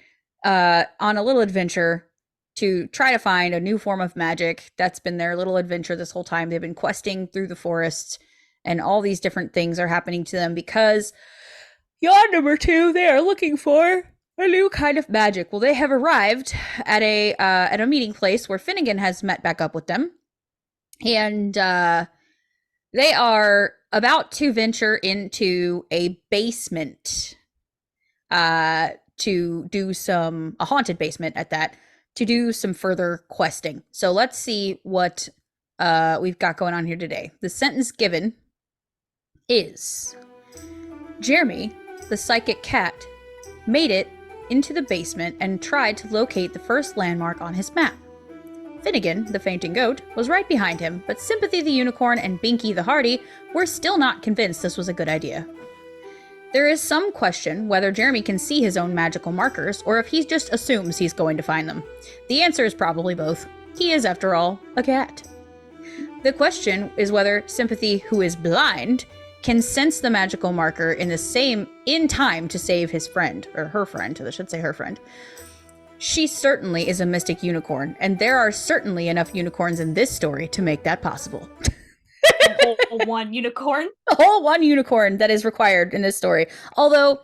[SPEAKER 2] on a little adventure to try to find a new form of magic. That's been their little adventure this whole time. They've been questing through the forest, and all these different things are happening to them because yawn number two, they are looking for a new kind of magic. Well, they have arrived at a meeting place where Finnegan has met back up with them, and they are about to venture into a basement to do a haunted basement at that, to do some further questing. So let's see what we've got going on here today. The sentence given is Jeremy, the psychic cat, made it into the basement and tried to locate the first landmark on his map. Finnegan, the fainting goat, was right behind him, but Sympathy the unicorn and Binky the hardy were still not convinced this was a good idea. There is some question whether Jeremy can see his own magical markers, or if he just assumes he's going to find them. The answer is probably both. He is, after all, a cat. The question is whether Sympathy, who is blind, can sense the magical marker in time to save his friend, or her friend, I should say her friend. She certainly is a mystic unicorn, and there are certainly enough unicorns in this story to make that possible.
[SPEAKER 1] A whole one unicorn.
[SPEAKER 2] A whole one unicorn that is required in this story. Although,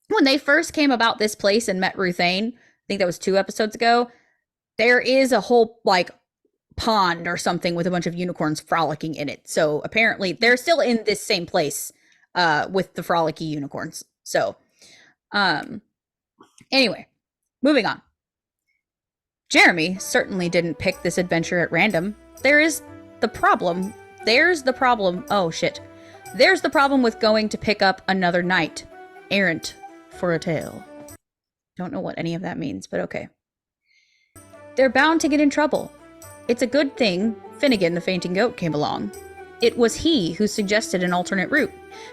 [SPEAKER 2] when they first came about this place and met Ruthane, I think that was 2 episodes ago, there is a whole, like, pond or something with a bunch of unicorns frolicking in it. So apparently they're still in this same place with the frolicky unicorns. So anyway, moving on. Jeremy certainly didn't pick this adventure at random. There's the problem. Oh shit. There's the problem with going to pick up another knight errant for a tale. Don't know what any of that means, but okay. They're bound to get in trouble. It's a good thing Finnegan the fainting goat came along. It was he who suggested an alternate route.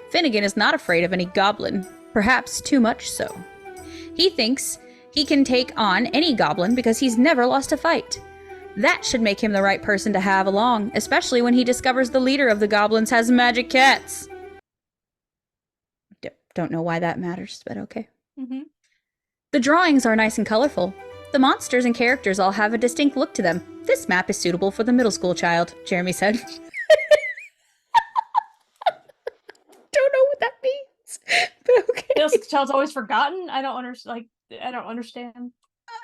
[SPEAKER 2] Finnegan is not afraid of any goblin, perhaps too much so. He thinks he can take on any goblin because he's never lost a fight. That should make him the right person to have along, especially when he discovers the leader of the goblins has magic cats. Don't know why that matters, but okay.
[SPEAKER 1] Mm-hmm.
[SPEAKER 2] The drawings are nice and colorful. The monsters and characters all have a distinct look to them. This map is suitable for the middle school child, Jeremy said. Don't know what that means, but okay.
[SPEAKER 1] Middle school child's always forgotten. I don't understand. I don't understand.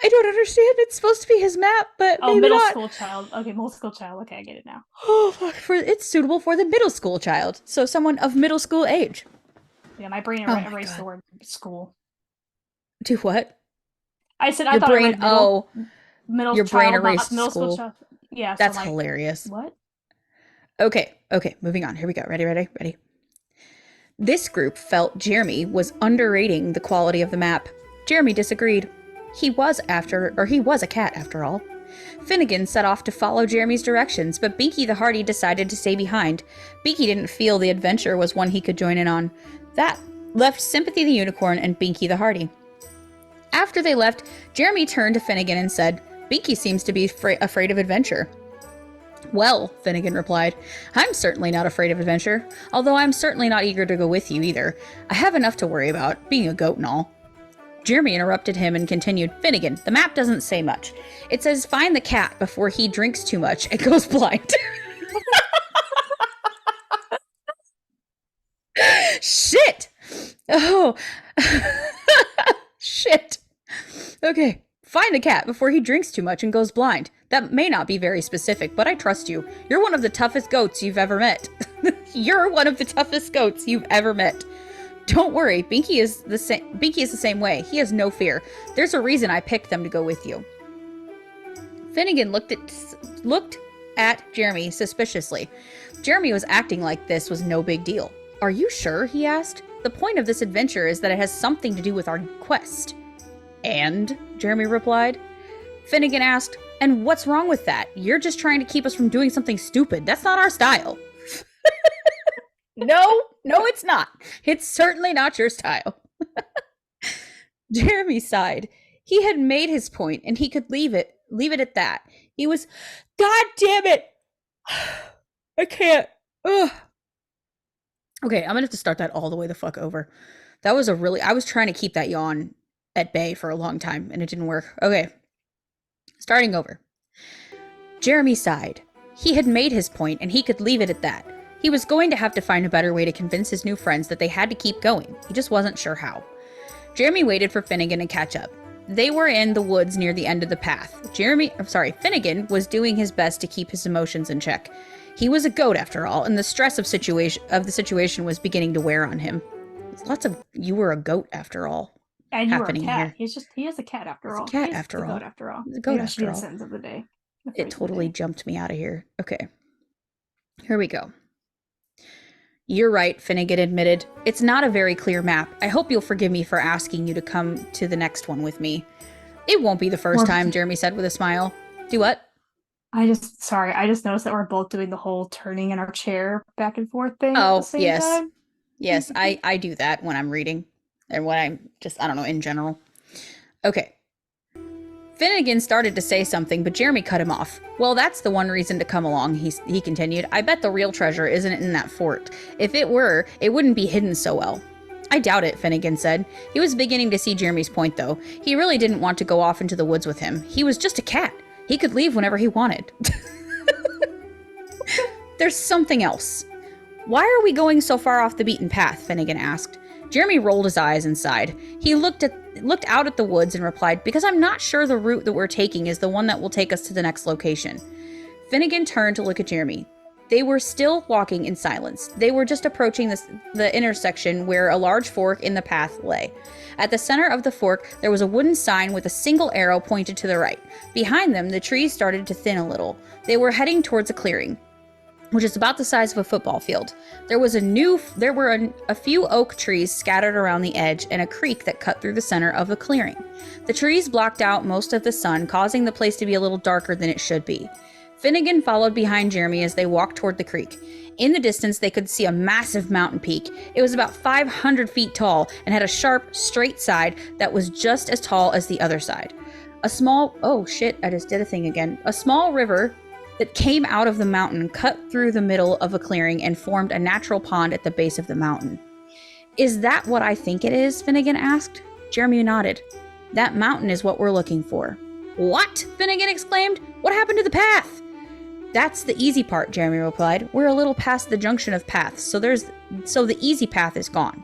[SPEAKER 2] I don't understand. It's supposed to be his map, but
[SPEAKER 1] Oh,
[SPEAKER 2] maybe
[SPEAKER 1] middle
[SPEAKER 2] not.
[SPEAKER 1] school child. Okay, middle school child. Okay, I get it now.
[SPEAKER 2] Oh, fuck. It's suitable for the middle school child, so someone of middle school age.
[SPEAKER 1] Yeah, my brain
[SPEAKER 2] Oh my
[SPEAKER 1] erased
[SPEAKER 2] God.
[SPEAKER 1] the word school.
[SPEAKER 2] Do what?
[SPEAKER 1] I said I
[SPEAKER 2] Your
[SPEAKER 1] thought
[SPEAKER 2] brain.
[SPEAKER 1] I read middle
[SPEAKER 2] Your
[SPEAKER 1] child,
[SPEAKER 2] brain erased
[SPEAKER 1] not middle
[SPEAKER 2] school.
[SPEAKER 1] child. Yeah, so I'm
[SPEAKER 2] That's
[SPEAKER 1] like,
[SPEAKER 2] hilarious.
[SPEAKER 1] what?
[SPEAKER 2] Okay, moving on. Here we go. Ready. This group felt Jeremy was underrating the quality of the map. Jeremy disagreed. He was a cat after all. Finnegan set off to follow Jeremy's directions, but Binky the Hardy decided to stay behind. Binky didn't feel the adventure was one he could join in on. That left Sympathy the Unicorn and Binky the Hardy. After they left, Jeremy turned to Finnegan and said, Binky seems to be afraid of adventure. Well, Finnegan replied, I'm certainly not afraid of adventure, although I'm certainly not eager to go with you either. I have enough to worry about, being a goat and all. Jeremy interrupted him and continued, Finnegan, the map doesn't say much. It says find the cat before he drinks too much and goes blind. Shit! Oh. Shit. Okay. Find the cat before he drinks too much and goes blind. That may not be very specific, but I trust you. You're one of the toughest goats you've ever met. You're one of the toughest goats you've ever met. Don't worry, Binky is the same way. He has no fear. There's a reason I picked them to go with you. Finnegan looked at Jeremy suspiciously. Jeremy was acting like this was no big deal. Are you sure? He asked. The point of this adventure is that it has something to do with our quest. And? Jeremy replied. Finnegan asked, and what's wrong with that? You're just trying to keep us from doing something stupid. That's not our style. No, it's not. It's certainly not your style. Jeremy sighed. He had made his point, and he could leave it at that. He was, God damn it! I can't. Ugh. Okay, I'm gonna have to start that all the way the fuck over. I was trying to keep that yawn at bay for a long time, and it didn't work. Okay, starting over. Jeremy sighed. He had made his point, and he could leave it at that. He was going to have to find a better way to convince his new friends that they had to keep going. He just wasn't sure how. Jeremy waited for Finnegan to catch up. They were in the woods near the end of the path. Finnegan was doing his best to keep his emotions in check. He was a goat after all, and the stress of the situation was beginning to wear on him. There's lots of "you were a goat after all"
[SPEAKER 1] And you were a
[SPEAKER 2] happening
[SPEAKER 1] cat.
[SPEAKER 2] here.
[SPEAKER 1] He is a cat after all.
[SPEAKER 2] He's a cat
[SPEAKER 1] He's
[SPEAKER 2] after all.
[SPEAKER 1] Goat after all.
[SPEAKER 2] He's a goat
[SPEAKER 1] Maybe
[SPEAKER 2] after all.
[SPEAKER 1] The sentence of the day.
[SPEAKER 2] It totally jumped me out of here. Okay. Here we go. You're right, Finnegan admitted. It's not a very clear map. I hope you'll forgive me for asking you to come to the next one with me. It won't be the first time, Jeremy said with a smile. Do what?
[SPEAKER 1] I just noticed that we're both doing the whole turning in our chair back and forth thing at the same time.
[SPEAKER 2] Yes, I do that when I'm reading. And when I'm just, I don't know, in general. Okay. Finnegan started to say something, but Jeremy cut him off. Well, that's the one reason to come along, he continued. I bet the real treasure isn't in that fort. If it were, it wouldn't be hidden so well. I doubt it, Finnegan said. He was beginning to see Jeremy's point, though. He really didn't want to go off into the woods with him. He was just a cat. He could leave whenever he wanted. There's something else. Why are we going so far off the beaten path? Finnegan asked. Jeremy rolled his eyes and sighed. He looked out at the woods and replied, because I'm not sure the route that we're taking is the one that will take us to the next location. Finnegan turned to look at Jeremy. They were still walking in silence. They were just approaching the intersection where a large fork in the path lay. At the center of the fork, there was a wooden sign with a single arrow pointed to the right. Behind them, the trees started to thin a little. They were heading towards a clearing, which is about the size of a football field. There were a few oak trees scattered around the edge and a creek that cut through the center of the clearing. The trees blocked out most of the sun, causing the place to be a little darker than it should be. Finnegan followed behind Jeremy as they walked toward the creek. In the distance, they could see a massive mountain peak. It was about 500 feet tall and had a sharp, straight side that was just as tall as the other side. A small river that came out of the mountain cut through the middle of a clearing and formed a natural pond at the base of the mountain. Is that what I think it is? Finnegan asked. Jeremy nodded. That mountain is what we're looking for. What? Finnegan exclaimed. What happened to the path? That's the easy part, Jeremy replied. We're a little past the junction of paths, so the easy path is gone.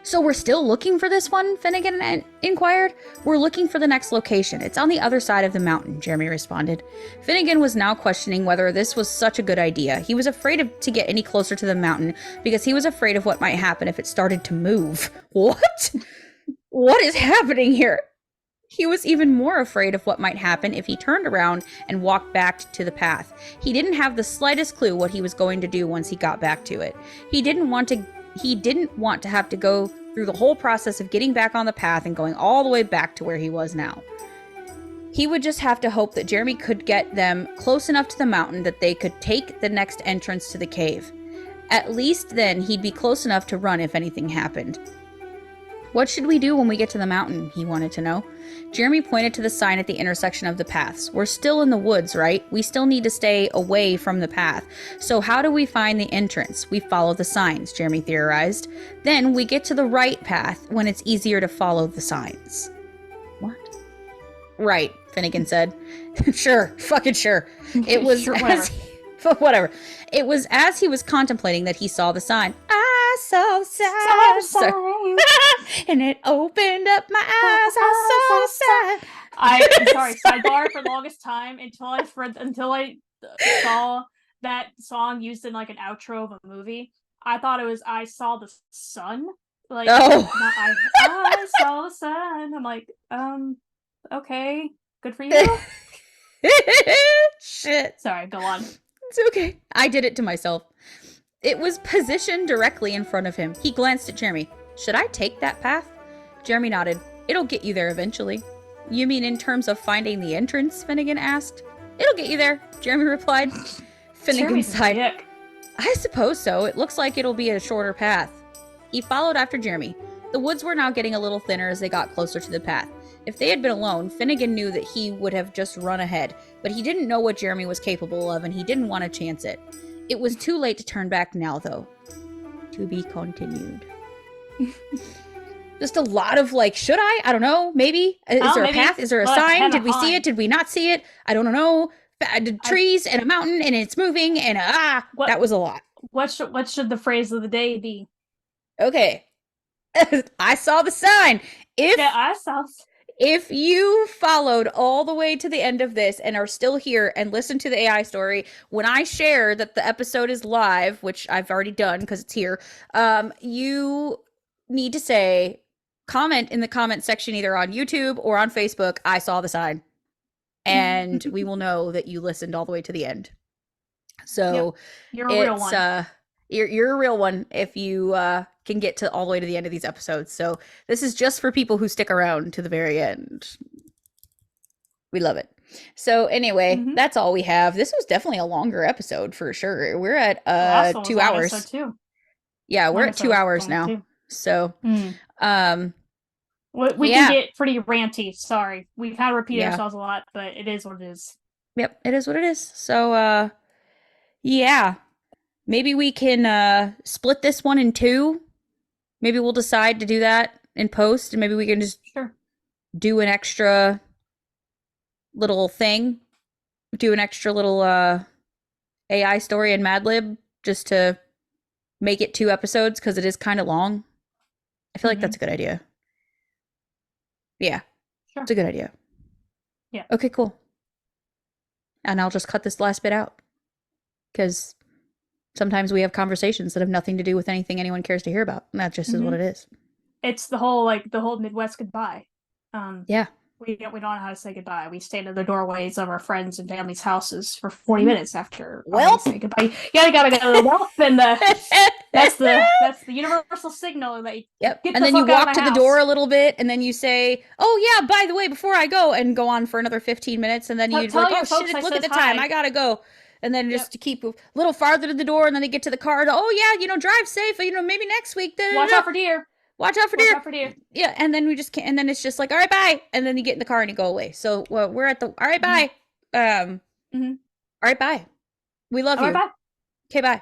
[SPEAKER 2] So we're still looking for this one? Finnegan inquired. We're looking for the next location. It's on the other side of the mountain, Jeremy responded. Finnegan was now questioning whether this was such a good idea. He was afraid to get any closer to the mountain because he was afraid of what might happen if it started to move. What? What is happening here? He was even more afraid of what might happen if he turned around and walked back to the path. He didn't have the slightest clue what he was going to do once he got back to it. He didn't want to have to go through the whole process of getting back on the path and going all the way back to where he was now. He would just have to hope that Jeremy could get them close enough to the mountain that they could take the next entrance to the cave. At least then he'd be close enough to run if anything happened. What should we do when we get to the mountain? He wanted to know. Jeremy pointed to the sign at the intersection of the paths. We're still in the woods, right? We still need to stay away from the path. So how do we find the entrance? We follow the signs, Jeremy theorized. Then we get to the right path when it's easier to follow the signs. What? Right, Finnegan said. Sure, fucking sure. It was
[SPEAKER 1] Sure, whatever.
[SPEAKER 2] whatever. It was as he was contemplating that he saw the sign. I saw the sign. And it opened up my eyes. I saw the sign.
[SPEAKER 1] I'm sorry, sidebar for the longest time until I saw that song used in like an outro of a movie. I thought it was I saw the sun. Like I saw the sun. I'm like, okay, good for you.
[SPEAKER 2] Shit.
[SPEAKER 1] Sorry, go on.
[SPEAKER 2] It's okay. I did it to myself. It was positioned directly in front of him. He glanced at Jeremy. Should I take that path? Jeremy nodded. It'll get you there eventually. You mean in terms of finding the entrance? Finnegan asked. It'll get you there, Jeremy replied. Finnegan sighed. I suppose so. It looks like it'll be a shorter path. He followed after Jeremy. The woods were now getting a little thinner as they got closer to the path. If they had been alone, Finnegan knew that he would have just run ahead, but he didn't know what Jeremy was capable of, and he didn't want to chance it. It was too late to turn back now, though. To be continued. Just a lot of like, should I? I don't know. Maybe. Is there a path? Is there a sign? Did we see it? Did we not see it? I don't know. Trees and a mountain and it's moving and that was a lot.
[SPEAKER 1] What should the phrase of the day be?
[SPEAKER 2] Okay. I saw the sign. If you followed all the way to the end of this and are still here and listen to the AI story, when I share that the episode is live, which I've already done because it's here, you need to say, comment in the comment section either on YouTube or on Facebook, I saw the sign. And we will know that you listened all the way to the end. So
[SPEAKER 1] yep. You're a real one.
[SPEAKER 2] You're a real one if you can get to all the way to the end of these episodes. So this is just for people who stick around to the very end. We love it. So anyway, that's all we have. This was definitely a longer episode for sure. We're at 2 hours. Yeah, we're at 2 hours now. Too. So
[SPEAKER 1] we can get pretty ranty. Sorry. We've had to repeat ourselves a lot, but it is what it is.
[SPEAKER 2] Yep, it is what it is. So yeah. Maybe we can split this one in two. Maybe we'll decide to do that in post, and maybe we can just do an extra little thing. Do an extra little AI story in Mad Lib just to make it 2 episodes because it is kind of long. I feel like that's a good idea. Yeah. Sure. It's a good idea.
[SPEAKER 1] Yeah.
[SPEAKER 2] Okay, cool. And I'll just cut this last bit out because sometimes we have conversations that have nothing to do with anything anyone cares to hear about. And that just is what it is.
[SPEAKER 1] It's the whole Midwest goodbye.
[SPEAKER 2] Yeah.
[SPEAKER 1] We don't know how to say goodbye. We stand in the doorways of our friends and family's houses for 40 minutes after we say goodbye. Yeah, you gotta go to the welp, and that's the universal signal that you
[SPEAKER 2] and then you walk to the door a little bit, and then you say, "Oh yeah, by the way, before I go," and go on for another 15 minutes, and then you're like, "Oh shit, look at the time, I gotta go." And then just to keep a little farther to the door, and then they get to the car. Oh yeah, drive safe. Maybe next week.
[SPEAKER 1] Watch out for deer.
[SPEAKER 2] Watch out for deer. Yeah, and then we just can't. And then it's just like, all right, bye. And then you get in the car and you go away. So we're at the. All right, bye. All right, bye. We love you.
[SPEAKER 1] Bye.
[SPEAKER 2] Okay, bye.